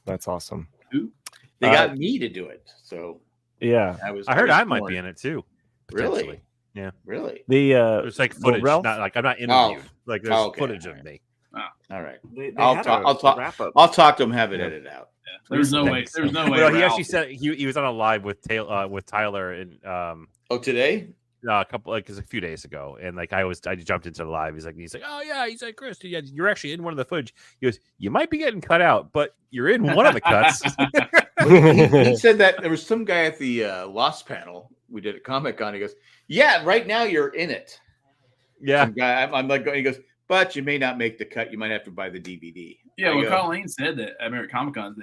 That's awesome. Who? They got me to do it. So yeah, I heard I might be in it too. Really? Yeah. Really? There's like footage. Ralph? Not like I'm not interviewed. Like there's footage of me. All right. They I'll talk to him. Have it edited out. Yeah. There's no way. Well, he actually said he was on a live with Tyler and today. A couple a few days ago, and like I jumped into the live. He's like, oh yeah, he's like, Chris, you're actually in one of the footage. He goes, you might be getting cut out, but you're in one of the cuts. he said that there was some guy at the Lost panel we did at Comic-Con. He goes, yeah, right now you're in it. Yeah, some guy, I'm like, he goes, but you may not make the cut. You might have to buy the DVD. Yeah, well, Colleen said that at American Comic Con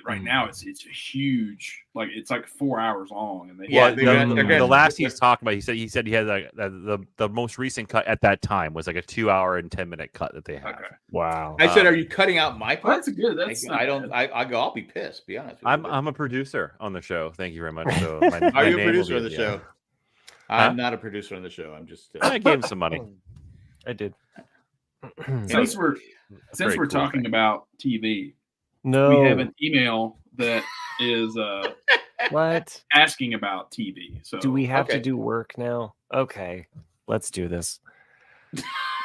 right now it's a huge, like it's like 4 hours long, and the last he's talking about, he said he had the most recent cut at that time was like a 2 hour and 10-minute cut that they have. Okay. Wow. I said, are you cutting out my part? That's good. That's I'll be pissed. Be honest. I'm a producer on the show. Thank you very much. So are you a producer on the show? I'm not a producer on the show. I'm just. I gave him some money. I did. Since we're talking about TV, we have an email that is what asking about TV. So do we have to do work now? Okay, let's do this.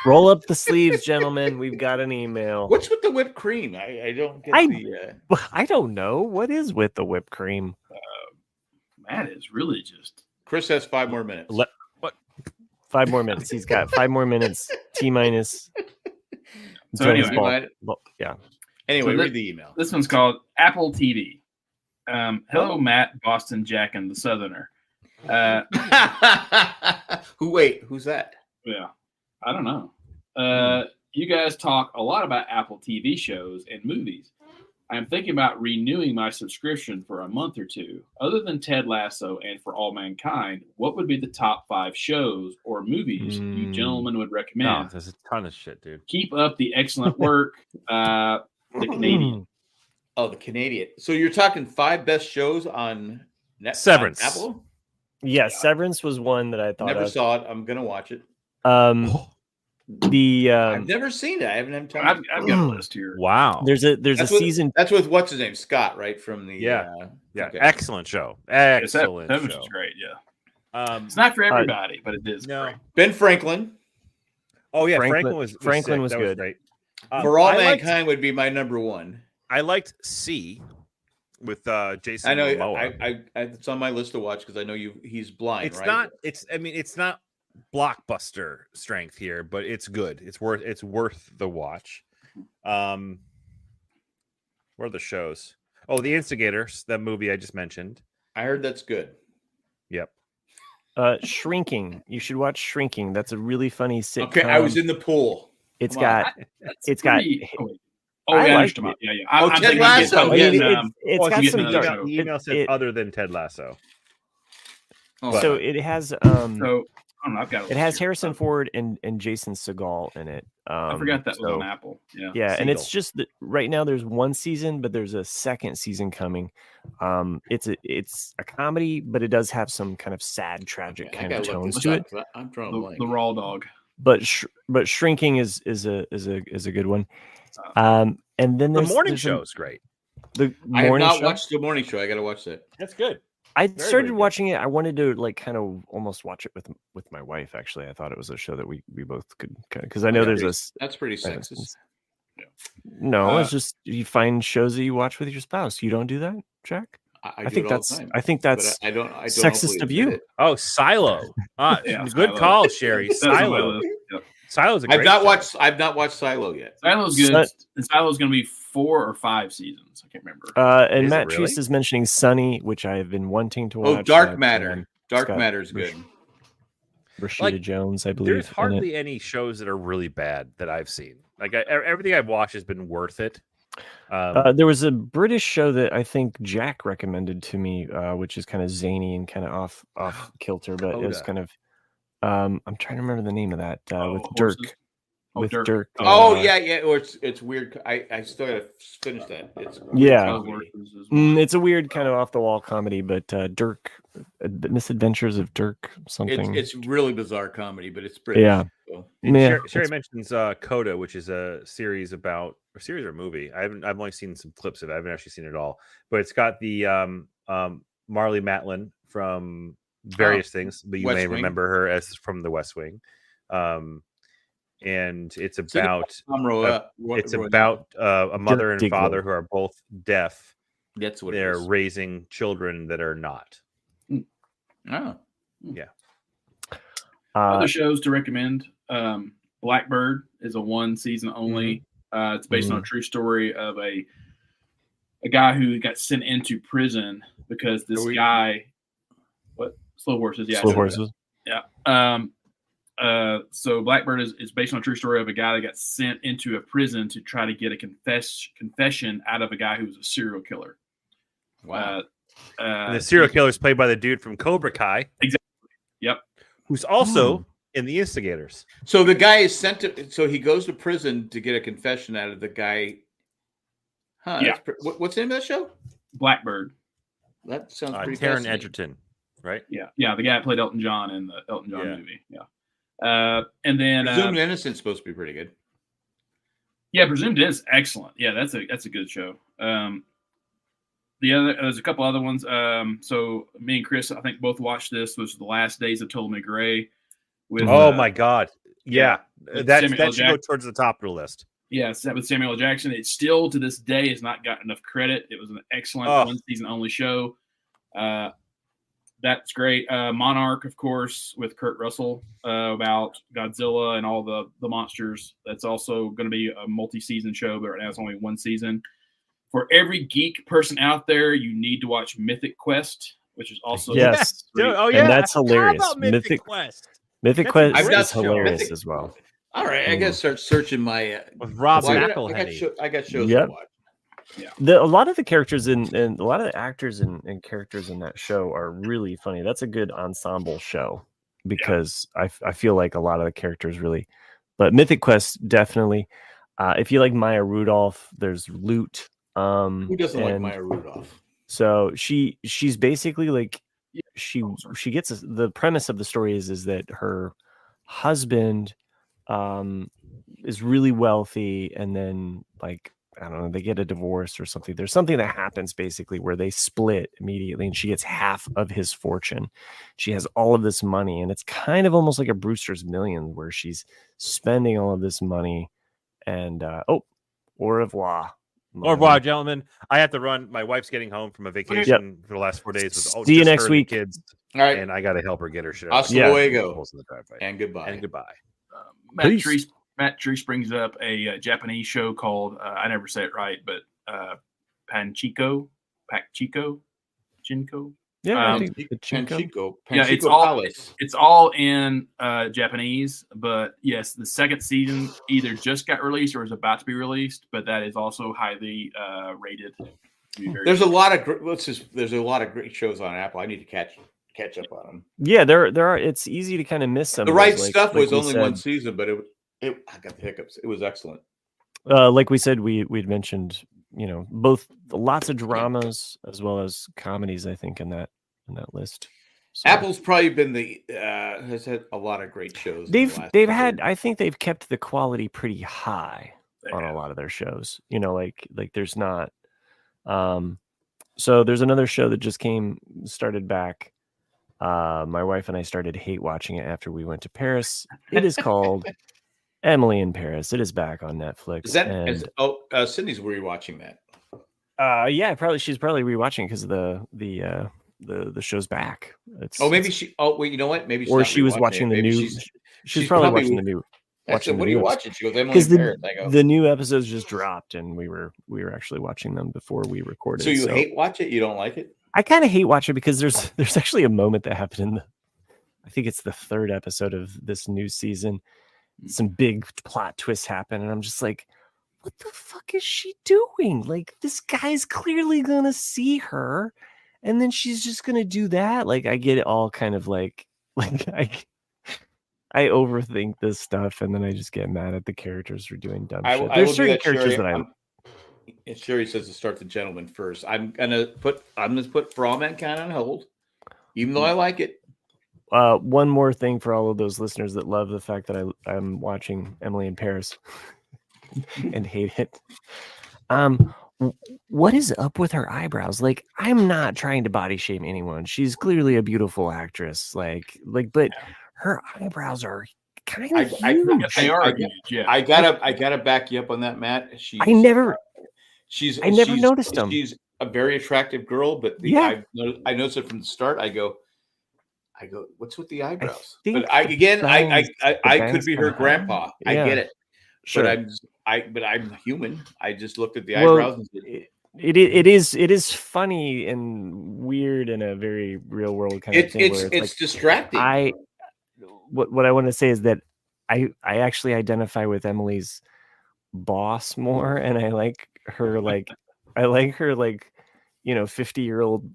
Roll up the sleeves, gentlemen. We've got an email. What's with the whipped cream? I don't get I don't know. What is with the whipped cream? Matt is really just. Chris has 5 more minutes. What? 5 more minutes. He's got 5 more minutes. T-minus. So anyway, yeah. Anyway, read the email. This one's called Apple TV. Hello, Matt, Boston Jack, and the Southerner. Who's that? Yeah, I don't know. You guys talk a lot about Apple TV shows and movies. I'm thinking about renewing my subscription for a month or two. Other than Ted Lasso and For All Mankind, what would be the top 5 shows or movies you gentlemen would recommend? No, there's a ton of shit, dude. Keep up the excellent work. The Canadian. Oh, the Canadian. So you're talking 5 best shows on Netflix? Severance. On Apple? Yeah, Severance was one that I thought Never saw it. I'm going to watch it. I've never seen it. I haven't had time. I've got a list here. Wow. There's a season. That's with what's his name, Scott, right? From the Okay. Excellent show. Excellent show. Is great. Yeah. It's not for everybody, but it is great. Ben Franklin. Oh yeah, Franklin was good. Great. For All Mankind would be my number 1. I liked C with Jason. I know. Momoa. It's on my list to watch because I know he's blind. It's right? not. It's not blockbuster strength here, but it's good. It's worth the watch. What are the shows? Oh, The Instigators, that movie I just mentioned. I heard that's good. Yep. Shrinking. You should watch Shrinking. That's a really funny sitcom. Okay, I was in the pool. It's got. Oh, yeah, I'm Ted Lasso. It's got some dark. Email said other than Ted Lasso. So it has. It has Harrison Ford and Jason Segel in it. I forgot that was on Apple. Yeah. Yeah, and it's just that right now there's 1 season, but there's a second season coming. It's a comedy, but it does have some kind of sad, tragic kind of tones to it. I'm drawing the raw dog. But Shrinking is a good one. And then the morning show is great. I have not watched the morning show. I got to watch that. That's good. I started watching it. I wanted to kind of almost watch it with my wife. Actually, I thought it was a show that we both could because I know that's pretty sexist. No, it's just you find shows that you watch with your spouse. You don't do that, Jack? I think that's I don't sexist of you. Oh, Silo. Good call, Sherry. Silo. Silo's a great show. I've not watched Silo yet. Silo's good. And Silo's going to be 4 or 5 seasons. I can't remember. And Matt Treese is mentioning Sunny, which I have been wanting to watch. Oh, Dark Matter. Dark Matter is good. Rashida Jones, I believe. There's hardly any shows that are really bad that I've seen. Like everything I've watched has been worth it. There was a British show that I think Jack recommended to me, which is kind of zany and kind of off kilter, but it was kind of. I'm trying to remember the name of that with Dirk. With Dirk. Yeah. Or it's weird. I still gotta finish that. It's a weird kind of off the wall comedy, but Dirk, Misadventures of Dirk something. It's really bizarre comedy, but it's British. Yeah. So. Sherry mentions Coda, which is a series or a movie. I've only seen some clips of it. I haven't actually seen it all, but it's got the Marlee Matlin from various things, but you may remember her as from The West Wing. And it's about a mother and father who are both deaf. That's what they're raising children that are not. Oh, yeah. Other shows to recommend: Blackbird is a 1 season only. It's based on a true story of a guy who got sent into prison because this guy. What? Slow Horses? Yeah. Slow Horses. Yeah. So Blackbird is based on a true story of a guy that got sent into a prison to try to get a confession out of a guy who was a serial killer. Wow. And the serial killer is played by the dude from Cobra Kai. Exactly. Yep. Who's also in The Instigators. So the guy is sent to. So he goes to prison to get a confession out of the guy. Huh? Yeah. What's the name of that show? Blackbird. That sounds pretty. Taron fascinating. Egerton, right? Yeah. The guy that played Elton John in the Elton John movie. Yeah. And then Presumed Innocent's supposed to be pretty good. Yeah, Presumed is excellent. Yeah, that's a good show. There's a couple other ones. So me and Chris, I think both watched this. Was The Last Days of Ptolemy Gray. With, my God. Yeah. That should go towards the top of the list. Yeah, that with Samuel L. Jackson. It still to this day has not gotten enough credit. It was an excellent one season only show. That's great. Monarch, of course, with Kurt Russell about Godzilla and all the monsters. That's also going to be a multi-season show, but right now it's only one season. For every geek person out there, you need to watch Mythic Quest, which is also yes. Oh yeah, and that's hilarious. How about Mythic Quest. Mythic Quest is hilarious as well. All right, I gotta start searching my with Rob McElhenney. I got shows to watch. Yeah, a lot of the characters and a lot of the actors and characters in that show are really funny. That's a good ensemble show because I feel like a lot of the characters really. But Mythic Quest definitely. If you like Maya Rudolph, there's Loot. Who doesn't like Maya Rudolph? So she's basically like she gets the premise of the story is that her husband is really wealthy, and then like I don't know, they get a divorce or something. There's something that happens basically where they split immediately, and she gets half of his fortune. She has all of this money, and it's kind of almost like a Brewster's Millions where she's spending all of this money. And au revoir. Au revoir, gentlemen. I have to run. My wife's getting home from a vacation for the last 4 days. See you next week, kids. All right, and I got to help her get her shit. Hasta luego. And goodbye. And goodbye. Matt Treese brings up a Japanese show called I never say it right, but Pachinko. Yeah, Pachinko. Yeah, it's all in Japanese, but yes, the second season either just got released or is about to be released, but that is also highly rated. There's a lot of great shows on Apple. I need to catch up on them. Yeah, there are. It's easy to kind of miss some. The Right Stuff was only one season, but I got the hiccups. It was excellent. Like we said, we'd mentioned, both lots of dramas as well as comedies. I think in that list. So, Apple's probably been has had a lot of great shows. They've had. I think they've kept the quality pretty high on a lot of their shows. Like there's not. So there's another show that just started back. My wife and I started hate watching it after we went to Paris. It is called Emily in Paris. It is back on Netflix. Sydney's rewatching that. Yeah, she's probably rewatching because of the show's back. Maybe she. Oh wait, you know what? Maybe she was watching the new. She's probably watching the new. What are you watching? She goes, Emily in Paris. I go, the new episodes just dropped, and we were actually watching them before we recorded. So you hate watch it? You don't like it? I kind of hate watch it because there's actually a moment that happened I think it's the third episode of this new season. Some big plot twists happen, and I'm just like, what the fuck is she doing? Like, this guy's clearly gonna see her, and then she's just gonna do that. Like, I get it all kind of like I overthink this stuff, and then I just get mad at the characters for doing dumb shit. There's certain characters that Sherry says to start the gentleman first. I'm gonna put For All Mankind on hold, even though I like it. One more thing for all of those listeners that love the fact that I'm watching Emily in Paris and hate it. What is up with her eyebrows? Like, I'm not trying to body shame anyone. She's clearly a beautiful actress. But her eyebrows are kind of huge. They are huge. Yeah. I gotta back you up on that, Matt. I never noticed them. She's a very attractive girl, but I noticed it from the start. I go, what's with the eyebrows? But I could be her grandpa. Yeah. I get it. Sure. But I'm human. I just looked at the eyebrows and said, it is funny and weird in a very real world kind of thing. It's distracting. what I want to say is that I actually identify with Emily's boss more, and I like her like 50-year-old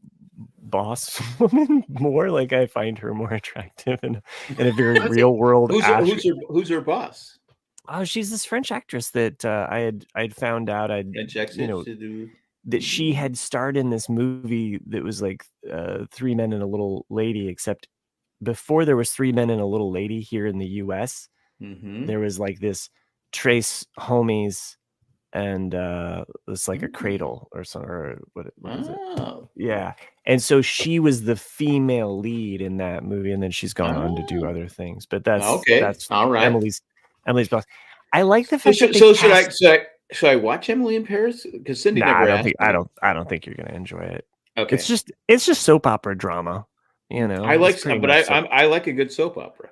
boss woman more. Like I find her more attractive in a very real world. Who's her boss? Oh, she's this French actress that I'd found out that she had starred in this movie that was like Three Men and a Little Lady, except before there was Three Men and a Little Lady here in the US, there was like this Trace Homies and it's like a cradle or something, or what is it? Yeah. And so she was the female lead in that movie, and then she's gone on to do other things. But that's all right. Emily's boss. I like the fact should I watch Emily in Paris? Because Cindy never asked me. I don't think you're gonna enjoy it. Okay. It's just soap opera drama. I like, but I like a good soap opera.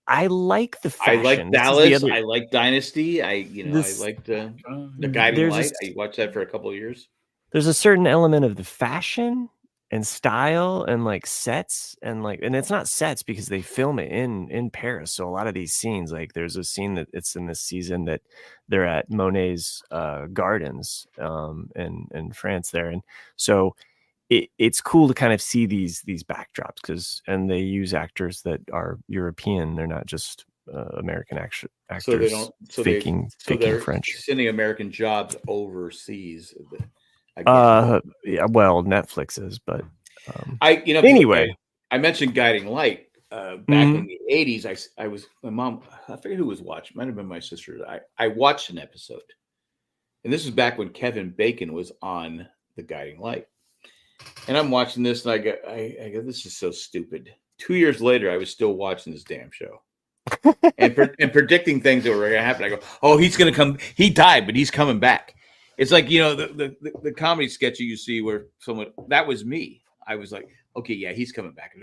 I like the fashion. I like Dallas. I like Dynasty. I like the Guiding Light. I watched that for a couple of years. There's a certain element of the fashion and style and like sets and it's not sets because they film it in Paris. So a lot of these scenes, like there's a scene that it's in this season that they're at Monet's gardens in France there, and so it's cool to kind of see these backdrops and they use actors that are European. They're not just American actors. So they don't faking French. Sending American jobs overseas. Yeah, well, Netflix is, but anyway, I mentioned Guiding Light back in the 80s. I was my mom. I forget who was watching. Might have been my sister. I watched an episode, and this was back when Kevin Bacon was on the Guiding Light. And I'm watching this, and I go, this is so stupid. 2 years later, I was still watching this damn show, and predicting things that were going to happen. I go, oh, he's going to come. He died, but he's coming back. It's like the comedy sketch you see where someone that was me. I was like, okay, yeah, he's coming back.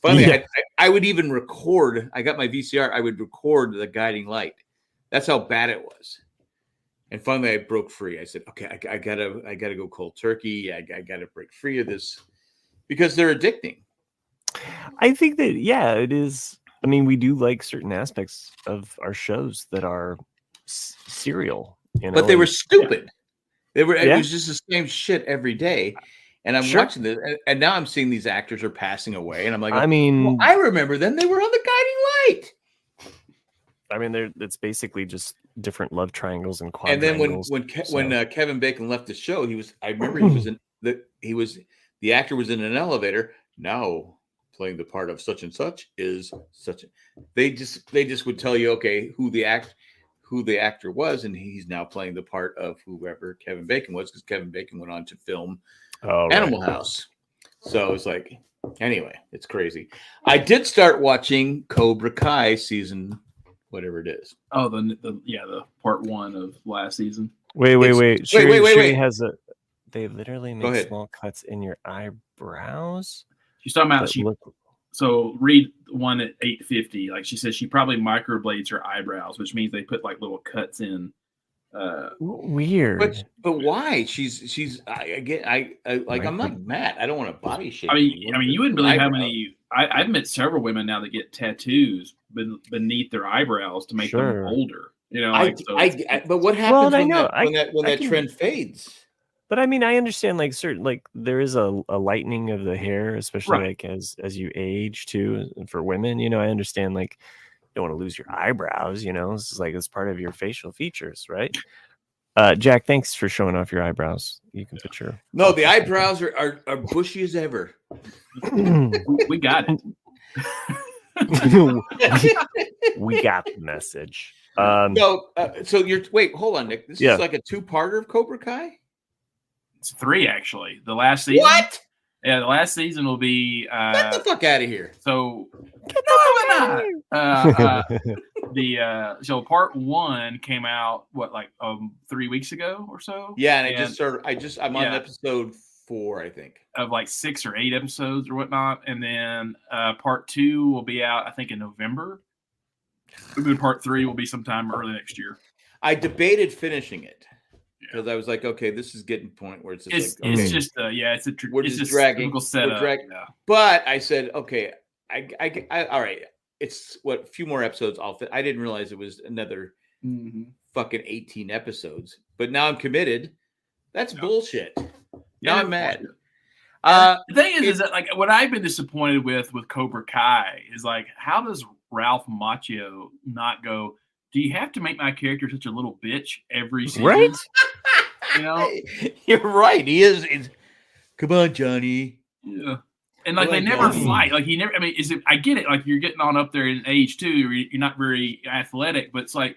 Finally, I would even record. I got my VCR. I would record the Guiding Light. That's how bad it was. And finally, I broke free. I said, "Okay, I gotta go cold turkey. I gotta break free of this because they're addicting." I think that it is. I mean, we do like certain aspects of our shows that are serial, but they were stupid. They were. It was just the same shit every day. And I'm watching this, and now I'm seeing these actors are passing away, and I'm like, I remember them. They were on the Guiding Light. I mean, it's basically just different love triangles and quadrangles. And then when Kevin Bacon left the show, I remember the actor was in an elevator. Now playing the part of such and such is such. They just would tell you, okay, who the actor was, and he's now playing the part of whoever Kevin Bacon was, because Kevin Bacon went on to film Animal House. So it's like, anyway, it's crazy. I did start watching Cobra Kai season. Whatever it is. Oh, the part 1 of last season. Wait. Wait. They literally make small cuts in your eyebrows. She's talking about so read one at 850. Like she says, she probably microblades her eyebrows, which means they put like little cuts in. Weird. But why? She's I'm not mad. I don't want to body shame. I mean, you wouldn't believe how many. I've met several women now that get tattoos beneath their eyebrows to make them older. But what happens when that trend fades? But I mean, I understand there is a lightening of the hair, especially as you age too. And for women, I understand you don't want to lose your eyebrows. This is it's part of your facial features, right? Jack, thanks for showing off your eyebrows. You can put your the eyebrows are bushy as ever. We got it. We got the message. So hold on, Nick. This is like a 2-parter of Cobra Kai? It's 3 actually. The last season. What? Yeah, the last season will be get the fuck out of here. So so part 1 came out 3 weeks ago or so? Yeah, and I'm on episode 4, I think. Of 6 or 8 episodes or whatnot. And then part 2 will be out, I think, in November. And then part 3 will be sometime early next year. I debated finishing it. Because I was like, okay, this is getting to the point where it's just it's just dragging. Setup. But I said, okay, I all right. it's what a few more episodes. I didn't realize it was another fucking 18 episodes. But now I'm committed. That's bullshit. Now I'm mad. The thing is that like what I've been disappointed with Cobra Kai is like, how does Ralph Macchio not go, do you have to make my character such a little bitch every season? Right? You know? You're right. He is. Come on, Johnny. Yeah. And like they never fight. Like he never. I mean, I get it. Like you're getting on up there in age too. You're not very athletic, but it's like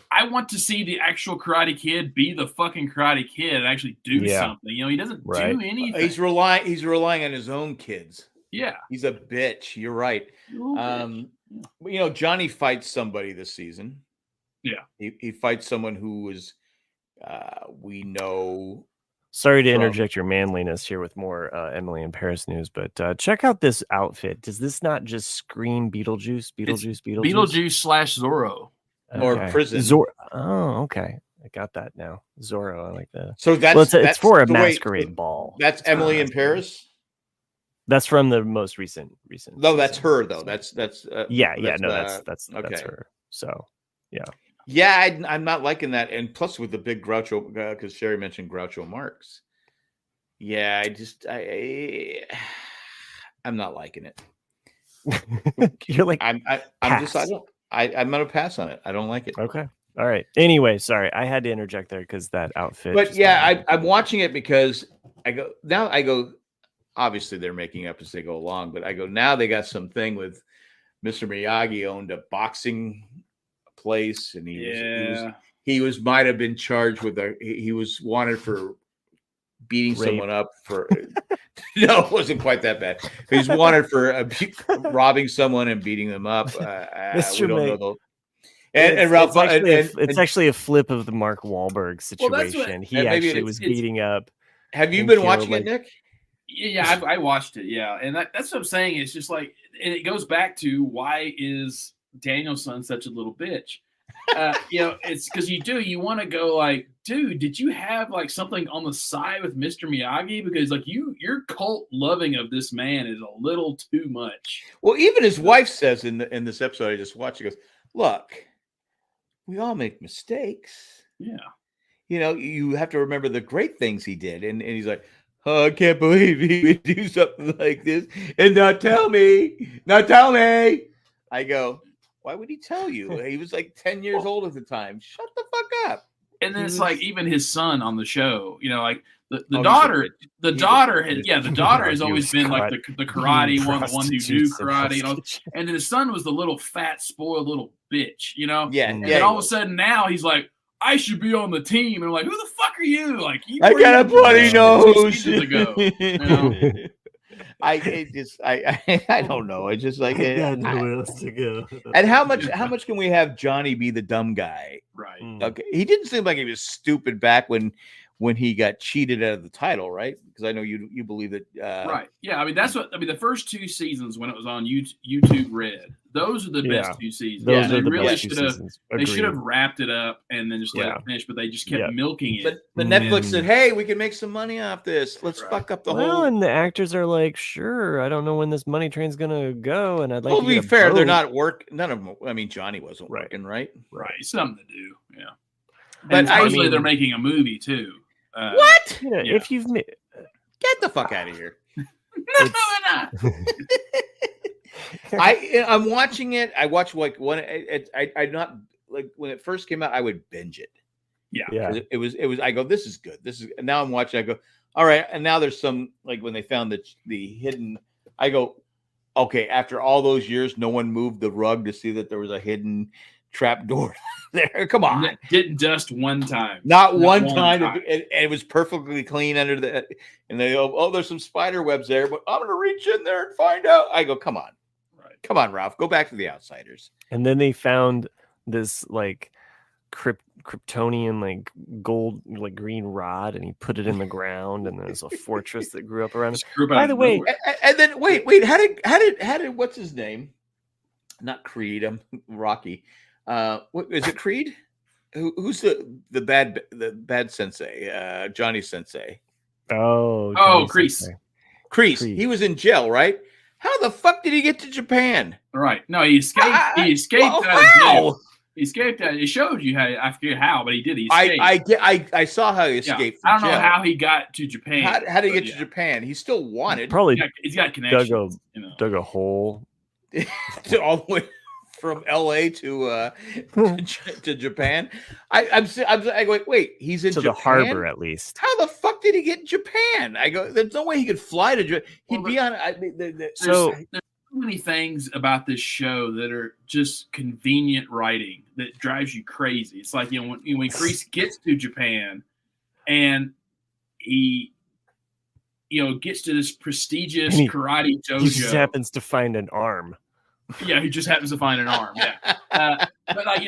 I want to see the actual Karate Kid be the fucking Karate Kid and actually do something. You know, he doesn't do anything. He's relying on his own kids. Yeah, he's a bitch. You're right. You know, Johnny fights somebody this season. Yeah, he fights someone who was we know. Sorry to interject your manliness here with more Emily in Paris news, but check out this outfit. Does this not just scream Beetlejuice? Beetlejuice / Zorro. Okay. Or prison. Oh, okay. I got that now. Zorro. I like that. So it's for a masquerade ball. That's Emily in Paris. That's from the most recent. No, that's her though. That's that's her. So yeah, I'm not liking that. And plus with the big Groucho, because Sherry mentioned Groucho Marx. Yeah, I'm not liking it. You're like, I'm gonna pass on it. I don't like it. Okay. All right. Anyway, sorry. I had to interject there because that outfit. But yeah, I'm watching it because I go, obviously they're making up as they go along, but I go, now they got something with Mr. Miyagi owned a boxing place, and he might have been charged with he was wanted for beating someone up for no, it wasn't quite that bad. He's wanted for robbing someone and beating them up. We don't know and Ralph, it's actually a flip of the Mark Wahlberg situation. He actually was beating up. Have you been watching it, Nick? Yeah, I watched it. Yeah, and that's what I'm saying. It's just like, and it goes back to why is Danielson such a little bitch? You know, it's because you want to go like, dude, did you have like something on the side with Mr. Miyagi? Because like your cult loving of this man is a little too much. Well, even his wife says in this episode I just watched, she goes, look, we all make mistakes. Yeah. You know, you have to remember the great things he did. And he's like, oh, I can't believe he would do something like this and not tell me. I go, why would he tell you? He was like 10 years old at the time. Shut the fuck up. And then it's like even his son on the show, you know, like the daughter has always been like the karate one, the one who do karate, and then his son was the little fat, spoiled little bitch, you know? Yeah. And then all of a sudden now he's like, I should be on the team. And I'm like, who the fuck are you? Like, I got a bloody nose. You know? I don't know. I just like I got nowhere else to go. And how much can we have Johnny be the dumb guy? Right. Okay. He didn't seem like he was stupid back when he got cheated out of the title, right? Because I know you believe that. Right. Yeah. I mean, the first two seasons when it was on YouTube Red, those are the best two seasons. Those are the really best two seasons. They should have wrapped it up and then just let it finish, but they just kept milking it. But Netflix said, hey, we can make some money off this. Let's fuck up the whole. And the actors are like, sure, I don't know when this money train's going to go. And I'd like to be fair, they're not none of them. I mean, Johnny wasn't working, right? Right. Something to do. Yeah. But supposedly they're making a movie too. What? Yeah. If you've get the fuck out of here. No, not. I'm watching it. I watch like when I not like when it first came out. I would binge it. Yeah. It was. I go, this is good. And now I'm watching. I go, all right. And now there's some like when they found the hidden. I go, okay. After all those years, no one moved the rug to see that there was a hidden trap door there. Come on. Didn't dust one time. Not one time. It was perfectly clean under the. And they go, oh, there's some spider webs there, but I'm gonna reach in there and find out. I go, come on. Come on, Ralph. Go back to the Outsiders. And then they found this like Kryptonian like gold like green rod, and he put it in the ground, and there's a fortress that grew up around it. By the way, and then wait, how did what's his name? Not Creed. I'm Rocky. What is it? Creed? Who's the bad sensei? Johnny Sensei. Oh, Kreese. Kreese. He was in jail, right? How the fuck did he get to Japan? Right. No, he escaped. He escaped out of jail. He escaped out. It showed you how. I forget how, but he did. He escaped. I saw how he escaped. I don't know how he got to Japan. How did he get to Japan? He still wanted. Probably he's got connections. Dug a hole all the way from LA to Japan. I go, wait, he's in to Japan? the harbor at least. How the fuck did he get in Japan? I go, there's no way he could fly to Japan. He'd be on. There's so many things about this show that are just convenient writing that drives you crazy. It's like, when Chris gets to Japan and he gets to this prestigious karate dojo. He just happens to find an arm. Yeah, he just happens to find an arm. Yeah, but like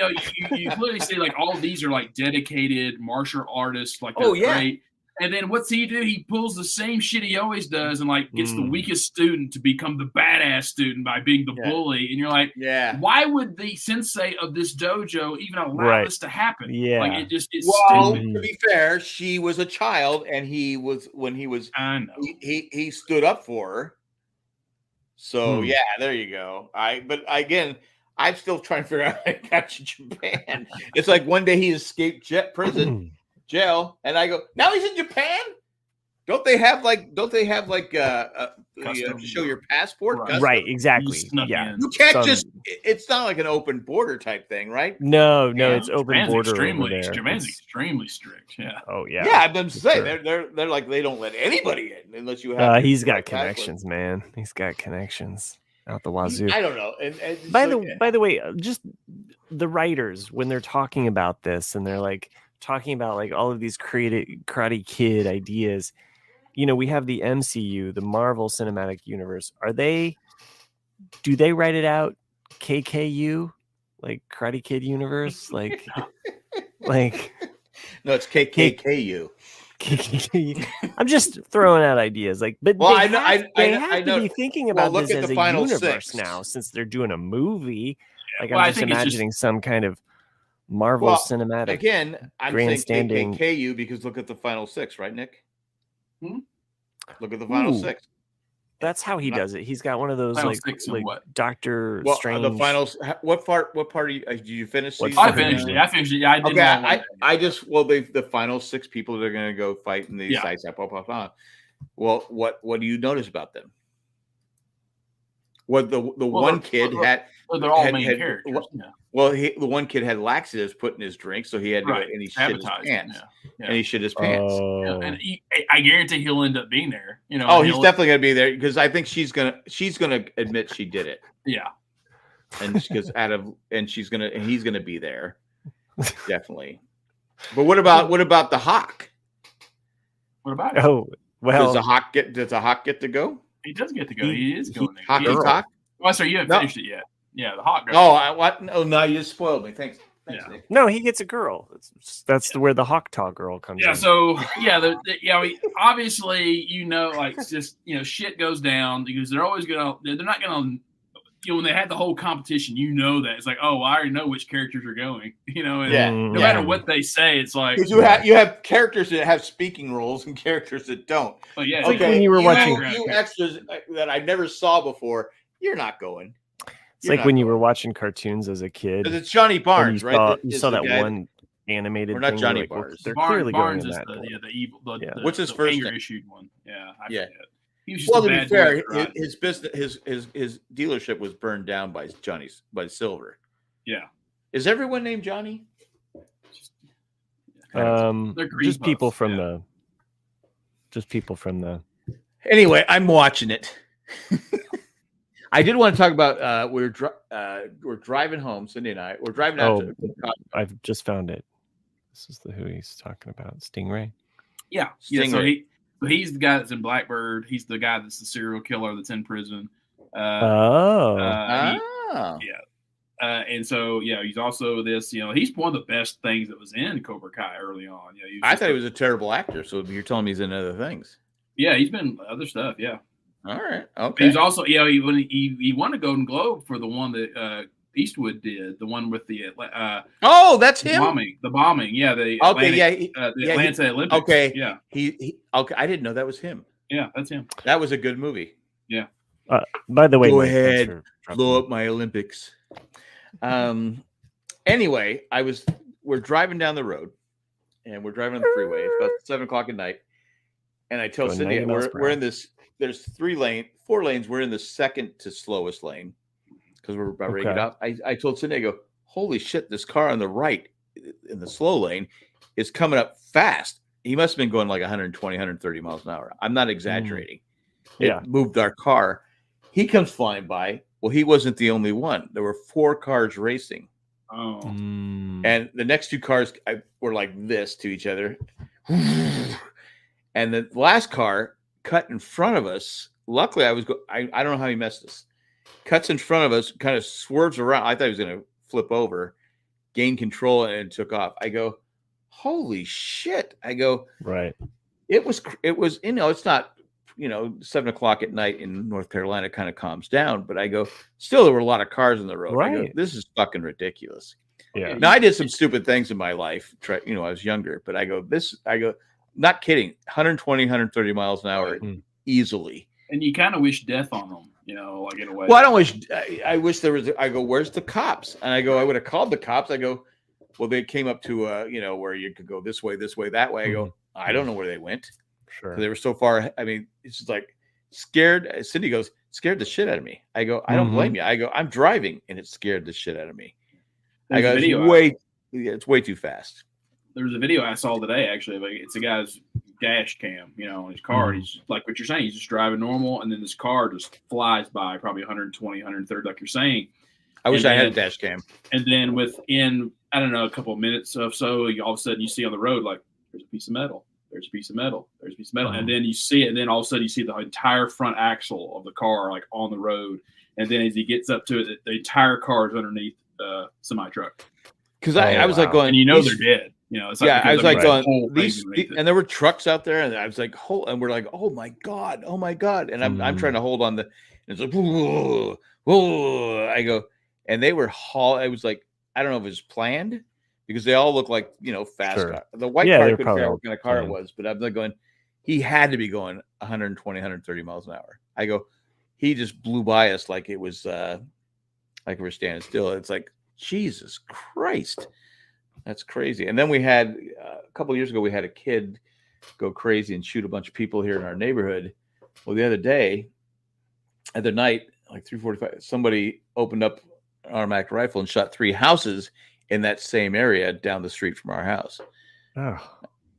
you clearly see like all of these are like dedicated martial artists. Like, great. And then what's he do? He pulls the same shit he always does, and like gets the weakest student to become the badass student by being the bully. And you're like, why would the sensei of this dojo even allow this to happen? Yeah, like it's stupid. To be fair, she was a child, and he stood up for her. So there you go. But again, I'm still trying to figure out how he got to Japan. It's like one day he escaped jail, and I go, now he's in Japan. Don't they have like to show your passport? Right, exactly. Yeah, you can't it's not like an open border type thing, right? No, it's open Japan's border. Japan's extremely strict. Yeah. Oh yeah. Yeah, I'm just saying they're like they don't let anybody in unless you have. He's got connections, man. He's got connections out the wazoo. I don't know. And by the way, just the writers when they're talking about this and they're like talking about like all of these creative Karate Kid ideas. We have the MCU, the Marvel Cinematic Universe. Do they write it out KKU, like Karate Kid Universe? Like no, it's KKKU. I'm just throwing out ideas, but I have to be thinking about this as a universe now, since they're doing a movie. Like I'm just imagining some kind of Marvel cinematic. Again, I'm saying KKKU because look at the final six, right, Nick? Look at the final six. That's how he does it. He's got one of those like Doctor Strange. The finals. What part? Did you finish? I finished it. Yeah, I did. Okay, the final six people that are going to go fight in these sites. Well, what do you notice about them? What the one kid had? They're all main characters. Well, the one kid had laxatives put in his drink, so he had to go and he shit his pants. And he shit his pants. And I guarantee he'll end up being there. He's definitely gonna be there because I think she's gonna admit she did it. Yeah. And because he's gonna be there. Definitely. But what about the Hawk? What about it? Oh, well, does the Hawk get to go? He does get to go. He is going to go. Hawk? Oh, sorry, you haven't finished it yet. Yeah, the Hawk girl. Oh, what? No, you just spoiled me. Thanks, Nick. No, he gets a girl. That's where the Hawk Talk girl comes in. Yeah, so obviously, shit goes down because they're not gonna when they had the whole competition, that it's like, I already know which characters are going. No matter what they say, it's like you have characters that have speaking roles and characters that don't. But yeah, it's like when you were watching extras that I never saw before. You're not going. It's like when you were watching cartoons as a kid. Because it's Johnny Barnes, right? You saw that one animated. Or not Johnny Barnes. They're clearly Barnes going in that. The evil. What's his first anger issued one? Yeah. I forget. He was just to be fair, his business, his dealership was burned down by Silver. Yeah. Is everyone named Johnny? Just people from the. Anyway, I'm watching it. I did want to talk about we're driving home, Cindy and I. We're driving out. I've just found it. This is who he's talking about, Stingray. Yeah, Stingray. So he's the guy that's in Blackbird. He's the guy that's the serial killer that's in prison. And so he's also this. He's one of the best things that was in Cobra Kai early on. I thought he was a terrible actor. So you're telling me he's in other things? Yeah, he's been in other stuff. Yeah. All right. Okay. He's also he won a Golden Globe for the one that Eastwood did, the one with the that's him. The bombing. Yeah. The Atlanta Olympics. Okay. Yeah. He okay. I didn't know that was him. Yeah, that's him. That was a good movie. Yeah. By the way, go Mike, thanks ahead, for blow up my Olympics. Anyway, we're driving down the road, and we're driving on the freeway. It's about 7:00 at night, and I tell Going Cindy 90 miles per we're hour. in this. There's 4 lanes. We're in the second to slowest lane because we're about ready to get Okay. off. I told Cindy, I go, holy shit, this car on the right in the slow lane is coming up fast. He must have been going like 120, 130 miles an hour. I'm not exaggerating. Yeah. It moved our car. He comes flying by. Well, he wasn't the only one. There were 4 cars racing. Oh. And the next 2 cars were like this to each other. And the last car cut in front of us. Luckily, I don't know how he messed us. Cuts in front of us, kind of swerves around. I thought he was going to flip over, gain control, and took off. I go, holy shit. I go, right. It was, it's not, 7:00 at night in North Carolina kind of calms down, but I go, still, there were a lot of cars on the road. Right. I go, this is fucking ridiculous. Yeah. Now, I did some stupid things in my life. I was younger, but I go, not kidding, 120, 130 miles an hour easily. And you kind of wish death on them, like in a way. Well, I don't wish. I wish there was. I go, where's the cops? And I go, I would have called the cops. I go, well, they came up to where you could go this way, that way. I go, I don't know where they went. Sure. They were so far. I mean, it's just like scared. Cindy goes, scared the shit out of me. I go, I don't blame you. I go, I'm driving, and it scared the shit out of me. There's I go, it's way too fast. There was a video I saw today, actually. Like, it's a guy's dash cam, in his car. And he's like what you're saying. He's just driving normal, and then this car just flies by, probably 120, 130, like you're saying. I wish I had a dash cam. And then within, I don't know, a couple of minutes or so, all of a sudden you see on the road, like, there's a piece of metal. There's a piece of metal. There's a piece of metal. And then you see it, and then all of a sudden you see the entire front axle of the car, like, on the road. And then as he gets up to it, the entire car is underneath a semi-truck. Because I was like going, and they're dead. It's like, I was like going, and there were trucks out there, and I was like, and we're like, oh my god, and I'm trying to hold on and it's like, whoa, I go, and they were I was like, I don't know if it was planned because they all look like fast car. The white car couldn't figure out what kind of car it was, but I'm like going, he had to be going 120, 130 miles an hour. I go, he just blew by us like it was like we're standing still. It's like, Jesus Christ. That's crazy. And then we had a couple of years ago, we had a kid go crazy and shoot a bunch of people here in our neighborhood. Well, the other night, like 3:45, somebody opened up an automatic rifle and shot 3 houses in that same area down the street from our house. Oh.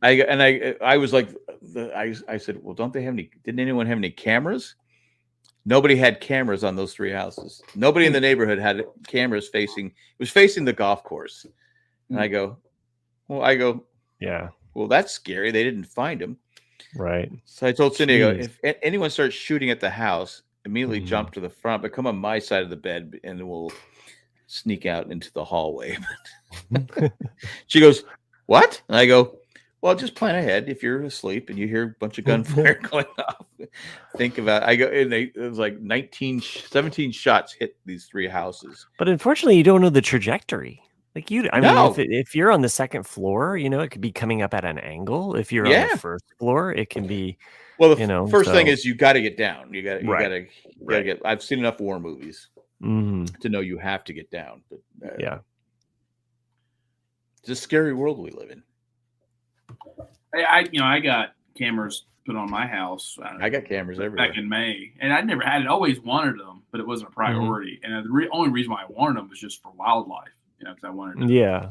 I was like, I said, well, didn't anyone have any cameras? Nobody had cameras on those 3 houses. Nobody in the neighborhood had cameras it was facing the golf course. And I go, yeah. Well, that's scary. They didn't find him. Right. So I told Cindy, if anyone starts shooting at the house, immediately jump to the front, but come on my side of the bed and we'll sneak out into the hallway. She goes, what? And I go, well, just plan ahead. If you're asleep and you hear a bunch of gunfire going off, think about it. It was like 17 shots hit these 3 houses. But unfortunately, you don't know the trajectory. Like mean, if you're on the second floor, it could be coming up at an angle. If you're on the first floor, it can be. Well, the first thing is you got to get down. You got to get. I've seen enough war movies to know you have to get down. But it's a scary world we live in. I got cameras put on my house. I got cameras everywhere back in May, and I never had it. Always wanted them, but it wasn't a priority. And the only reason why I wanted them was just for wildlife. Because I wanted to. Yeah.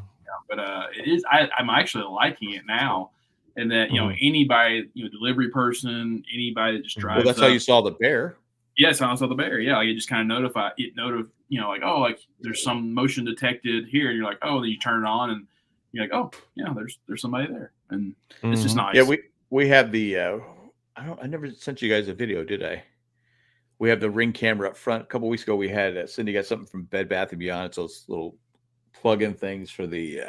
But it is. I'm actually liking it now, and that anybody, delivery person, anybody that just drives. Well, that's how you saw the bear. Yes, I saw the bear. Yeah, you just kind of notify like, oh, like there's some motion detected here, and you're like, oh, then you turn it on, and you're like, oh, yeah, there's somebody there, and it's just nice. Yeah, we have the. I never sent you guys a video, did I? We have the Ring camera up front. A couple weeks ago, we had Cindy got something from Bed Bath & Beyond. It's those little plug-in things for the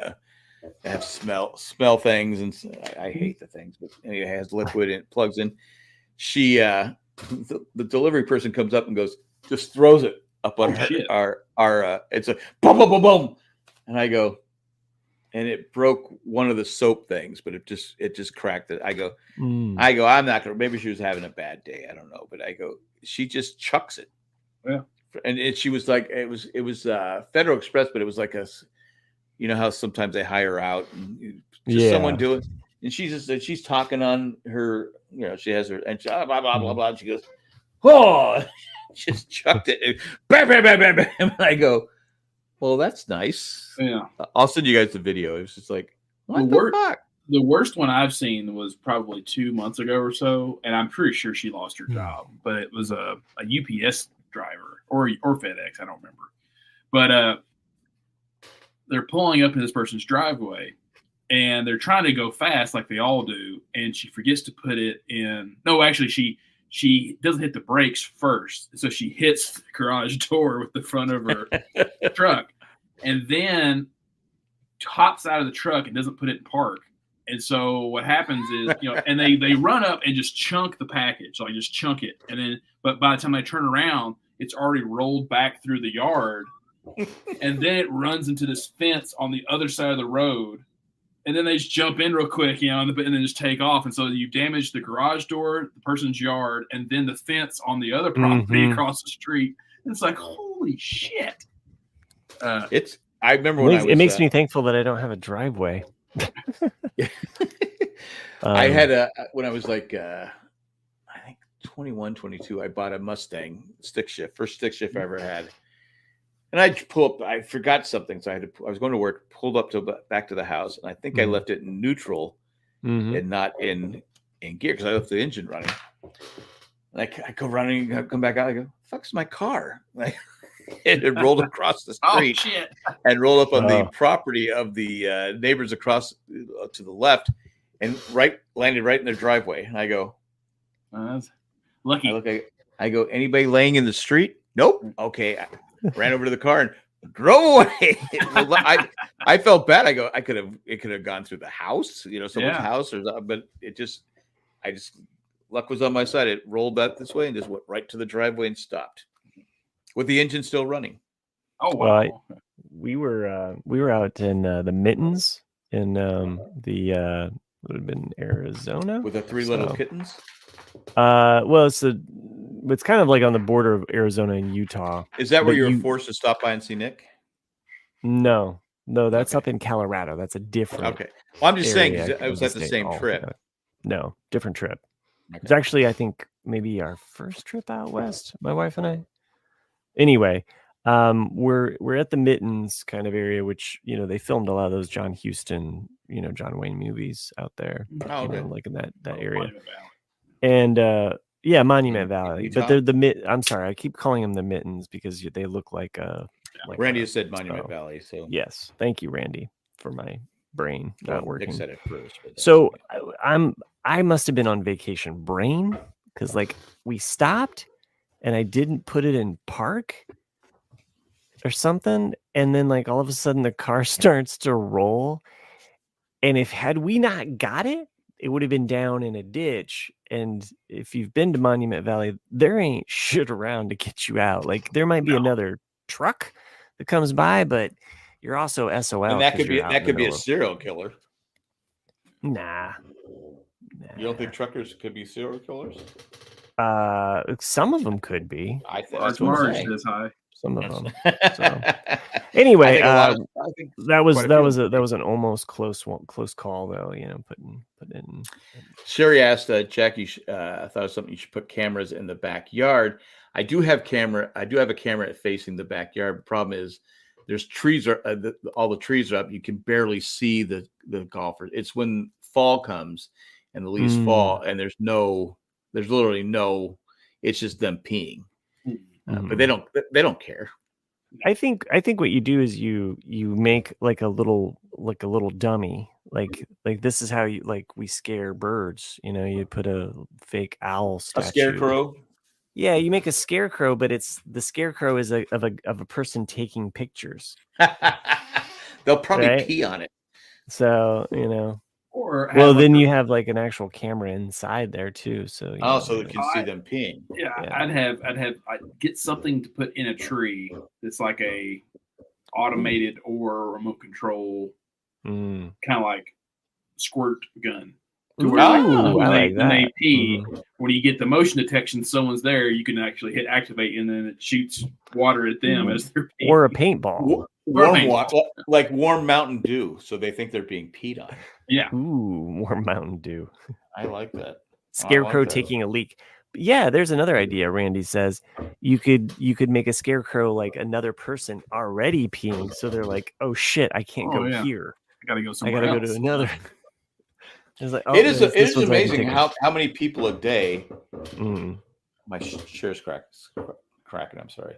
have smell things, and I hate the things, but anyway, it has liquid and it plugs in. She the delivery person comes up and goes, just throws it up on our it's a boom boom boom boom, and I go, and it broke one of the soap things, but it just cracked it. I go, Mm. I'm not gonna. Maybe she was having a bad day. I don't know, but I go, she just chucks it. Yeah. And she was like, it was Federal Express, but it was like you know how sometimes they hire out and just someone doing, and she's talking on her, you know, she has her and she, blah blah blah blah. And she goes, oh, just chucked it, bam bam bam bam bam. And I go, well, that's nice. Yeah, I'll send you guys the video. It was just like, what the fuck? The worst one I've seen was probably 2 months ago or so, and I'm pretty sure she lost her job. But it was a UPS driver or FedEx, I don't remember. But they're pulling up in this person's driveway, and they're trying to go fast like they all do, and she forgets to put it in. No, actually, she doesn't hit the brakes first, so she hits the garage door with the front of her truck, and then hops out of the truck and doesn't put it in park. And so what happens is, you know, and they run up and just chunk the package, like just chunk it, and then but by the time they turn around, it's already rolled back through the yard, and then it runs into this fence on the other side of the road. And then they just jump in real quick, you know, and then just take off. And so you damage the garage door, the person's yard, and then the fence on the other property across the street. And it's like, holy shit! I remember when it makes me thankful that I don't have a driveway. I had when I was like, I think 21, 22, I bought a Mustang stick shift, first stick shift I ever had. And I pull up, I forgot something. So I was going to work, pulled up back to the house. And I think I left it in neutral and not in gear because I left the engine running. And I go running, I come back out. I go, fuck's my car? Like, and it rolled across the street and rolled up on the property of the neighbors across to the left and landed right in their driveway. And I go, that's lucky. I go, anybody laying in the street? Nope. Okay. I ran over to the car and drove away. I felt bad. I go, it could have gone through the house, you know, someone's house, but luck was on my side. It rolled back this way and just went right to the driveway and stopped with the engine still running. Oh wow! We were out in the Mittens in the would have been Arizona with the three little kittens. Well, it's kind of like on the border of Arizona and Utah. Is that where you were forced to stop by and see Nick? No, that's up in Colorado. That's a different. Okay. Well, I'm just saying it was at the same trip. No, different trip. Okay. It's actually, I think, maybe our first trip out west, my wife and I. Anyway, we're at the Mittens kind of area, which, you know, they filmed a lot of those John Huston, you know, John Wayne movies out there, like in that area. And Monument Valley. Utah? But they're I'm sorry, I keep calling them the Mittens because they look like Randy has said Monument Valley. So yes, thank you, Randy, for my brain not working. Nick said it first, so I must have been on vacation brain because like we stopped and I didn't put it in park or something, and then like all of a sudden the car starts to roll, and had we not got it, it would have been down in a ditch. And if you've been to Monument Valley, there ain't shit around to get you out. Like there might be another truck that comes by, but you're also SOL. And that could be a serial killer. Nah. You don't think truckers could be serial killers? Some of them could be. I think that's Marge this high. Some of them. So. Anyway, that was an almost close call though. You know, putting in. Sherry asked Jackie. I thought of something. You should put cameras in the backyard. I do have a camera facing the backyard. The problem is there's trees all the trees are up. You can barely see the golfers. It's when fall comes and the leaves fall and there's literally no. It's just them peeing. But they don't care. I think what you do is you make like a little dummy. Like this is how we scare birds. You know, you put a fake owl statue. A scarecrow. Yeah, you make a scarecrow, but the scarecrow is of a person taking pictures. They'll probably pee on it. So, you know. Then you have like an actual camera inside there too. So so you can see them peeing. Yeah, I'd get something to put in a tree that's like a automated or remote control kind of like squirt gun. Ooh, When I they like pee, that. when you get the motion detection, someone's there, you can actually hit activate, and then it shoots water at them as they're peeing. Or a paintball. Warm water, like warm Mountain Dew, so they think they're being peed on. Yeah. Ooh, warm Mountain Dew. I like that. Scarecrow taking a leak. But yeah, there's another idea. Randy says you could make a scarecrow like another person already peeing, so they're like, oh shit, I can't go here. I gotta go somewhere. I gotta go to another. It's like, it is amazing how many people a day. My chair's cracking. I'm sorry.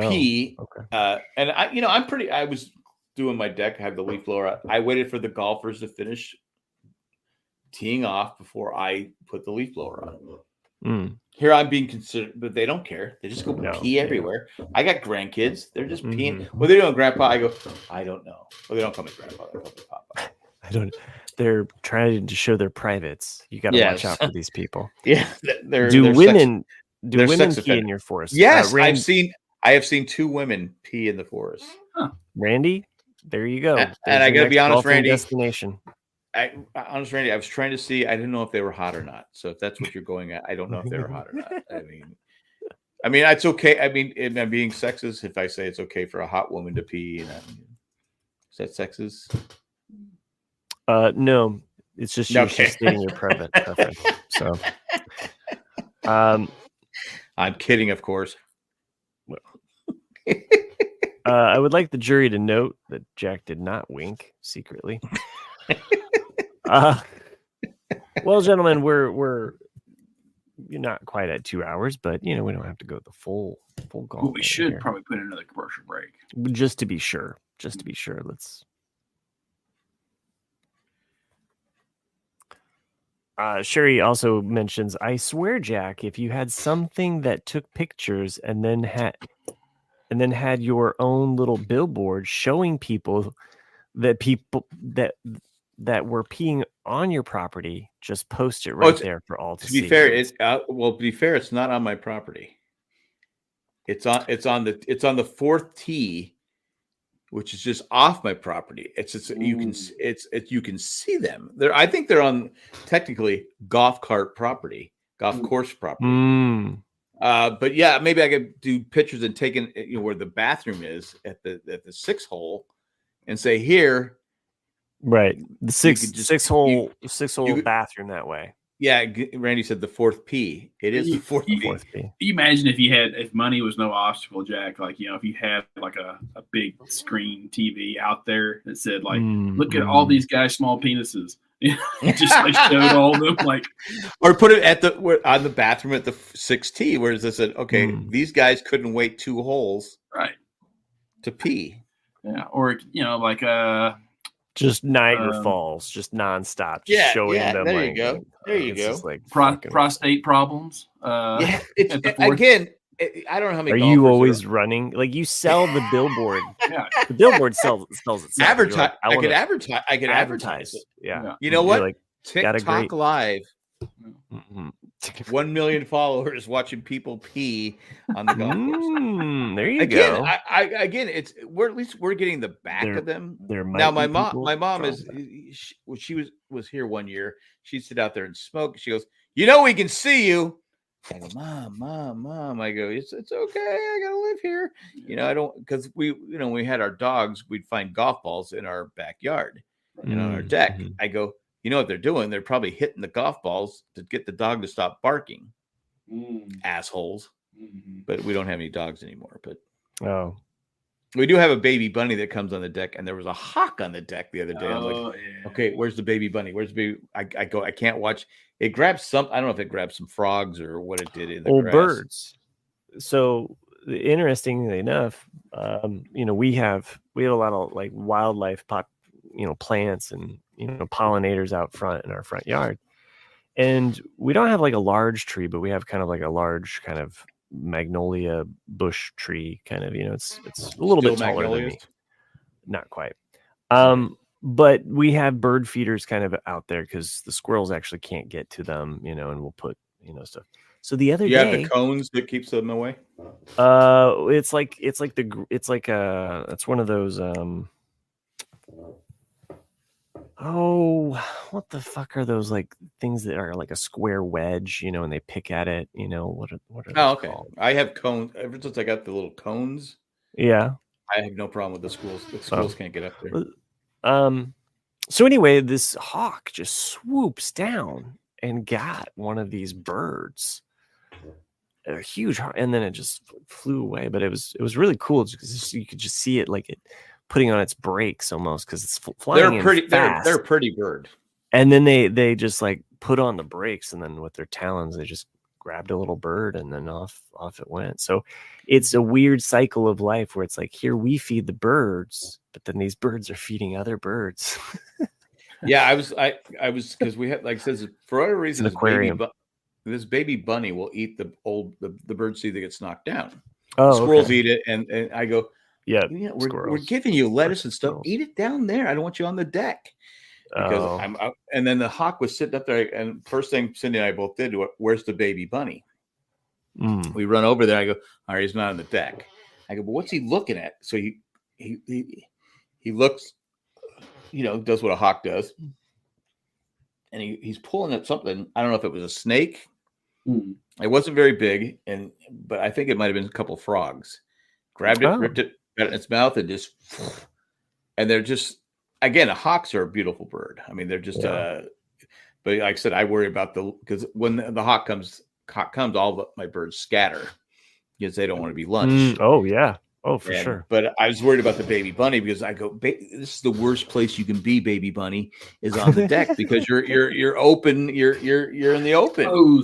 Pee. Okay. And I was doing my deck. I have the leaf blower out. I waited for the golfers to finish teeing off before I put the leaf blower on. Here I'm being considered, but they don't care. They just go pee everywhere. I got grandkids. They're just peeing. What are they doing, Grandpa? I go, I don't know. Well, they don't call me Grandpa. They call me Papa. I don't. They're trying to show their privates. You got to watch out for these people. Yeah. Do women pee in your forest? Yes, I have seen 2 women pee in the forest. Huh. Randy, there you go. And I got to be honest, Randy. Destination. Randy, I was trying to see. I didn't know if they were hot or not. So if that's what you're going at, I don't know if they were hot or not. I mean, it's okay. I mean, I'm being sexist if I say it's okay for a hot woman to pee. Is that sexist? No, it's just you're just stating your preference. So, I'm kidding, of course. I would like the jury to note that Jack did not wink secretly. Well, gentlemen, we're not quite at 2 hours, but we don't have to go the full golf. Well, we should probably put in another commercial break just to be sure. Let's. Sherry also mentions, I swear, Jack, if you had something that took pictures and then had your own little billboard showing people that were peeing on your property, just post it there for all to see. To be fair, it's not on my property. It's on the 4th tee, which is just off my property. You can see them there. I think they're on technically golf course property. But yeah, maybe I could do pictures and take in where the bathroom is at the 6th hole, and say here, right, the six hole bathroom that way. Yeah, Randy said the 4th P. It is the 4th P. Can you imagine if money was no obstacle, Jack? Like, if you had like a big screen TV out there that said like, look at all these guys' small penises. Just like showed all of them, like, or put it on the bathroom at the 6th tee, where they said, okay, these guys couldn't wait 2 holes, right, to pee. Yeah, or like just Niagara Falls, just nonstop, just showing them. There you go. There you go. Like prostate problems. Yeah, again. I don't know how many. Are you always running? Like, you sell the billboard. Yeah, the billboard sells itself. Advertise. I could advertise it. Yeah. You know what? Like, TikTok Live. 1 million followers watching people pee on the golf course. There you go. We're getting the back of them. Now my mom she was here one year. She'd sit out there and smoke. She goes, we can see you. I go, mom. I go, it's okay. I gotta live here. I don't, because when we had our dogs, we'd find golf balls in our backyard and on our deck. I go, you know what they're doing? They're probably hitting the golf balls to get the dog to stop barking. Assholes. But we don't have any dogs anymore. But we do have a baby bunny that comes on the deck, and there was a hawk on the deck the other day. I'm like, okay, where's the baby bunny? Where's the baby? I go, I can't watch. It grabbed some. I don't know if it grabbed some frogs or what it did in the grass. Birds. So interestingly enough, we have a lot of like wildlife plants and pollinators out front in our front yard, and we don't have like a large tree, but we have kind of like a large kind of magnolia bush tree, kind of, it's a little bit taller than me. Not quite. But we have bird feeders kind of out there because the squirrels actually can't get to them, and we'll put stuff. So the other day, you have the cones that keeps them away. It's one of those Oh, what the fuck are those like things that are like a square wedge, you know, and they pick at it, you know, what are those called? I have cones. Ever since I got the little cones, Yeah. I have no problem with the schools. The schools can't get up there. So anyway, this hawk just swoops down and got one of these birds. A huge hawk, and then it just flew away. But it was really cool because you could just see it like it putting on its brakes almost because it's flying. They're pretty. Fast. They're a pretty bird. And then they just like put on the brakes, and then with their talons they just grabbed a little bird, and then off it went. So it's a weird cycle of life where it's like here we feed the birds, but then these birds are feeding other birds. Yeah, I was because we had, like I said, for whatever reason, this baby bunny will eat the bird seed that gets knocked down. Oh, squirrels eat it, and I go, yeah, we're giving you lettuce and stuff. Eat it down there. I don't want you on the deck. Because I'm out. And then the hawk was sitting up there, and first thing Cindy and I both did, where's the baby bunny? We run over there. I go, all right, he's not on the deck. I go, but what's he looking at? So he looks, you know, does what a hawk does, and he's pulling at something. I don't know if it was a snake. It wasn't very big, but I think it might have been a couple frogs. Grabbed it, ripped it, got it in its mouth, and they're just. Again, hawks are a beautiful bird. I mean, they're just, but like I said, I worry about because when the hawk comes, all my birds scatter because they don't want to be lunch. Oh yeah. Oh, for sure. But I was worried about the baby bunny because I go, this is the worst place you can be, baby bunny, is on the deck because you're open, you're in the open.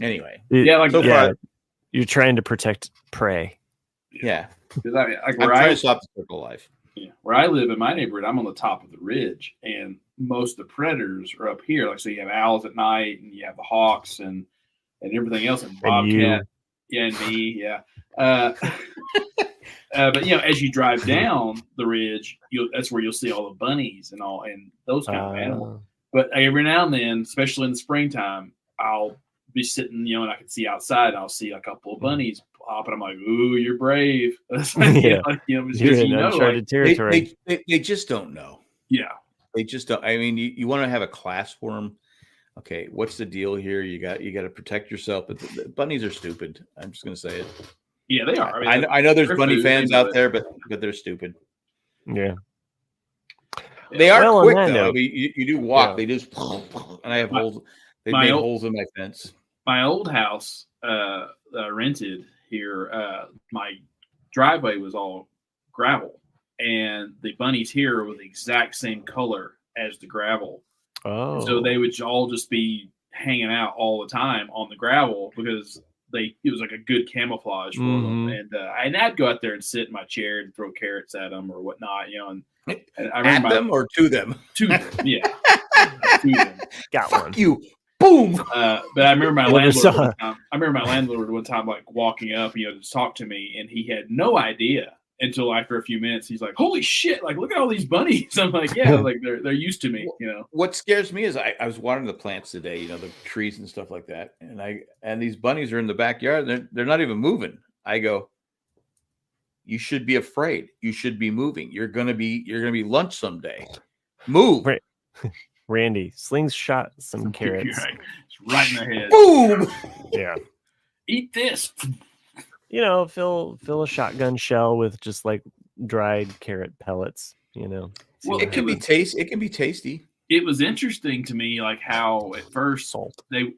Anyway, you're trying to protect prey. Yeah, because I mean, like I'm trying to stop the circle of life. Yeah, where I live in my neighborhood, I'm on the top of the ridge, and most of the predators are up here. Like, so you have owls at night, and you have the hawks, and everything else, and bobcat, and me, yeah. But you know, as you drive down the ridge, that's where you'll see all the bunnies and those kind of animals. But every now and then, especially in the springtime, I'll be sitting, you know, and I can see outside, and I'll see a couple of bunnies pop, and I'm like, "Ooh, you're brave." You're in uncharted territory. They just don't know. Yeah, they just don't. I mean, you want to have a class for them. Okay, what's the deal here? You got to protect yourself. But the bunnies are stupid. I'm just going to say it. Yeah, they are. I know there's bunny fans out there, but they're stupid. Yeah. They are quick though. I mean, you do walk. They just and I have holes. They made holes in my fence. My old house that I rented here, my driveway was all gravel, and the bunnies here were the exact same color as the gravel. Oh, so they would all just be hanging out all the time on the gravel because it was like a good camouflage for them. And I'd go out there and sit in my chair and throw carrots at them or whatnot, you know. And I remember them or to them, yeah, to them. Got Fuck one. You. Boom. But I remember my landlord. I remember my landlord one time, like walking up, you know, to talk to me, and he had no idea until after a few minutes. He's like, "Holy shit! Like, look at all these bunnies." I'm like, "Yeah, like they're used to me." You know. What scares me is I was watering the plants today, you know, the trees and stuff like that, and these bunnies are in the backyard. They're not even moving. I go, "You should be afraid. You should be moving. You're gonna be lunch someday. Move." Right. Randy, slingshot some carrots. Right in the head. Boom. Yeah. Eat this. You know, fill a shotgun shell with just like dried carrot pellets. You know. Well, it can be tasty. It was interesting to me, like how at first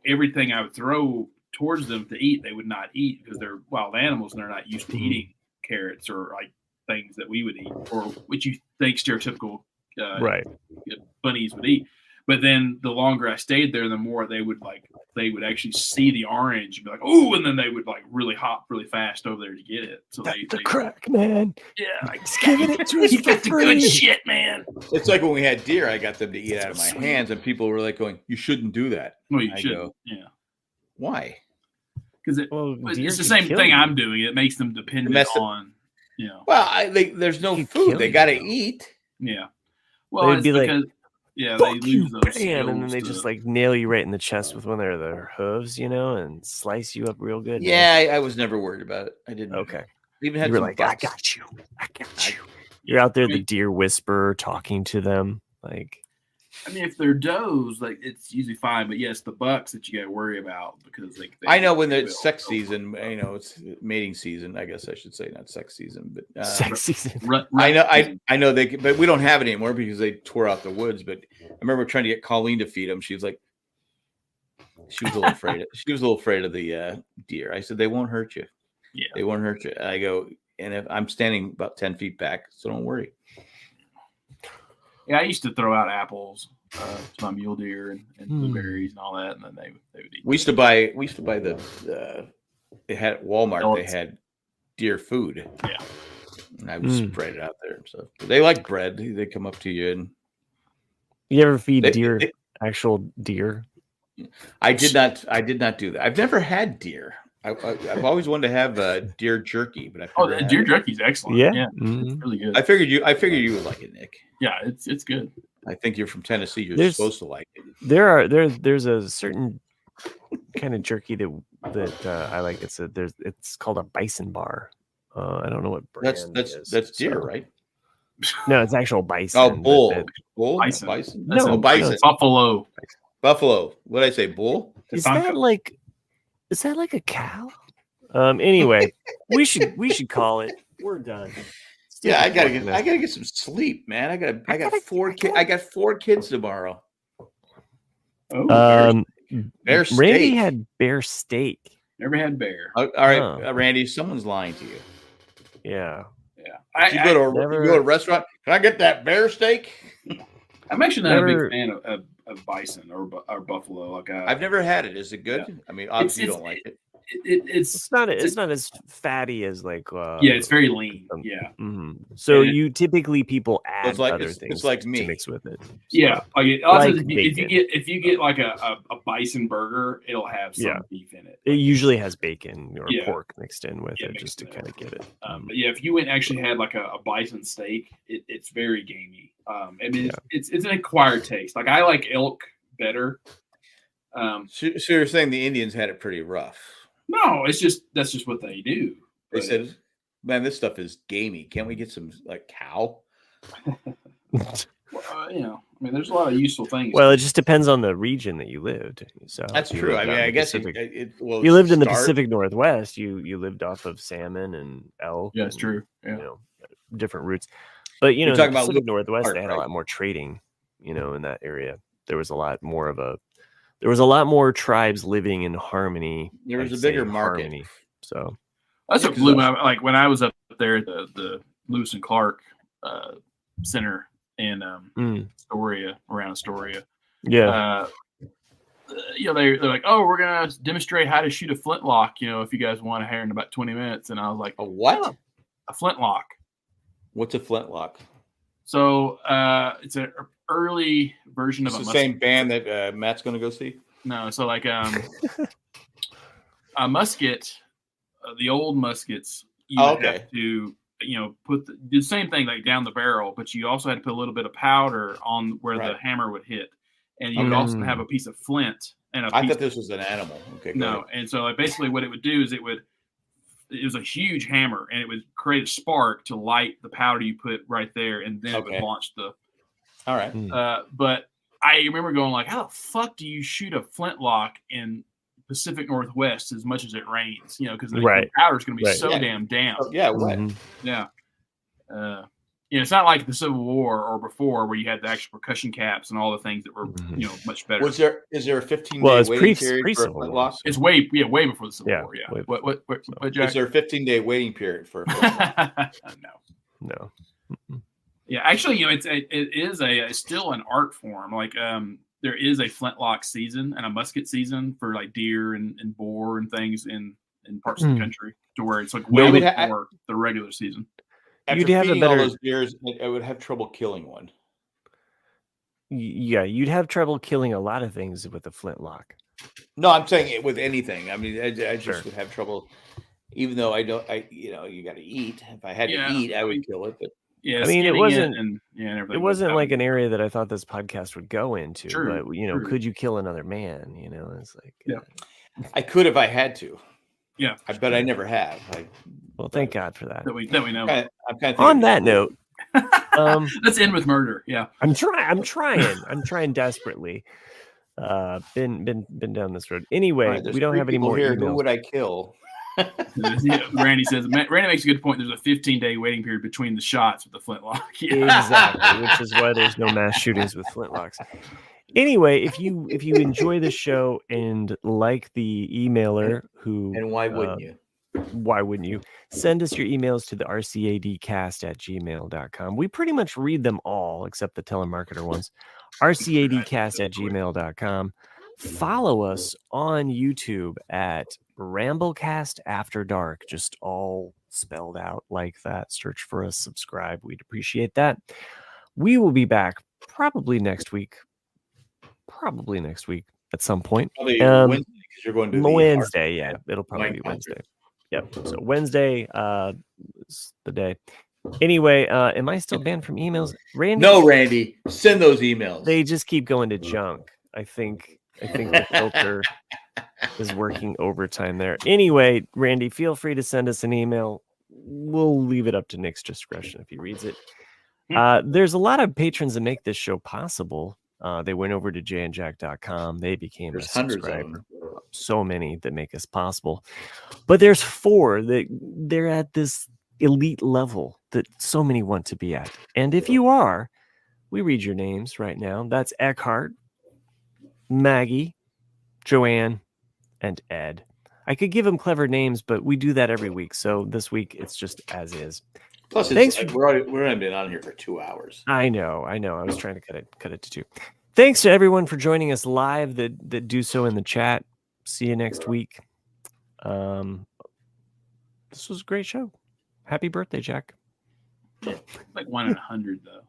everything I would throw towards them to eat, they would not eat because they're wild animals and they're not used to eating carrots or like things that we would eat or what you think stereotypical bunnies would eat. But then the longer I stayed there, the more they would actually see the orange and be like, "Oh!" and then they would like really hop really fast over there to get it. So the crack, man. Yeah, like giving it to us. You got the good shit, man. It's like when we had deer, I got them to eat out of my hands, and people were like going, "You shouldn't do that." Well, you shouldn't. Yeah. Why? Because it's the same thing I'm doing. It makes them dependent on, you know. Well, there's no food. They got to eat. Yeah. Well, it's because. Yeah, they lose those and then they just like nail you right in the chest with one of their hooves, you know, and slice you up real good. Yeah, I was never worried about it. I didn't. Okay. Even had you were like, I got you. You're out there, the deer whisperer, talking to them. Like, I mean, if they're does, like it's usually fine. But yes, the bucks that you got to worry about because they I know when it's sex season, it's mating season. I guess I should say not sex season, but sex season. I know they, but we don't have it anymore because they tore out the woods. But I remember trying to get Colleen to feed them. She was like, she was a little afraid. She was a little afraid of the deer. I said, they won't hurt you. Yeah, they won't hurt you. I go, and if I'm standing about 10 feet back, so don't worry. Yeah, I used to throw out apples to my mule deer and blueberries and all that, and then they would eat. We used to buy the they had at Walmart. They had deer food. Yeah, and I would spread it out there and stuff. But they like bread. They come up to you and you ever feed actual deer? I did not do that. I've never had deer. I've always wanted to have deer jerky, but deer jerky is excellent. Yeah, it's really good. I figured you would like it, Nick. Yeah, it's good. I think you're from Tennessee. You're supposed to like it. There's a certain kind of jerky that I like. It's called a bison bar. I don't know what brand. That's deer, right? No, it's actual bison. Oh, bull. Bison. No, bison. Buffalo. What did I say? Bull. Is that like a cow? Anyway, we should call it. We're done. Yeah, I gotta get some sleep, man. I got 4 kids. I got 4 kids tomorrow. Oh, bear steak. Randy had bear steak. Never had bear. All right, Randy, someone's lying to you. Yeah. You go to a restaurant. Can I get that bear steak? I'm actually not a big fan of bison or buffalo. Like I've never had it. Is it good? Yeah. I mean, obviously you don't like it. It's not as fatty as like it's very lean. Yeah. Mm-hmm. So people add other things. It's like meat to mix with it. Yeah. If you get like a bison burger, it'll have some beef in it. It usually has bacon or pork mixed in with it just to kind of get it. But yeah, if you went and actually had like a bison steak, it's very gamey. I mean, it's an acquired taste. Like I like elk better. So you're saying the Indians had it pretty rough? No, that's just what they do. They said, "Man, this stuff is gamey. Can't we get some like cow?" I mean, there's a lot of useful things. Well, it just depends on the region that you lived. So that's true. I mean, I guess you lived in the Pacific Northwest. You lived off of salmon and elk. Yeah, it's true. Yeah, different routes. But in the Pacific Northwest, they had a lot more trading. In that area, there was a lot more tribes living in harmony. There was a bigger market. So that's what blew my like when I was up there at the Lewis and Clark Center in Astoria, around Astoria. Yeah. They're like, oh, we're gonna demonstrate how to shoot a flintlock. If you guys want to hear in about 20 minutes, and I was like, a what? A flintlock. What's a flintlock? So it's an early version of the same band that Matt's going to go see. No, so like a musket, the old muskets. You have to put the same thing like down the barrel, but you also had to put a little bit of powder on where the hammer would hit, and you would also have a piece of flint and I thought this was an animal. Okay, no, and so like basically what it would do is it was a huge hammer, and it would create a spark to light the powder you put right there, and then it would launch the. All right. But I remember going like, how the fuck do you shoot a flintlock in Pacific Northwest as much as it rains? Because the powder is going to be so damn damp. Wet. Yeah. It's not like the Civil War or before where you had the actual percussion caps and all the things that were much better. Is there a 15-day waiting period for a flintlock? It's way before the Civil War. Yeah. What Jack? Is there a 15-day waiting period for a flintlock? No. Yeah, actually, it is still an art form. Like there is a flintlock season and a musket season for like deer and boar and things in parts of the country, to where it's like way before the regular season. After feeding all those deers, I would have trouble killing one. Yeah, you'd have trouble killing a lot of things with a flintlock. No, I'm saying it with anything. I mean, I just would have trouble, even though you got to eat. If I had to eat, I would kill it. But I mean, it wasn't like an area that I thought this podcast would go into. True, but could you kill another man? It's like I could if I had to. Yeah, I bet I never have. Well, thank God for that. That we know. I'm kind of on that note, Let's end with murder. Yeah. I'm trying desperately. Been down this road. Anyway, right, we don't have any more here. emails. Who would I kill? Randy says, Randy makes a good point. There's a 15-day waiting period between the shots with the flintlock. Exactly, which is why there's no mass shootings with flintlocks. Anyway, if you enjoy the show and like the emailer who, and why wouldn't you? Why wouldn't you? Send us your emails to the rcadcast@gmail.com. We pretty much read them all except the telemarketer ones. rcadcast@gmail.com. Follow us on YouTube at Ramblecast After Dark, just all spelled out like that. Search for us, subscribe. We'd appreciate that. We will be back probably next week at some point. Probably Wednesday, because you're going to Wednesday. Yeah, it'll probably be Wednesday. Yep. So Wednesday is the day. Anyway, am I still banned from emails? Randy? No, Randy. Send those emails. They just keep going to junk. I think the filter is working overtime there. Anyway, Randy, feel free to send us an email. We'll leave it up to Nick's discretion if he reads it. There's a lot of patrons that make this show possible. They went over to jandjack.com. They became a subscriber. So many that make us possible. But there's 4 that they're at this elite level that so many want to be at. And if you are, we read your names right now. That's Eckhart, Maggie, Joanne, and Ed. I could give them clever names, but we do that every week. So this week it's just as is. Plus, we're only been on here for 2 hours. I know. I was trying to cut it to 2. Thanks to everyone for joining us live that do so in the chat. See you next week. This was a great show. Happy birthday, Jack. Like 1 in 100, though.